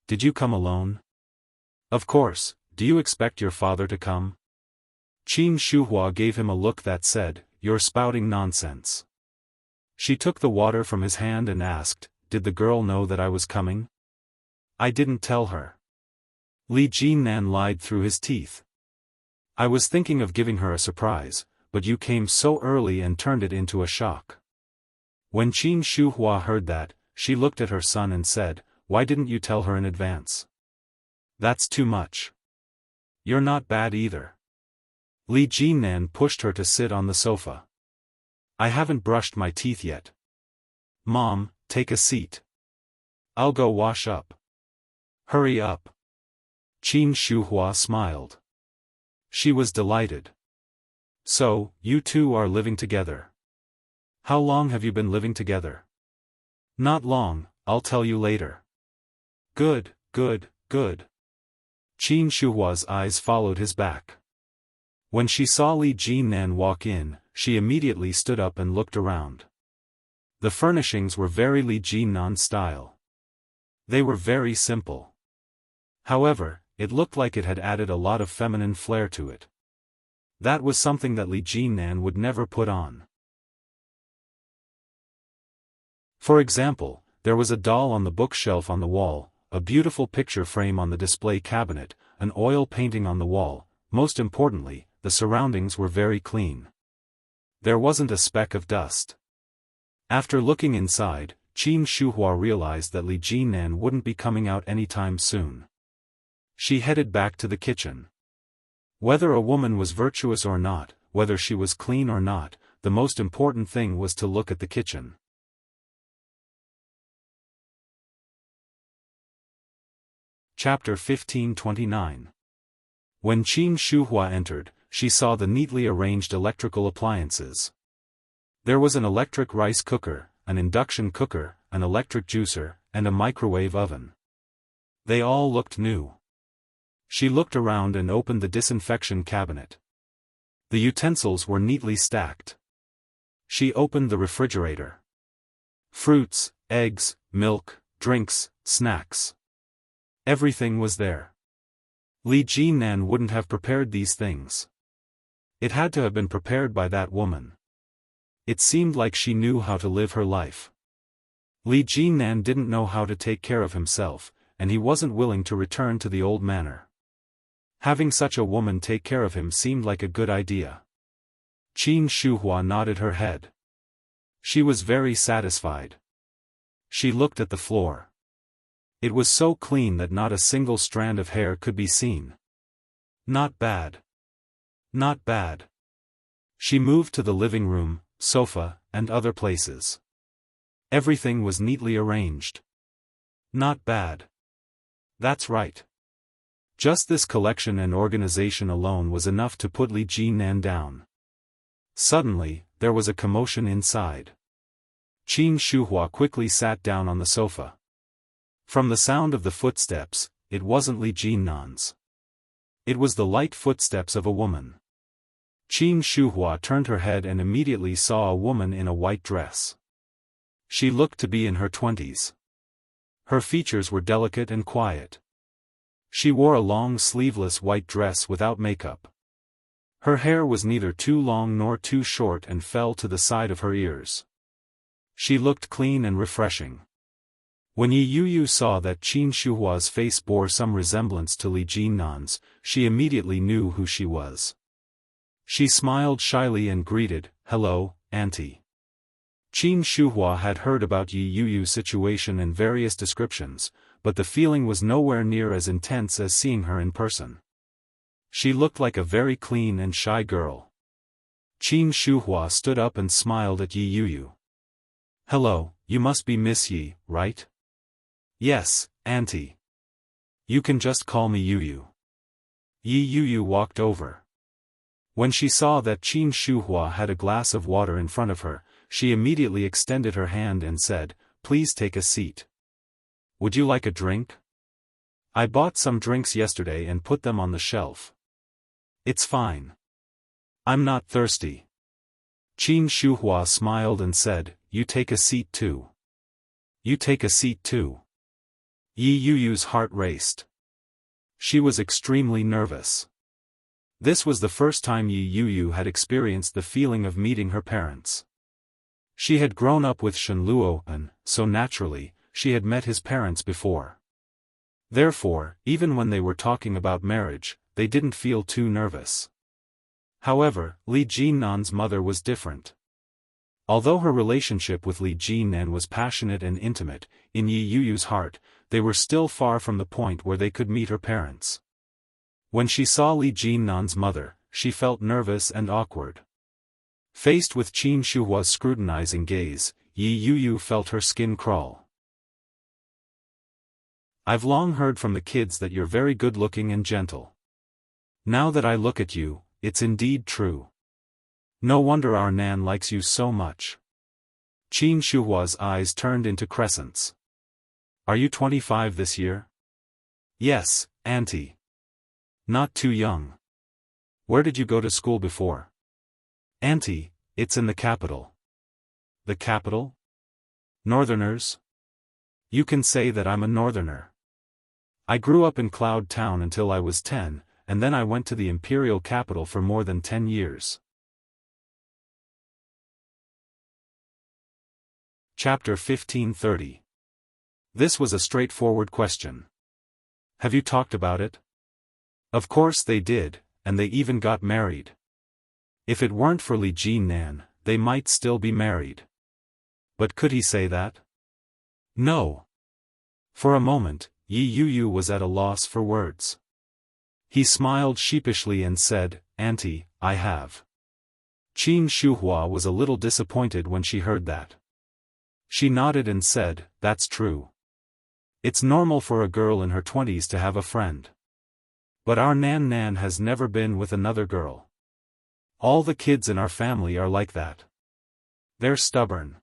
"Did you come alone?" "Of course, do you expect your father to come?" Qin Shuhua gave him a look that said, "You're spouting nonsense." She took the water from his hand and asked, "Did the girl know that I was coming?" "I didn't tell her." Li Jinan lied through his teeth. "I was thinking of giving her a surprise, but you came so early and turned it into a shock." When Qin Shuhua heard that, she looked at her son and said, "Why didn't you tell her in advance? That's too much. You're not bad either." Li Jinan pushed her to sit on the sofa. "I haven't brushed my teeth yet." "Mom, take a seat. I'll go wash up." "Hurry up." Qin Shuhua smiled. She was delighted. "So, you two are living together. How long have you been living together?" "Not long, I'll tell you later." "Good, good, good." Qin Shuhua's eyes followed his back. When she saw Li Jinan walk in, she immediately stood up and looked around. The furnishings were very Li Jinan style. They were very simple. However, it looked like it had added a lot of feminine flair to it. That was something that Li Jinan would never put on. For example, there was a doll on the bookshelf on the wall, a beautiful picture frame on the display cabinet, an oil painting on the wall. Most importantly, the surroundings were very clean. There wasn't a speck of dust. After looking inside, Qin Shuhua realized that Li Jinan wouldn't be coming out anytime soon. She headed back to the kitchen. Whether a woman was virtuous or not, whether she was clean or not, the most important thing was to look at the kitchen. Chapter 1529. When Qin Shuhua entered, she saw the neatly arranged electrical appliances. There was an electric rice cooker, an induction cooker, an electric juicer, and a microwave oven. They all looked new. She looked around and opened the disinfection cabinet. The utensils were neatly stacked. She opened the refrigerator. Fruits, eggs, milk, drinks, snacks. Everything was there. Li Jinan wouldn't have prepared these things. It had to have been prepared by that woman. It seemed like she knew how to live her life. Li Jinan didn't know how to take care of himself, and he wasn't willing to return to the old manner. Having such a woman take care of him seemed like a good idea. Qin Shuhua nodded her head. She was very satisfied. She looked at the floor. It was so clean that not a single strand of hair could be seen. Not bad. Not bad. She moved to the living room, sofa, and other places. Everything was neatly arranged. Not bad. That's right. Just this collection and organization alone was enough to put Li Jinan down. Suddenly, there was a commotion inside. Qin Shuhua quickly sat down on the sofa. From the sound of the footsteps, it wasn't Li Jinan's. It was the light footsteps of a woman. Qin Shuhua turned her head and immediately saw a woman in a white dress. She looked to be in her 20s. Her features were delicate and quiet. She wore a long sleeveless white dress without makeup. Her hair was neither too long nor too short and fell to the side of her ears. She looked clean and refreshing. When Yi Yuyu saw that Qin Shuhua's face bore some resemblance to Li Jinan's, she immediately knew who she was. She smiled shyly and greeted, "Hello, Auntie." Qin Shuhua had heard about Yi Yuyu's situation in various descriptions, but the feeling was nowhere near as intense as seeing her in person. She looked like a very clean and shy girl. Qin Shuhua stood up and smiled at Yi Yuyu. "Hello, you must be Miss Yi, right?" "Yes, Auntie. You can just call me Yuyu." Yi Yuyu walked over. When she saw that Qin Shuhua had a glass of water in front of her, she immediately extended her hand and said, "Please take a seat. Would you like a drink? I bought some drinks yesterday and put them on the shelf." "It's fine. I'm not thirsty." Qin Shuhua smiled and said, "You take a seat too." "You take a seat too." Yi Yuyu's heart raced. She was extremely nervous. This was the first time Yi Yuyu had experienced the feeling of meeting her parents. She had grown up with Shenluo and, so naturally, she had met his parents before. Therefore, even when they were talking about marriage, they didn't feel too nervous. However, Li Jinan's mother was different. Although her relationship with Li Jinan was passionate and intimate, in Yi Yuyu's heart, they were still far from the point where they could meet her parents. When she saw Li Jinan's mother, she felt nervous and awkward. Faced with Qin Shuhua's scrutinizing gaze, Yi Yuyu felt her skin crawl. "I've long heard from the kids that you're very good-looking and gentle. Now that I look at you, it's indeed true. No wonder our Nan likes you so much." Qin Shuhua's eyes turned into crescents. "Are you 25 this year?" "Yes, Auntie." "Not too young. Where did you go to school before?" "Auntie, it's in the capital." "The capital? Northerners?" "You can say that I'm a northerner. I grew up in Cloud Town until I was 10, and then I went to the imperial capital for more than 10 years. Chapter 1530. This was a straightforward question. "Have you talked about it?" Of course they did, and they even got married. If it weren't for Li Jinan, they might still be married. But could he say that? No. For a moment, Yi Yuyu was at a loss for words. He smiled sheepishly and said, "Auntie, I have." Qin Shuhua was a little disappointed when she heard that. She nodded and said, "That's true. It's normal for a girl in her 20s to have a friend. But our Nan has never been with another girl. All the kids in our family are like that. They're stubborn.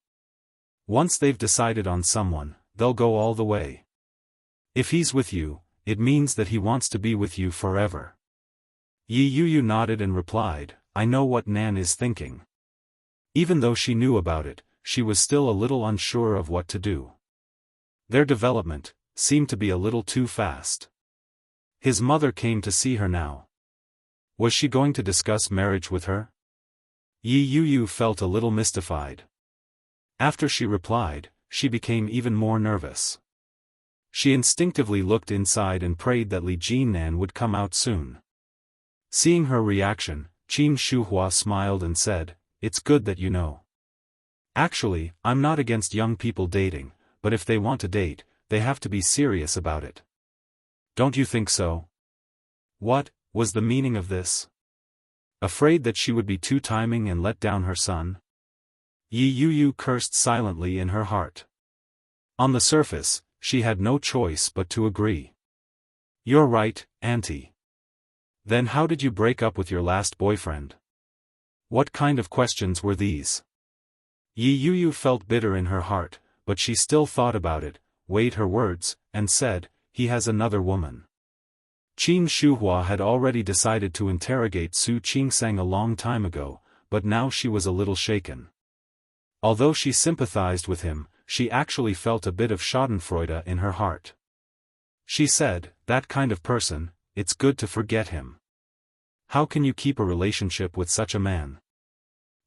Once they've decided on someone, they'll go all the way. If he's with you, it means that he wants to be with you forever." Yi Yuyu nodded and replied, "I know what Nan is thinking." Even though she knew about it, she was still a little unsure of what to do. Their development seemed to be a little too fast. His mother came to see her now. Was she going to discuss marriage with her? Yi Yu felt a little mystified. After she replied, she became even more nervous. She instinctively looked inside and prayed that Li Jinnan would come out soon. Seeing her reaction, Qin Shuhua smiled and said, "It's good that you know. Actually, I'm not against young people dating, but if they want to date, they have to be serious about it. Don't you think so?" What was the meaning of this? Afraid that she would be too timing and let down her son? Yi Yu cursed silently in her heart. On the surface, she had no choice but to agree. "You're right, Auntie. Then how did you break up with your last boyfriend?" What kind of questions were these? Yi Yu felt bitter in her heart, but she still thought about it, weighed her words, and said, "He has another woman." Qin Shuhua had already decided to interrogate Su Qingsang a long time ago, but now she was a little shaken. Although she sympathized with him, she actually felt a bit of schadenfreude in her heart. She said, "That kind of person, it's good to forget him. How can you keep a relationship with such a man?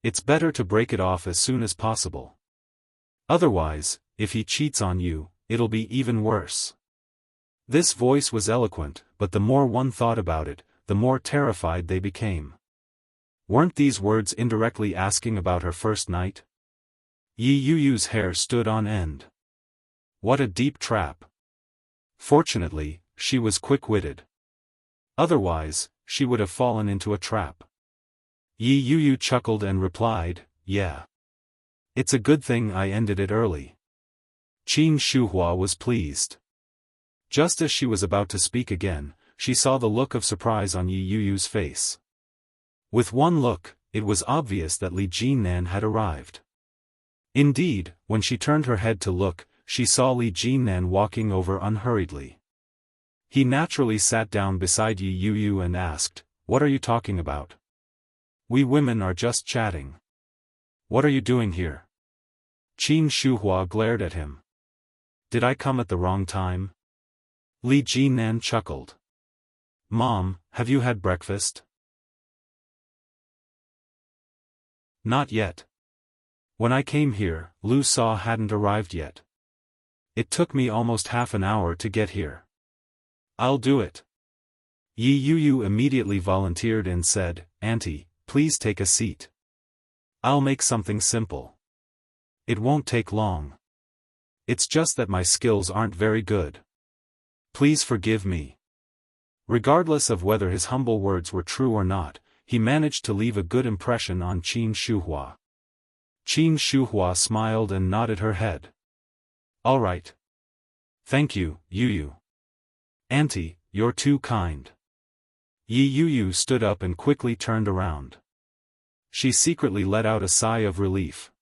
It's better to break it off as soon as possible. Otherwise, if he cheats on you, it'll be even worse." This voice was eloquent, but the more one thought about it, the more terrified they became. Weren't these words indirectly asking about her first night? Yi Yu's hair stood on end. What a deep trap. Fortunately, she was quick-witted. Otherwise, she would have fallen into a trap. Yi Yu chuckled and replied, "Yeah. It's a good thing I ended it early." Qin Shuhua was pleased. Just as she was about to speak again, she saw the look of surprise on Yi Yu's face. With one look, it was obvious that Li Jinnan had arrived. Indeed, when she turned her head to look, she saw Li Jinnan walking over unhurriedly. He naturally sat down beside Yi Yu and asked, "What are you talking about?" "We women are just chatting." "What are you doing here?" Qin Shuhua glared at him. "Did I come at the wrong time?" Li Jinnan chuckled. "Mom, have you had breakfast?" "Not yet. When I came here, Lu Sa hadn't arrived yet. It took me almost half an hour to get here." "I'll do it." Yi Yu immediately volunteered and said, "Auntie, please take a seat. I'll make something simple. It won't take long. It's just that my skills aren't very good. Please forgive me." Regardless of whether his humble words were true or not, he managed to leave a good impression on Qin Shuhua. Qin Shuhua smiled and nodded her head. "All right. Thank you, Yu. Auntie, you're too kind." Yi Yu stood up and quickly turned around. She secretly let out a sigh of relief.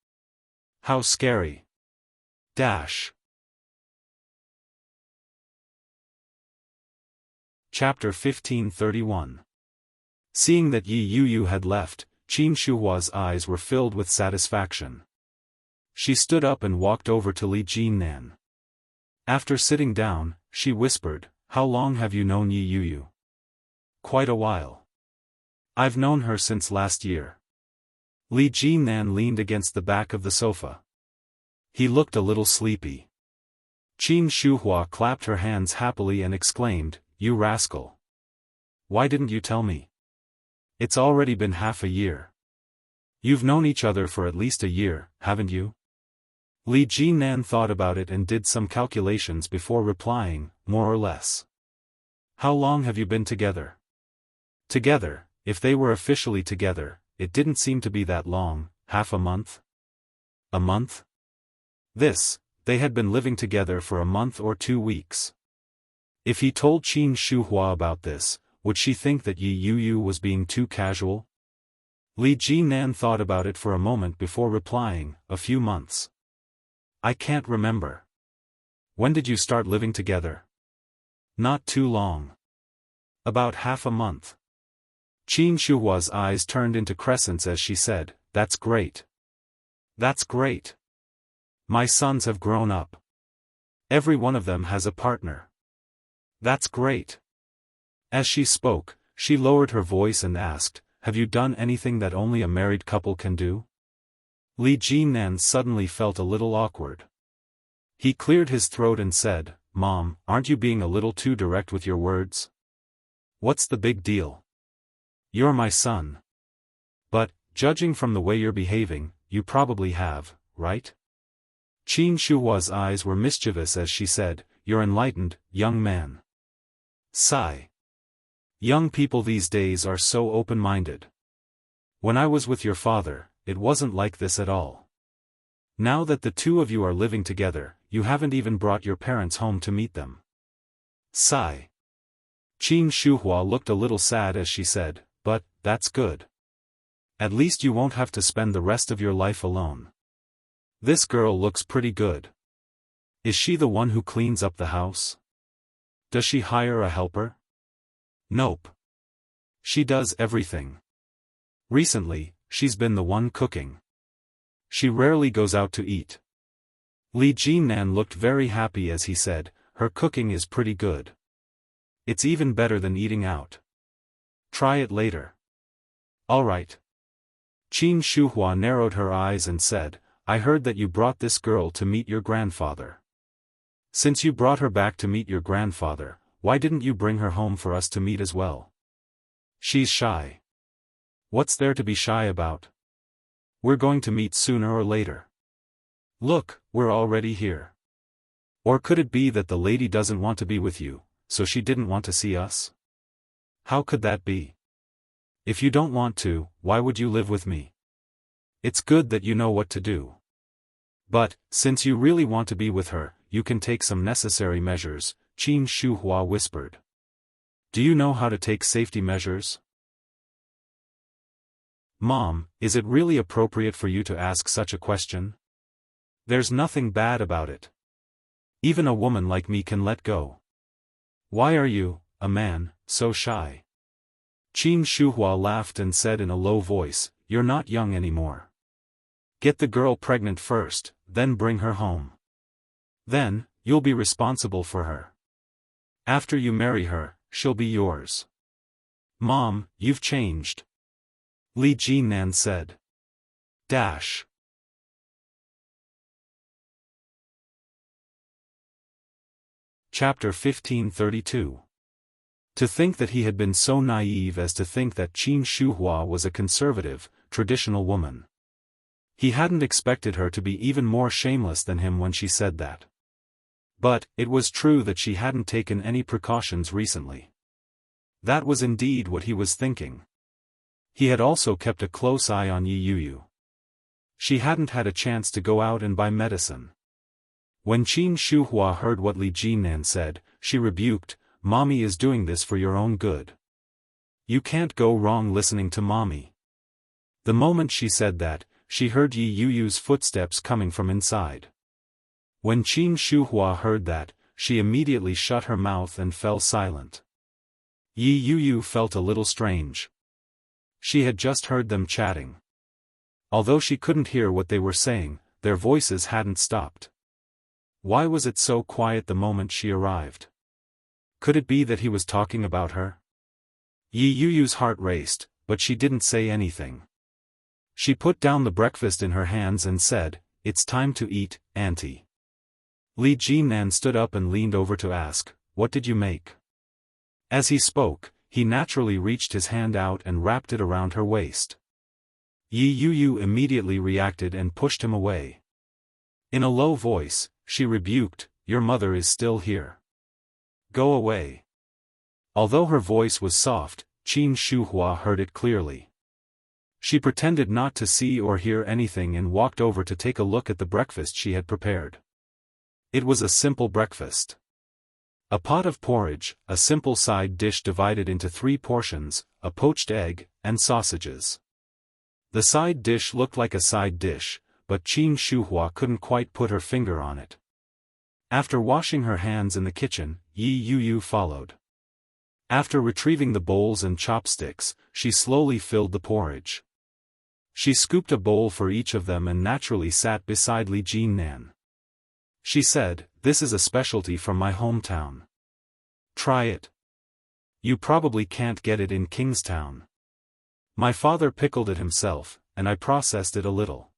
How scary. Dash. Chapter 1531. Seeing that Yi Yu had left, Qin Shuhua's eyes were filled with satisfaction. She stood up and walked over to Li Jinnan. After sitting down, she whispered, "How long have you known Yi Yu?" "Quite a while. I've known her since last year." Li Jinnan leaned against the back of the sofa. He looked a little sleepy. Qin Shuhua clapped her hands happily and exclaimed, "You rascal! Why didn't you tell me? It's already been half a year. You've known each other for at least a year, haven't you?" Li Jinnan thought about it and did some calculations before replying, "More or less." "How long have you been together?" Together, if they were officially together, it didn't seem to be that long, half a month? A month? They had been living together for a month or 2 weeks. If he told Qin Shuhua about this, would she think that Yi Yu was being too casual? Li Jinnan thought about it for a moment before replying, "A few months. I can't remember." "When did you start living together?" "Not too long. About half a month." Qin Shuhua's eyes turned into crescents as she said, "That's great. That's great. My sons have grown up. Every one of them has a partner. That's great." As she spoke, she lowered her voice and asked, "Have you done anything that only a married couple can do?" Li Jinan suddenly felt a little awkward. He cleared his throat and said, "Mom, aren't you being a little too direct with your words? What's the big deal? You're my son. But, judging from the way you're behaving, you probably have, right?" Qin Shuhua's eyes were mischievous as she said, "You're enlightened, young man." Sigh. Young people these days are so open-minded. When I was with your father, it wasn't like this at all. Now that the two of you are living together, you haven't even brought your parents home to meet them. Sigh. Qin Shuhua looked a little sad as she said, "But, that's good. At least you won't have to spend the rest of your life alone. This girl looks pretty good. Is she the one who cleans up the house? Does she hire a helper?" "Nope. She does everything. Recently, she's been the one cooking. She rarely goes out to eat." Li Jinan looked very happy as he said, "Her cooking is pretty good. It's even better than eating out. Try it later." "Alright." Qin Shuhua narrowed her eyes and said, "I heard that you brought this girl to meet your grandfather. Since you brought her back to meet your grandfather, why didn't you bring her home for us to meet as well?" "She's shy." "What's there to be shy about? We're going to meet sooner or later. Look, we're already here. Or could it be that the lady doesn't want to be with you, so she didn't want to see us? How could that be? If you don't want to, why would you live with me? It's good that you know what to do. But, since you really want to be with her, you can take some necessary measures," Qin Shuhua whispered. "Do you know how to take safety measures?" "Mom, is it really appropriate for you to ask such a question? There's nothing bad about it. Even a woman like me can let go. Why are you, a man, so shy?" Qin Shuhua laughed and said in a low voice, "You're not young anymore. Get the girl pregnant first, then bring her home. Then, you'll be responsible for her. After you marry her, she'll be yours." "Mom, you've changed," Li Jinan said. Chapter 1532. To think that he had been so naive as to think that Qin Shuhua was a conservative, traditional woman. He hadn't expected her to be even more shameless than him when she said that. But, it was true that she hadn't taken any precautions recently. That was indeed what he was thinking. He had also kept a close eye on Yi Yuyu. She hadn't had a chance to go out and buy medicine. When Qin Shuhua heard what Li Jinan said, she rebuked, "Mommy is doing this for your own good. You can't go wrong listening to Mommy." The moment she said that, she heard Yi Yuyu's footsteps coming from inside. When Qin Shuhua heard that, she immediately shut her mouth and fell silent. Yi Yuyu felt a little strange. She had just heard them chatting. Although she couldn't hear what they were saying, their voices hadn't stopped. Why was it so quiet the moment she arrived? Could it be that he was talking about her? Yi Yuyu's heart raced, but she didn't say anything. She put down the breakfast in her hands and said, "It's time to eat, Auntie." Li Jinan stood up and leaned over to ask, "What did you make?" As he spoke, he naturally reached his hand out and wrapped it around her waist. Yi Yuyu immediately reacted and pushed him away. In a low voice, she rebuked, "Your mother is still here. Go away." Although her voice was soft, Qin Shuhua heard it clearly. She pretended not to see or hear anything and walked over to take a look at the breakfast she had prepared. It was a simple breakfast. A pot of porridge, a simple side dish divided into 3 portions, a poached egg, and sausages. The side dish looked like a side dish, but Qin Shuhua couldn't quite put her finger on it. After washing her hands in the kitchen, Yi Yuyu followed. After retrieving the bowls and chopsticks, she slowly filled the porridge. She scooped a bowl for each of them and naturally sat beside Li Jinan. She said, "This is a specialty from my hometown. Try it." You probably can't get it in Kingstown. My father pickled it himself, and I processed it a little.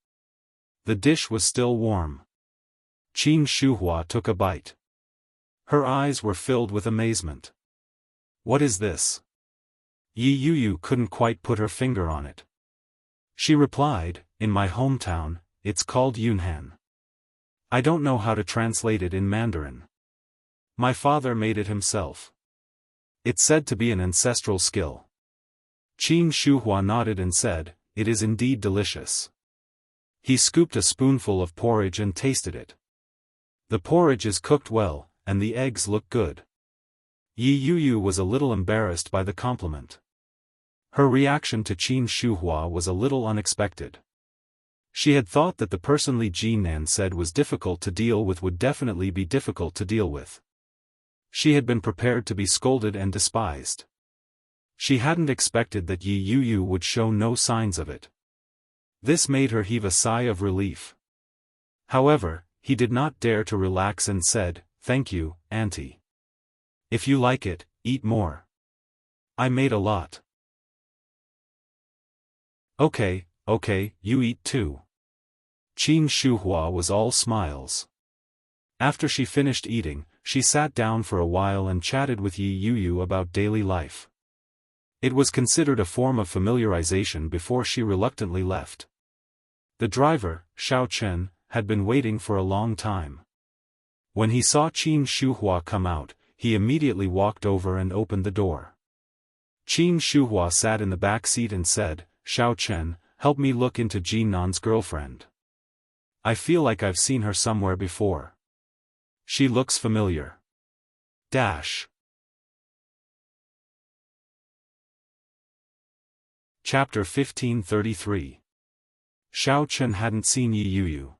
The dish was still warm. Qin Shuhua took a bite. Her eyes were filled with amazement. What is this? Yi Yuyu couldn't quite put her finger on it. She replied, in my hometown, it's called Yunhan. I don't know how to translate it in Mandarin. My father made it himself. It's said to be an ancestral skill. Qin Shuhua nodded and said, it is indeed delicious. He scooped a spoonful of porridge and tasted it. The porridge is cooked well, and the eggs look good. Yi Yuyu was a little embarrassed by the compliment. Her reaction to Qin Shuhua was a little unexpected. She had thought that the person Li Jinan said was difficult to deal with would definitely be difficult to deal with. She had been prepared to be scolded and despised. She hadn't expected that Yi Yuyu would show no signs of it. This made her heave a sigh of relief. However, he did not dare to relax and said, thank you, Auntie. If you like it, eat more. I made a lot. Okay, you eat too. Qin Shuhua was all smiles. After she finished eating, she sat down for a while and chatted with Yi Yuyu about daily life. It was considered a form of familiarization before she reluctantly left. The driver, Xiaofan, had been waiting for a long time. When he saw Qin Shuhua come out, he immediately walked over and opened the door. Qin Shuhua sat in the back seat and said, Xiaofan, help me look into Jinnan's girlfriend. I feel like I've seen her somewhere before. She looks familiar. Chapter 1533. Xiaofan hadn't seen Yi Yuyu.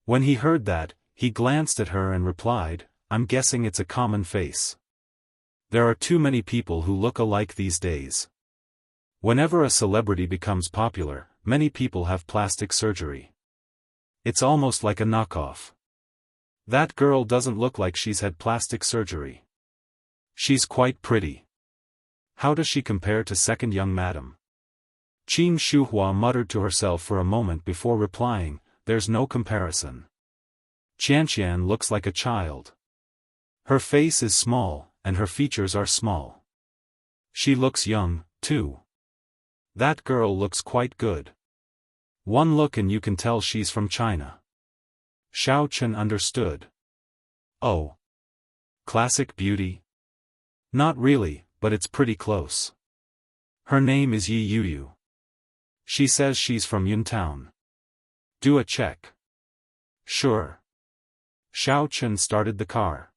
When he heard that, he glanced at her and replied, I'm guessing it's a common face. There are too many people who look alike these days. Whenever a celebrity becomes popular, many people have plastic surgery. It's almost like a knockoff. That girl doesn't look like she's had plastic surgery. She's quite pretty. How does she compare to second young madam? Qin Shuhua muttered to herself for a moment before replying, there's no comparison. Qianqian looks like a child. Her face is small, and her features are small. She looks young, too. That girl looks quite good. One look and you can tell she's from China. Xiaofan understood. Oh. Classic beauty? Not really, but it's pretty close. Her name is Yi Yuyu. She says she's from Yuntown. Do a check. Sure. Xiaofan started the car.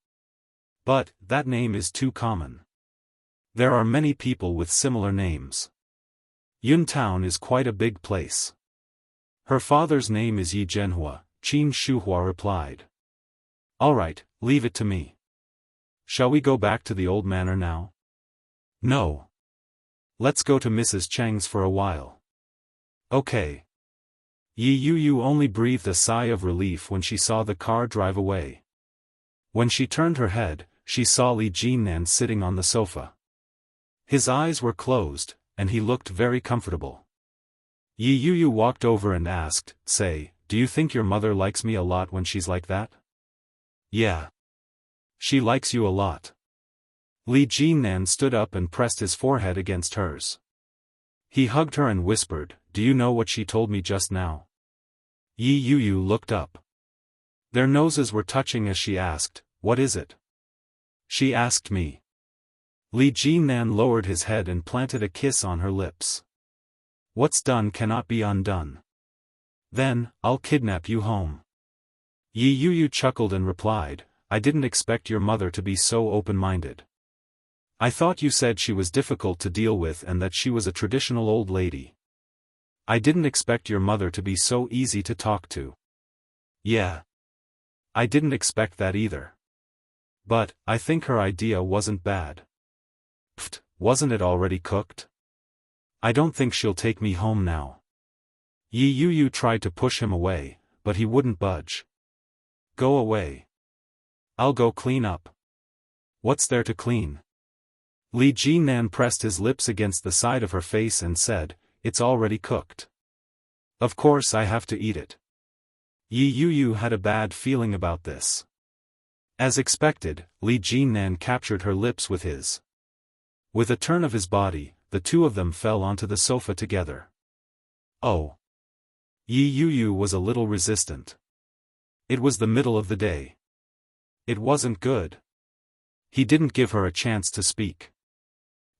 But, that name is too common. There are many people with similar names. Yuntown is quite a big place. Her father's name is Yi Zhenhua, Qin Shuhua replied. Alright, leave it to me. Shall we go back to the old manor now? No. Let's go to Mrs. Cheng's for a while. Okay. Yi Yuyu only breathed a sigh of relief when she saw the car drive away. When she turned her head, she saw Li Jinan sitting on the sofa. His eyes were closed, and he looked very comfortable. Yi Yuyu walked over and asked, Say, do you think your mother likes me a lot when she's like that? Yeah. She likes you a lot. Li Jinan stood up and pressed his forehead against hers. He hugged her and whispered, Do you know what she told me just now? Yi Yuyu looked up. Their noses were touching as she asked, What is it? She asked me. Li Jinan lowered his head and planted a kiss on her lips. What's done cannot be undone. Then, I'll kidnap you home. Yi Yuyu chuckled and replied, I didn't expect your mother to be so open-minded. I thought you said she was difficult to deal with and that she was a traditional old lady. I didn't expect your mother to be so easy to talk to. Yeah. I didn't expect that either. But, I think her idea wasn't bad. Pfft, wasn't it already cooked? I don't think she'll take me home now. Yi Yuyu tried to push him away, but he wouldn't budge. Go away. I'll go clean up. What's there to clean? Li Jinan pressed his lips against the side of her face and said, "It's already cooked. Of course I have to eat it." Yi Yuyu had a bad feeling about this. As expected, Li Jinan captured her lips with his. With a turn of his body, the two of them fell onto the sofa together. Oh! Yi Yuyu was a little resistant. It was the middle of the day. It wasn't good. He didn't give her a chance to speak.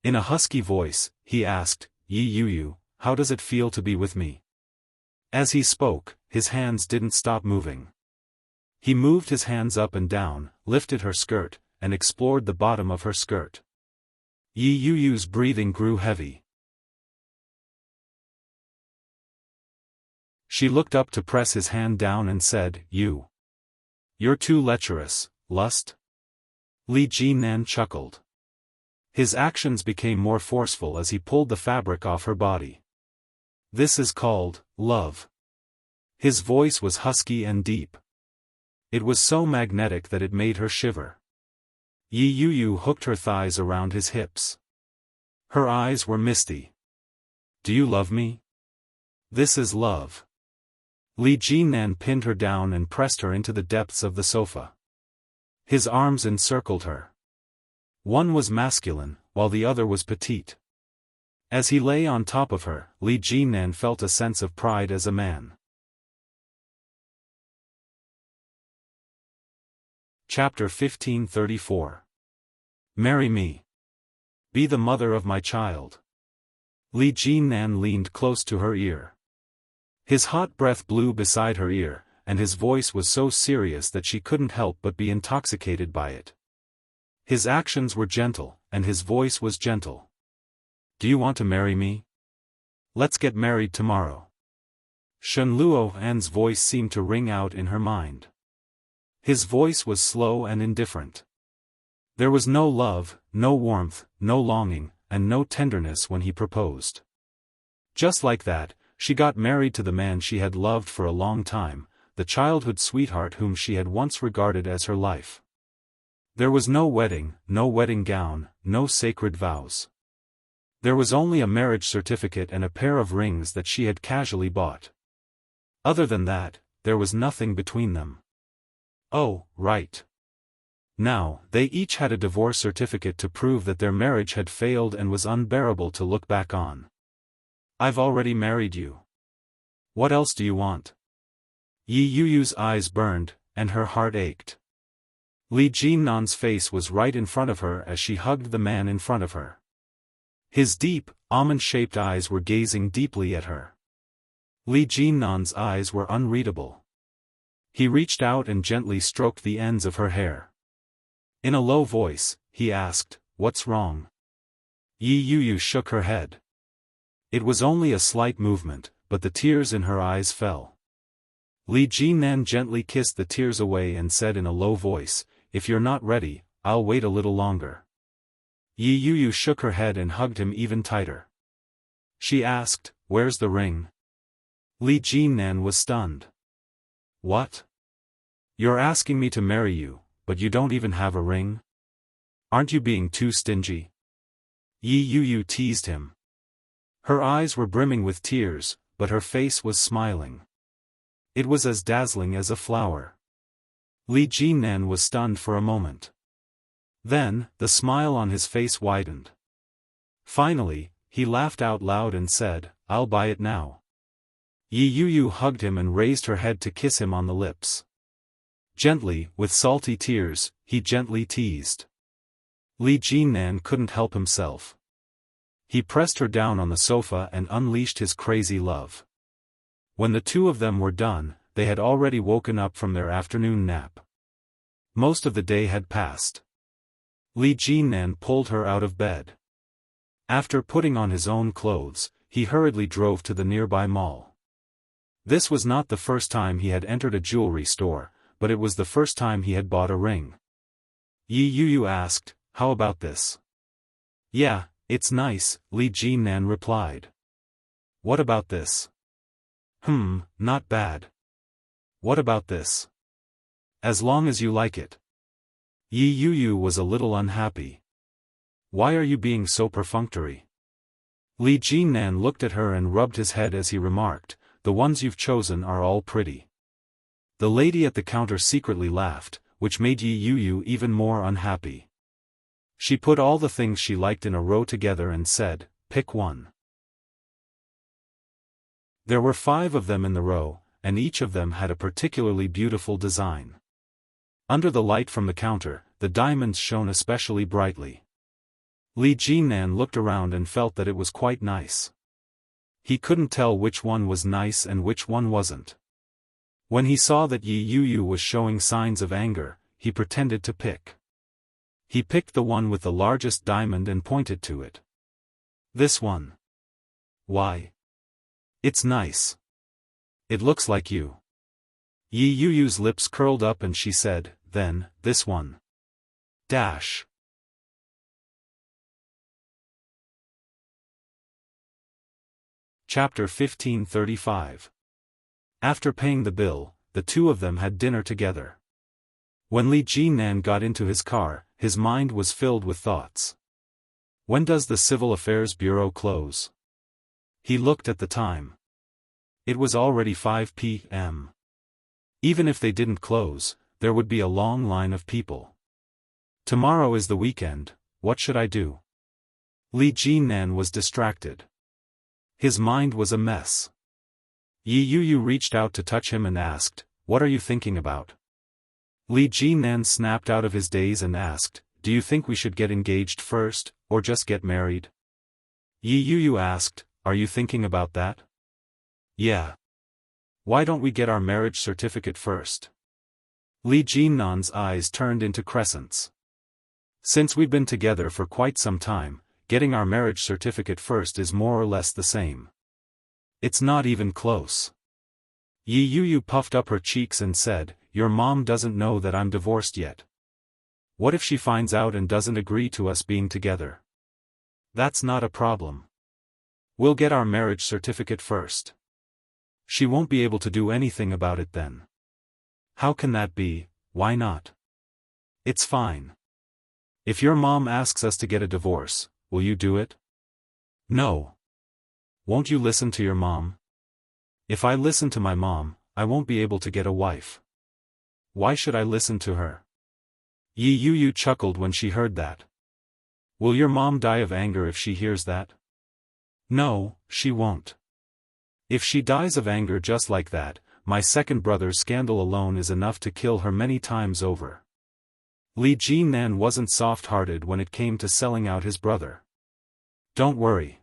In a husky voice, he asked, "Yi Yuyu, how does it feel to be with me?" As he spoke, his hands didn't stop moving. He moved his hands up and down, lifted her skirt, and explored the bottom of her skirt. Yi Yuyu's breathing grew heavy. She looked up to press his hand down and said, You're too lecherous, lust?" Li Jinan chuckled. His actions became more forceful as he pulled the fabric off her body. "This is called love." His voice was husky and deep. It was so magnetic that it made her shiver. Yi Yuyu hooked her thighs around his hips. Her eyes were misty. "Do you love me? This is love." Li Jinan pinned her down and pressed her into the depths of the sofa. His arms encircled her. One was masculine, while the other was petite. As he lay on top of her, Li Jinan felt a sense of pride as a man. Chapter 1534. Marry me. Be the mother of my child. Li Jinan leaned close to her ear. His hot breath blew beside her ear, and his voice was so serious that she couldn't help but be intoxicated by it. His actions were gentle, and his voice was gentle. "Do you want to marry me? Let's get married tomorrow." Shen Luo'an's voice seemed to ring out in her mind. His voice was slow and indifferent. There was no love, no warmth, no longing, and no tenderness when he proposed. Just like that, she got married to the man she had loved for a long time, the childhood sweetheart whom she had once regarded as her life. There was no wedding gown, no sacred vows. There was only a marriage certificate and a pair of rings that she had casually bought. Other than that, there was nothing between them. Oh, right. Now, they each had a divorce certificate to prove that their marriage had failed and was unbearable to look back on. "I've already married you. What else do you want?" Yi Yuyu's eyes burned, and her heart ached. Li Jinan's face was right in front of her as she hugged the man in front of her. His deep, almond-shaped eyes were gazing deeply at her. Li Jinan's eyes were unreadable. He reached out and gently stroked the ends of her hair. In a low voice, he asked, "What's wrong?" Yi Yuyu shook her head. It was only a slight movement, but the tears in her eyes fell. Li Jinan gently kissed the tears away and said in a low voice, "If you're not ready, I'll wait a little longer." Yi Yuyu shook her head and hugged him even tighter. She asked, "Where's the ring?" Li Jinan was stunned. "What? You're asking me to marry you, but you don't even have a ring? Aren't you being too stingy?" Yi Yuyu teased him. Her eyes were brimming with tears, but her face was smiling. It was as dazzling as a flower. Li Jinan was stunned for a moment. Then, the smile on his face widened. Finally, he laughed out loud and said, "I'll buy it now." Yi Yuyu hugged him and raised her head to kiss him on the lips. Gently, with salty tears, he gently teased. Li Jinan couldn't help himself. He pressed her down on the sofa and unleashed his crazy love. When the two of them were done, they had already woken up from their afternoon nap. Most of the day had passed. Li Jinan pulled her out of bed. After putting on his own clothes, he hurriedly drove to the nearby mall. This was not the first time he had entered a jewelry store, but it was the first time he had bought a ring. Yi Yuyu asked, "How about this?" "Yeah, it's nice," Li Jinan replied. "What about this?" Not bad." "What about this?" "As long as you like it." Yi Yuyu was a little unhappy. Why are you being so perfunctory? Li Jinnan looked at her and rubbed his head as he remarked, the ones you've chosen are all pretty. The lady at the counter secretly laughed, which made Yi Yu even more unhappy. She put all the things she liked in a row together and said, pick one. There were 5 of them in the row, and each of them had a particularly beautiful design. Under the light from the counter, the diamonds shone especially brightly. Li Jinnan looked around and felt that it was quite nice. He couldn't tell which one was nice and which one wasn't. When he saw that Yi Yu was showing signs of anger, he pretended to pick. He picked the one with the largest diamond and pointed to it. This one. Why? It's nice. It looks like you. Yi Yu's lips curled up and she said, then, this one. Dash. Chapter 1535. After paying the bill, the two of them had dinner together. When Li Jinnan got into his car, his mind was filled with thoughts. When does the Civil Affairs Bureau close? He looked at the time. It was already 5 p.m. Even if they didn't close, there would be a long line of people. Tomorrow is the weekend, what should I do? Li Jinnan was distracted. His mind was a mess. Yi Yu reached out to touch him and asked, what are you thinking about? Li Jinnan snapped out of his daze and asked, do you think we should get engaged first, or just get married? Yi Yu asked, are you thinking about that? Yeah. Why don't we get our marriage certificate first? Li Jinnan's eyes turned into crescents. Since we've been together for quite some time, getting our marriage certificate first is more or less the same. It's not even close. Yi Yu puffed up her cheeks and said, your mom doesn't know that I'm divorced yet. What if she finds out and doesn't agree to us being together? That's not a problem. We'll get our marriage certificate first. She won't be able to do anything about it then. How can that be? Why not? It's fine. If your mom asks us to get a divorce, will you do it? No. Won't you listen to your mom? If I listen to my mom, I won't be able to get a wife. Why should I listen to her? Yi Yu chuckled when she heard that. Will your mom die of anger if she hears that? No, she won't. If she dies of anger just like that, my second brother's scandal alone is enough to kill her many times over. Li Jinnan wasn't soft-hearted when it came to selling out his brother. Don't worry.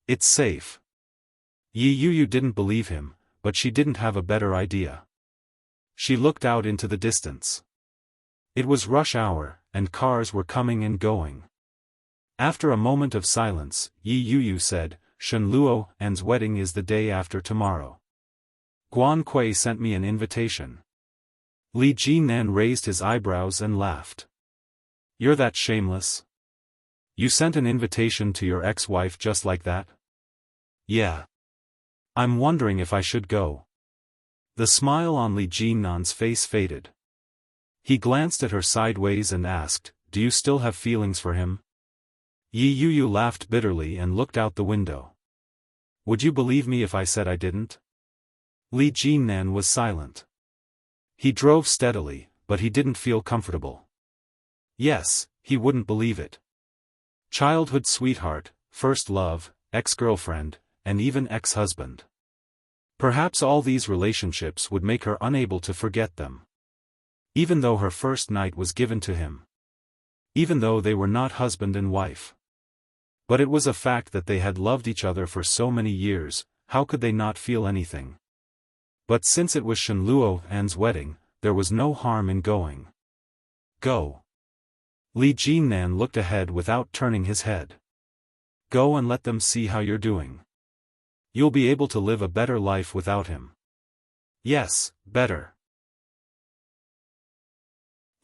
It's safe. Yi Yu didn't believe him, but she didn't have a better idea. She looked out into the distance. It was rush hour, and cars were coming and going. After a moment of silence, Yi Yu said, Shen Luo'an's wedding is the day after tomorrow. Guan Kui sent me an invitation. Li Jinnan raised his eyebrows and laughed. You're that shameless? You sent an invitation to your ex-wife just like that? Yeah. I'm wondering if I should go. The smile on Li Jinnan's face faded. He glanced at her sideways and asked, do you still have feelings for him? Yi Yu laughed bitterly and looked out the window. Would you believe me if I said I didn't? Li Jinnan was silent. He drove steadily, but he didn't feel comfortable. Yes, he wouldn't believe it. Childhood sweetheart, first love, ex-girlfriend, and even ex-husband. Perhaps all these relationships would make her unable to forget them. Even though her first night was given to him. Even though they were not husband and wife. But it was a fact that they had loved each other for so many years, how could they not feel anything? But since it was Shen Luo'an's wedding, there was no harm in going. Go. Li Jinnan looked ahead without turning his head. Go and let them see how you're doing. You'll be able to live a better life without him. Yes, better.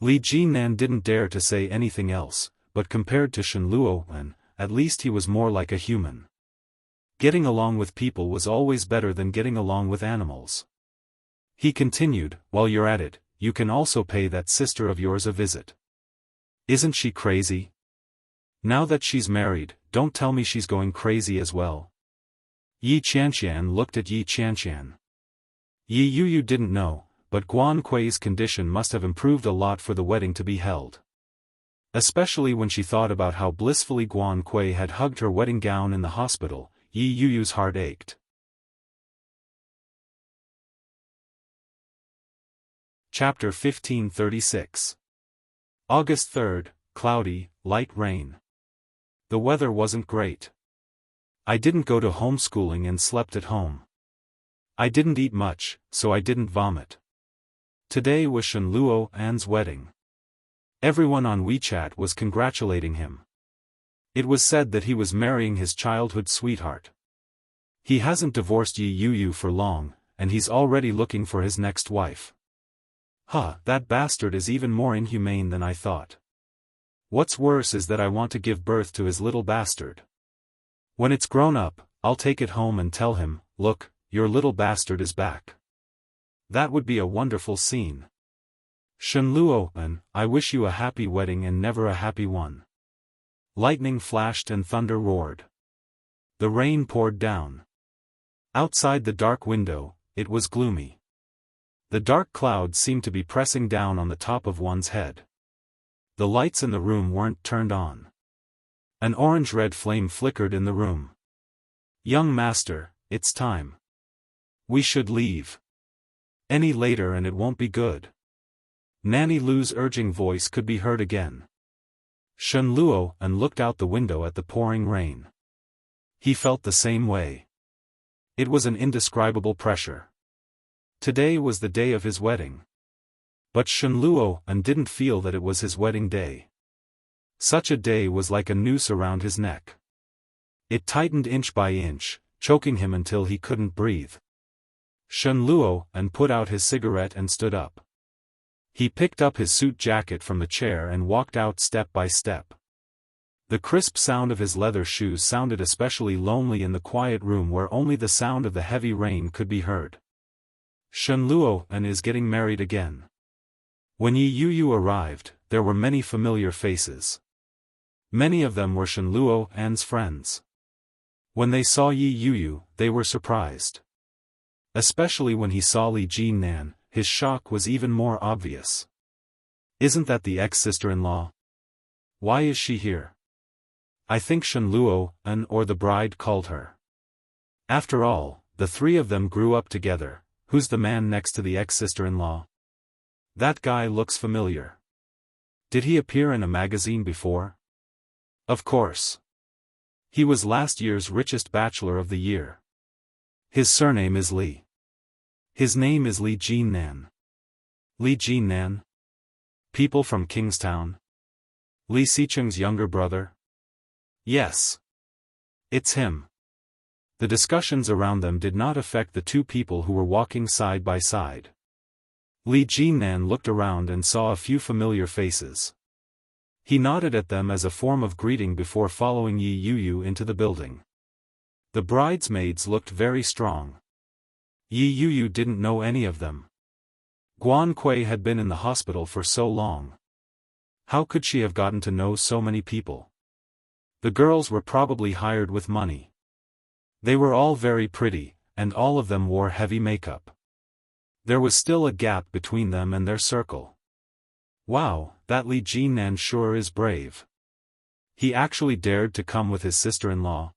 Li Jinnan didn't dare to say anything else, but compared to Shen Luo'an, at least he was more like a human. Getting along with people was always better than getting along with animals. He continued, while you're at it, you can also pay that sister of yours a visit. Isn't she crazy? Now that she's married, don't tell me she's going crazy as well. Yi Qianqian looked at Yi Qianqian. Yi Yuyu didn't know, but Guan Kui's condition must have improved a lot for the wedding to be held. Especially when she thought about how blissfully Guan Kui had hugged her wedding gown in the hospital, Yi Yuyu's heart ached. Chapter 1536. August 3rd, cloudy, light rain. The weather wasn't great. I didn't go to homeschooling and slept at home. I didn't eat much, so I didn't vomit. Today was Shen Luo An's wedding. Everyone on WeChat was congratulating him. It was said that he was marrying his childhood sweetheart. He hasn't divorced Yi Yuyu for long, and he's already looking for his next wife. Huh, that bastard is even more inhumane than I thought. What's worse is that I want to give birth to his little bastard. When it's grown up, I'll take it home and tell him, look, your little bastard is back. That would be a wonderful scene. Shen Luo An, I wish you a happy wedding and never a happy one. Lightning flashed and thunder roared. The rain poured down. Outside the dark window, it was gloomy. The dark clouds seemed to be pressing down on the top of one's head. The lights in the room weren't turned on. An orange-red flame flickered in the room. Young master, it's time. We should leave. Any later and it won't be good. Nanny Lu's urging voice could be heard again. Shen Luo An looked out the window at the pouring rain. He felt the same way. It was an indescribable pressure. Today was the day of his wedding. But Shen Luo An didn't feel that it was his wedding day. Such a day was like a noose around his neck. It tightened inch by inch, choking him until he couldn't breathe. Shen Luo An put out his cigarette and stood up. He picked up his suit jacket from the chair and walked out step by step. The crisp sound of his leather shoes sounded especially lonely in the quiet room where only the sound of the heavy rain could be heard. Shen Luo An is getting married again. When Yi Yuyu arrived, there were many familiar faces. Many of them were Shen Luo An's friends. When they saw Yi Yuyu, they were surprised. Especially when he saw Li Jinnan, his shock was even more obvious. Isn't that the ex-sister-in-law? Why is she here? I think Shen Luo An or the bride called her. After all, the three of them grew up together. Who's the man next to the ex-sister-in-law? That guy looks familiar. Did he appear in a magazine before? Of course. He was last year's richest bachelor of the year. His surname is Li. His name is Li Jinnan. Li Jinnan? People from Kingstown? Li Sicheng's younger brother? Yes. It's him. The discussions around them did not affect the two people who were walking side by side. Li Jinnan looked around and saw a few familiar faces. He nodded at them as a form of greeting before following Yi Yuyu into the building. The bridesmaids looked very strong. Yi Yuyu didn't know any of them. Guan Kui had been in the hospital for so long. How could she have gotten to know so many people? The girls were probably hired with money. They were all very pretty, and all of them wore heavy makeup. There was still a gap between them and their circle. Wow, that Li Jinnan sure is brave. He actually dared to come with his sister-in-law.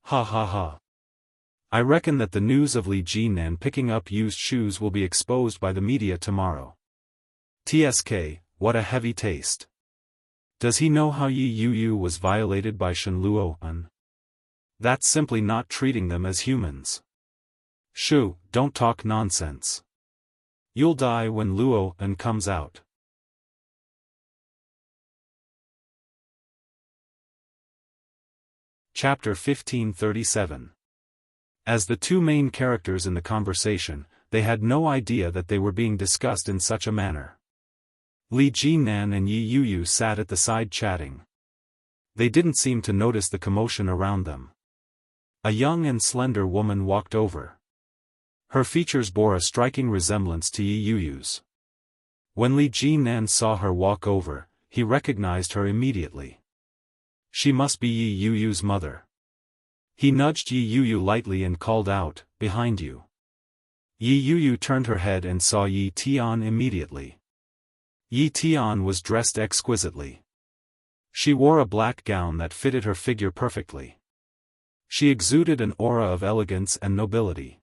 Ha ha ha. I reckon that the news of Li Jinnan picking up used shoes will be exposed by the media tomorrow. TSK, what a heavy taste. Does he know how Yi Yuyu was violated by Shen Luo An? That's simply not treating them as humans. Shoo, don't talk nonsense. You'll die when Luo An comes out. Chapter 1537. As the two main characters in the conversation, they had no idea that they were being discussed in such a manner. Li Jinnan and Yi Yuyu sat at the side chatting. They didn't seem to notice the commotion around them. A young and slender woman walked over. Her features bore a striking resemblance to Yi Yuyu's. When Li Jinan saw her walk over, he recognized her immediately. She must be Yi Yuyu's mother. He nudged Yi Yuyu lightly and called out, "Behind you." Yi Yuyu turned her head and saw Yi Tian immediately. Yi Tian was dressed exquisitely. She wore a black gown that fitted her figure perfectly. She exuded an aura of elegance and nobility.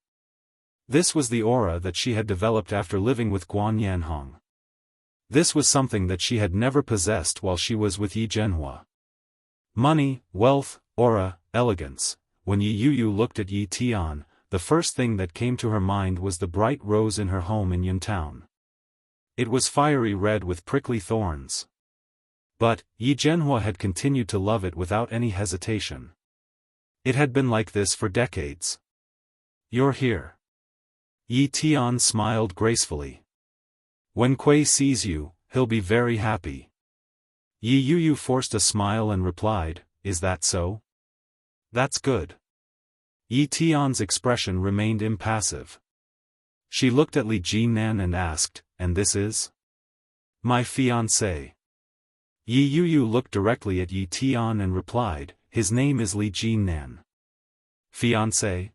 This was the aura that she had developed after living with Guan Yanhong. This was something that she had never possessed while she was with Yi Zhenhua. Money, wealth, aura, elegance. When Yi Yuyu looked at Yi Tian, the first thing that came to her mind was the bright rose in her home in Yuntown. It was fiery red with prickly thorns. But, Yi Zhenhua had continued to love it without any hesitation. It had been like this for decades. "You're here." Yi Tian smiled gracefully. "When Kuei sees you, he'll be very happy." Yi Yuyu forced a smile and replied, "Is that so?" "That's good." Yi Tian's expression remained impassive. She looked at Li Jinan and asked, "And this is?" "My fiancé." Yi Yuyu looked directly at Yi Tian and replied, "His name is Li Jinan." "Fiancé?"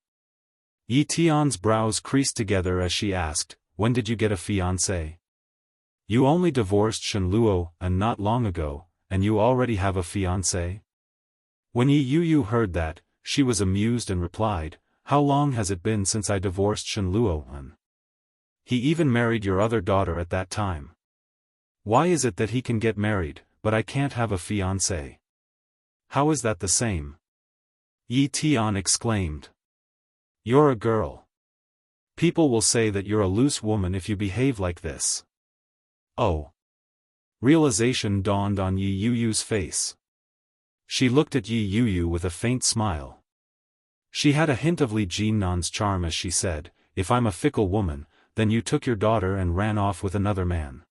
Yi Tian's brows creased together as she asked, "When did you get a fiancé?" "You only divorced Shen Luo not long ago, and you already have a fiancé?" When Yi Yuyu heard that, she was amused and replied, "How long has it been since I divorced Shen Luo? He even married your other daughter at that time. Why is it that he can get married, but I can't have a fiancé? How is that the same?" Yi Tian exclaimed. "You're a girl. People will say that you're a loose woman if you behave like this." Oh. Realization dawned on Yi Yuyu's face. She looked at Yi Yuyu with a faint smile. She had a hint of Li Jinan's charm as she said, "If I'm a fickle woman, then you took your daughter and ran off with another man.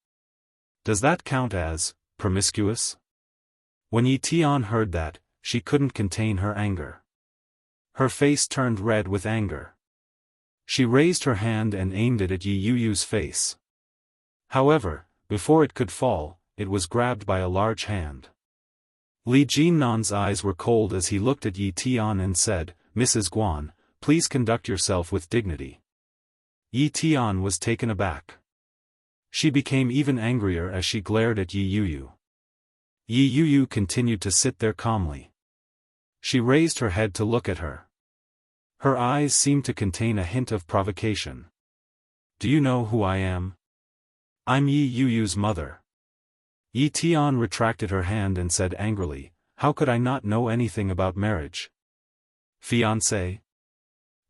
Does that count as promiscuous?" When Yi Tian heard that, she couldn't contain her anger. Her face turned red with anger. She raised her hand and aimed it at Yi Yuyu's face. However, before it could fall, it was grabbed by a large hand. Li Jinnan's eyes were cold as he looked at Yi Tian and said, "Mrs. Guan, please conduct yourself with dignity." Yi Tian was taken aback. She became even angrier as she glared at Yi Yuyu. Yi Yuyu continued to sit there calmly. She raised her head to look at her. Her eyes seemed to contain a hint of provocation. "Do you know who I am? I'm Yi Yuyu's mother." Yi Tian retracted her hand and said angrily, "How could I not know anything about marriage? Fiancé?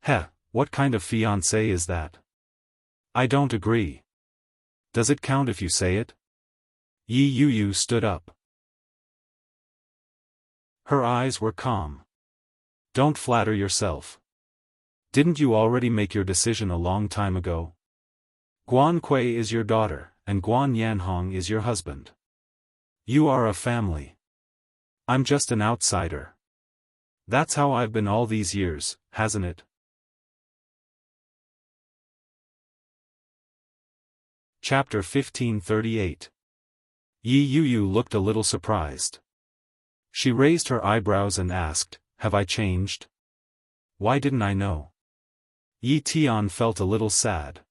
Heh, what kind of fiancé is that? I don't agree. Does it count if you say it?" Yi Yuyu stood up. Her eyes were calm. "Don't flatter yourself. Didn't you already make your decision a long time ago? Guan Kuei is your daughter, and Guan Yanhong is your husband. You are a family. I'm just an outsider. That's how I've been all these years, hasn't it?" Chapter 1538. Yi Yuyu looked a little surprised. She raised her eyebrows and asked, "Have I changed? Why didn't I know?" Yi Tian felt a little sad.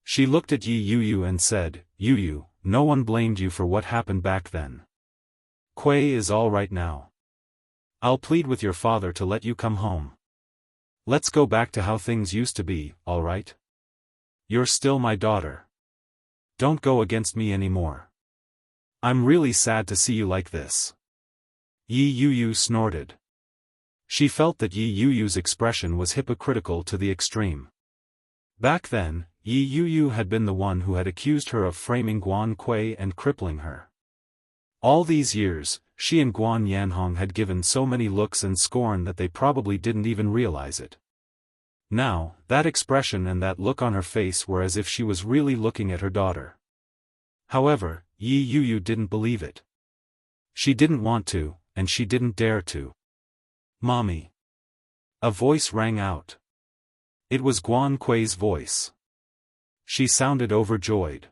She looked at Yi Yuyu and said, "Yuyu, no one blamed you for what happened back then. Kuei is all right now. I'll plead with your father to let you come home. Let's go back to how things used to be, all right? You're still my daughter. Don't go against me anymore. I'm really sad to see you like this." Yi Yuyu snorted. She felt that Yi Yuyu's expression was hypocritical to the extreme. Back then, Yi Yuyu had been the one who had accused her of framing Guan Kuei and crippling her. All these years, she and Guan Yanhong had given so many looks and scorn that they probably didn't even realize it. Now, that expression and that look on her face were as if she was really looking at her daughter. However, Yi Yuyu didn't believe it. She didn't want to, and she didn't dare to. "Mommy." A voice rang out. It was Guan Kuei's voice. She sounded overjoyed.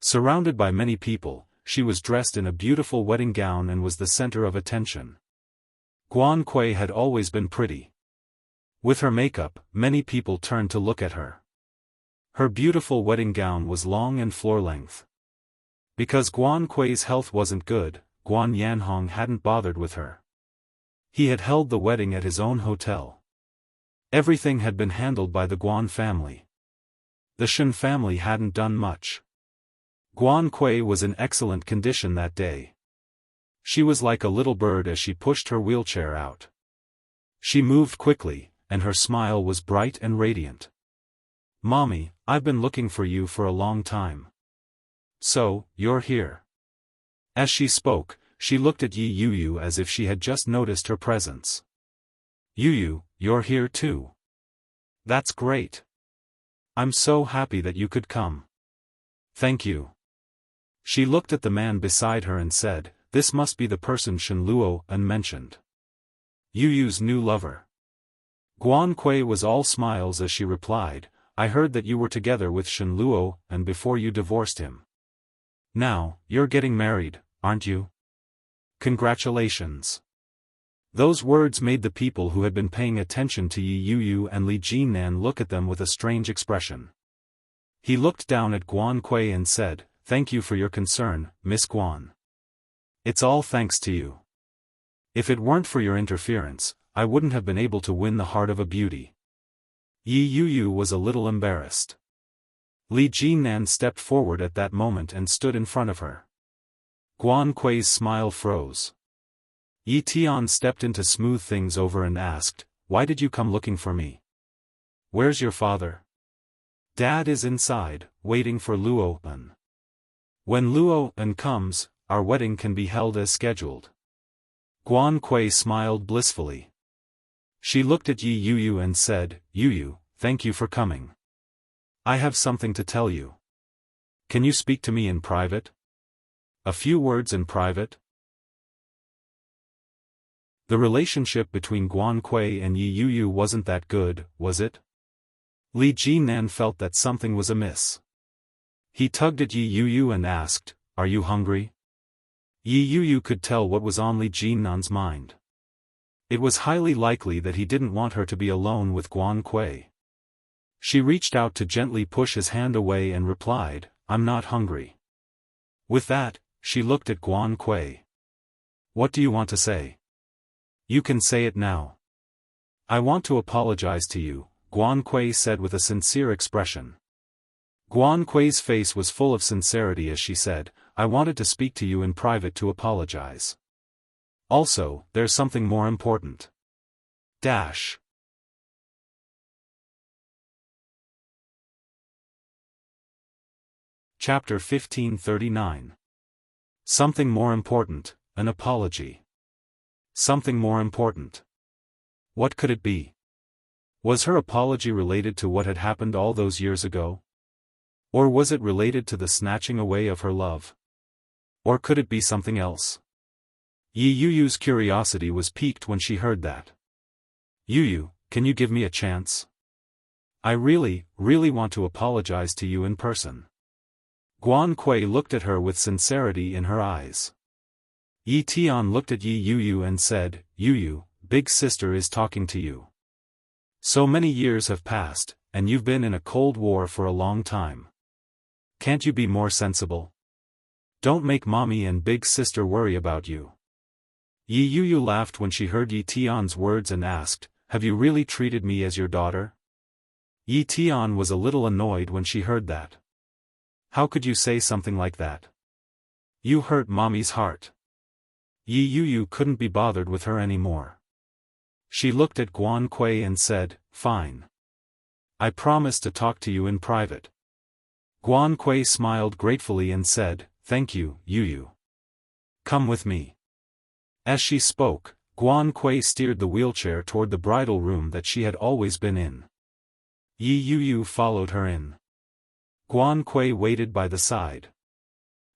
Surrounded by many people, she was dressed in a beautiful wedding gown and was the center of attention. Guan Kui had always been pretty. With her makeup, many people turned to look at her. Her beautiful wedding gown was long and floor-length. Because Guan Kui's health wasn't good, Guan Yanhong hadn't bothered with her. He had held the wedding at his own hotel. Everything had been handled by the Guan family. The Shen family hadn't done much. Guan Kui was in excellent condition that day. She was like a little bird as she pushed her wheelchair out. She moved quickly, and her smile was bright and radiant. "Mommy, I've been looking for you for a long time. So, you're here." As she spoke, she looked at Yi Yuyu as if she had just noticed her presence. "Yuyu, you're here too. That's great. I'm so happy that you could come." "Thank you." She looked at the man beside her and said, "This must be the person Shen Luo mentioned. Yuyu's new lover." Guan Kui was all smiles as she replied, "I heard that you were together with Shen Luo and before you divorced him. Now, you're getting married, aren't you? Congratulations." Those words made the people who had been paying attention to Yi Yuyu and Li Jinan look at them with a strange expression. He looked down at Guan Kui and said, "Thank you for your concern, Miss Guan. It's all thanks to you. If it weren't for your interference, I wouldn't have been able to win the heart of a beauty." Yi Yuyu was a little embarrassed. Li Jinan stepped forward at that moment and stood in front of her. Guan Kui's smile froze. Yi Tian stepped in to smooth things over and asked, "Why did you come looking for me? Where's your father?" "Dad is inside, waiting for Luo. When Luo comes, our wedding can be held as scheduled." Guan Kui smiled blissfully. She looked at Yi Yuyu and said, "Yuyu, thank you for coming. I have something to tell you. Can you speak to me in private? A few words in private?" The relationship between Guan Kui and Yi Yuyu wasn't that good, was it? Li Jinan felt that something was amiss. He tugged at Yi Yuyu and asked, "Are you hungry?" Yi Yuyu could tell what was on Li Jinan's mind. It was highly likely that he didn't want her to be alone with Guan Kui. She reached out to gently push his hand away and replied, "I'm not hungry." With that, she looked at Guan Kui. "What do you want to say? You can say it now." "I want to apologize to you," Guan Kui said with a sincere expression. Guan Kui's face was full of sincerity as she said, "I wanted to speak to you in private to apologize. Also, there's something more important. Dash. Chapter 1539. Something more important, an apology. Something more important. What could it be? Was her apology related to what had happened all those years ago? Or was it related to the snatching away of her love? Or could it be something else? Yi Yuyu's curiosity was piqued when she heard that. "Yuyu, can you give me a chance? I really want to apologize to you in person." Guan Kui looked at her with sincerity in her eyes. Yi Tian looked at Yi Yuyu and said, "Yuyu, big sister is talking to you. So many years have passed, and you've been in a cold war for a long time. Can't you be more sensible? Don't make mommy and big sister worry about you." Yi Yuyu laughed when she heard Yi Tian's words and asked, "Have you really treated me as your daughter?" Yi Tian was a little annoyed when she heard that. "How could you say something like that? You hurt mommy's heart." Yi Yuyu couldn't be bothered with her anymore. She looked at Guan Kui and said, "Fine. I promise to talk to you in private." Guan Kui smiled gratefully and said, "Thank you, Yuyu. Come with me." As she spoke, Guan Kui steered the wheelchair toward the bridal room that she had always been in. Yi Yuyu followed her in. Guan Kui waited by the side.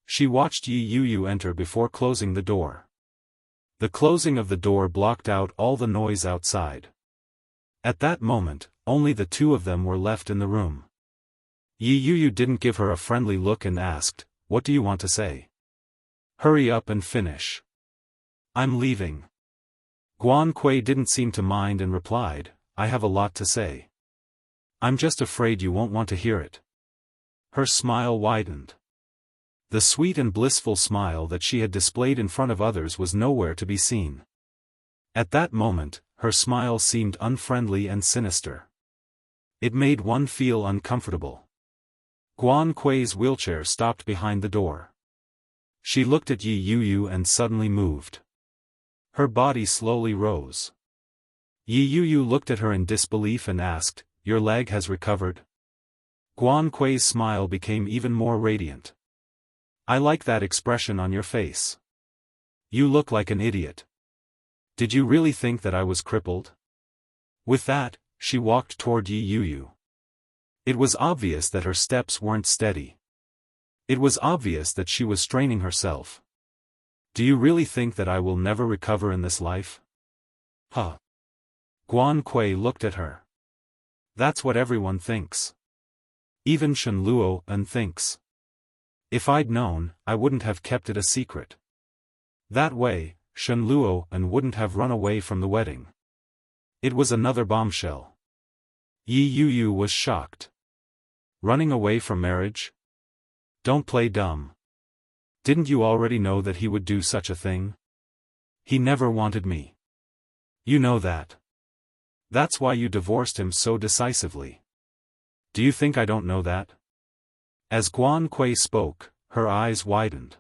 She watched Yi Yuyu enter before closing the door. The closing of the door blocked out all the noise outside. At that moment, only the two of them were left in the room. Yi Yuyu didn't give her a friendly look and asked, what do you want to say? Hurry up and finish. I'm leaving. Guan Kui didn't seem to mind and replied, I have a lot to say. I'm just afraid you won't want to hear it. Her smile widened. The sweet and blissful smile that she had displayed in front of others was nowhere to be seen. At that moment, her smile seemed unfriendly and sinister. It made one feel uncomfortable. Guan Kui's wheelchair stopped behind the door. She looked at Yi Yuyu and suddenly moved. Her body slowly rose. Yi Yuyu looked at her in disbelief and asked, Your leg has recovered? Guan Kui's smile became even more radiant. I like that expression on your face. You look like an idiot. Did you really think that I was crippled? With that, she walked toward Yi Yuyu. It was obvious that her steps weren't steady. It was obvious that she was straining herself. Do you really think that I will never recover in this life? Huh. Guan Kui looked at her. That's what everyone thinks. Even Shen Luo thinks. If I'd known, I wouldn't have kept it a secret. That way, Shen Luo wouldn't have run away from the wedding. It was another bombshell. Yi Yuyu was shocked. Running away from marriage? Don't play dumb. Didn't you already know that he would do such a thing? He never wanted me. You know that. That's why you divorced him so decisively. Do you think I don't know that? As Guan Kui spoke, her eyes widened.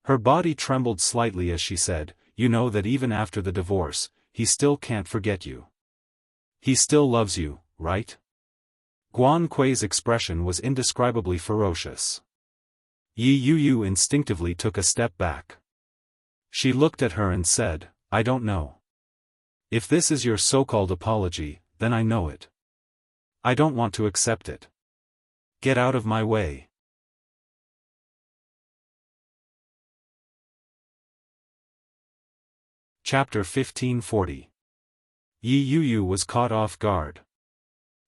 Her body trembled slightly as she said, You know that even after the divorce, he still can't forget you. He still loves you, right? Guan Kui's expression was indescribably ferocious. Yi Yuyu instinctively took a step back. She looked at her and said, I don't know. If this is your so-called apology, then I know it. I don't want to accept it. Get out of my way. Chapter 1540. Yi Yuyu was caught off guard.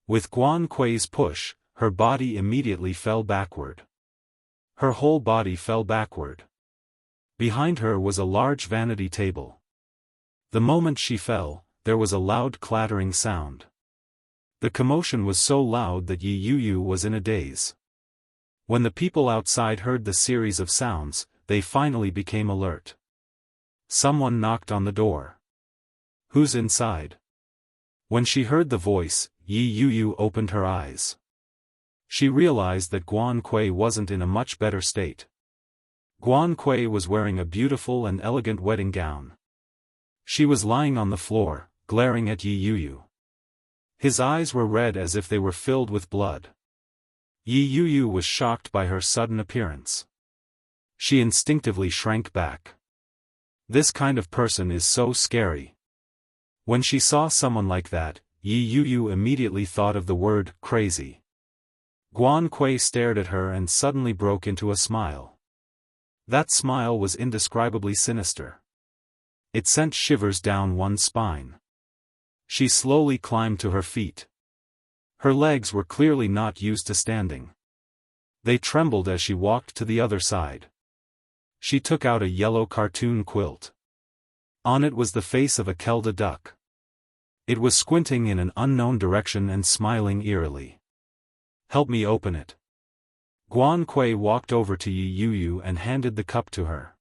With Guan Kui's push, her body immediately fell backward. Her whole body fell backward. Behind her was a large vanity table. The moment she fell, there was a loud clattering sound. The commotion was so loud that Yi Yuyu was in a daze. When the people outside heard the series of sounds, they finally became alert. Someone knocked on the door. Who's inside? When she heard the voice, Yi Yuyu opened her eyes. She realized that Guan Kui wasn't in a much better state. Guan Kui was wearing a beautiful and elegant wedding gown. She was lying on the floor, glaring at Yi Yuyu. His eyes were red as if they were filled with blood. Yi Yuyu was shocked by her sudden appearance. She instinctively shrank back. This kind of person is so scary. When she saw someone like that, Yi Yuyu immediately thought of the word crazy. Guan Kui stared at her and suddenly broke into a smile. That smile was indescribably sinister. It sent shivers down one's spine. She slowly climbed to her feet. Her legs were clearly not used to standing. They trembled as she walked to the other side. She took out a yellow cartoon quilt. On it was the face of a Kelda duck. It was squinting in an unknown direction and smiling eerily. Help me open it. Guan Kui walked over to Yi Yuyu and handed the cup to her.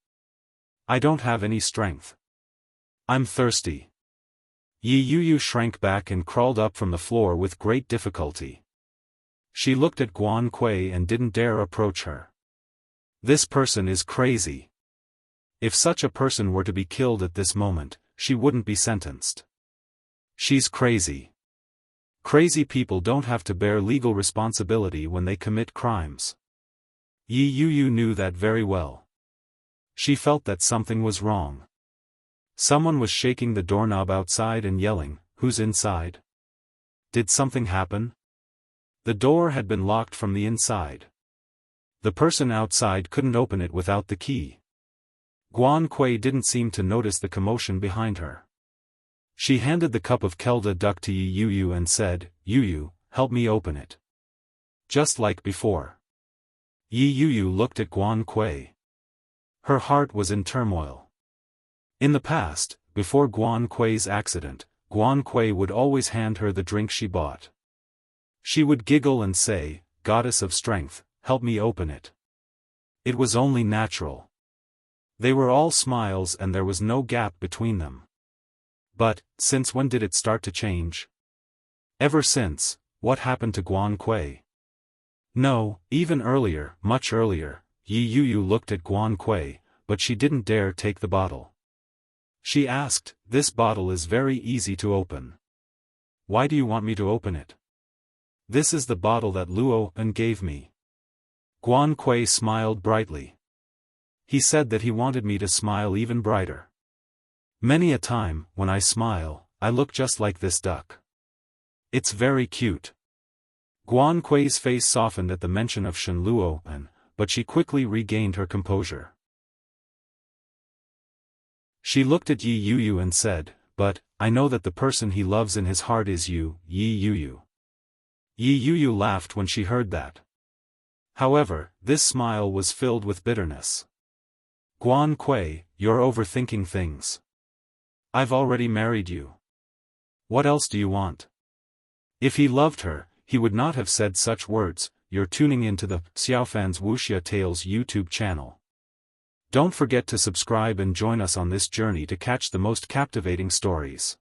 I don't have any strength. I'm thirsty. Yi Yuyu shrank back and crawled up from the floor with great difficulty. She looked at Guan Kui and didn't dare approach her. This person is crazy. If such a person were to be killed at this moment, she wouldn't be sentenced. She's crazy. Crazy people don't have to bear legal responsibility when they commit crimes. Yi Yuyu knew that very well. She felt that something was wrong. Someone was shaking the doorknob outside and yelling, Who's inside? Did something happen? The door had been locked from the inside. The person outside couldn't open it without the key. Guan Kui didn't seem to notice the commotion behind her. She handed the cup of Kelda duck to Yi Yuyu and said, Yuyu, help me open it. Just like before. Yi Yuyu looked at Guan Kui. Her heart was in turmoil. In the past, before Guan Kui's accident, Guan Kui would always hand her the drink she bought. She would giggle and say, "Goddess of strength, help me open it." It was only natural. They were all smiles and there was no gap between them. But, since when did it start to change? Ever since, what happened to Guan Kui? No, even earlier, much earlier, Yi Yuyu looked at Guan Kui, but she didn't dare take the bottle. She asked, "This bottle is very easy to open. Why do you want me to open it?" "This is the bottle that Luo En gave me." Guan Kui smiled brightly. He said that he wanted me to smile even brighter. Many a time, when I smile, I look just like this duck. It's very cute. Guan Kui's face softened at the mention of Shen Luo En, but she quickly regained her composure. She looked at Yi Yuyu and said, "But, I know that the person he loves in his heart is you, Yi Yuyu." Yi Yuyu laughed when she heard that. However, this smile was filled with bitterness. "Guan Kui, you're overthinking things. I've already married you. What else do you want?" If he loved her, he would not have said such words. You're tuning into the Xiaofan's Wuxia Tales YouTube channel. Don't forget to subscribe and join us on this journey to catch the most captivating stories.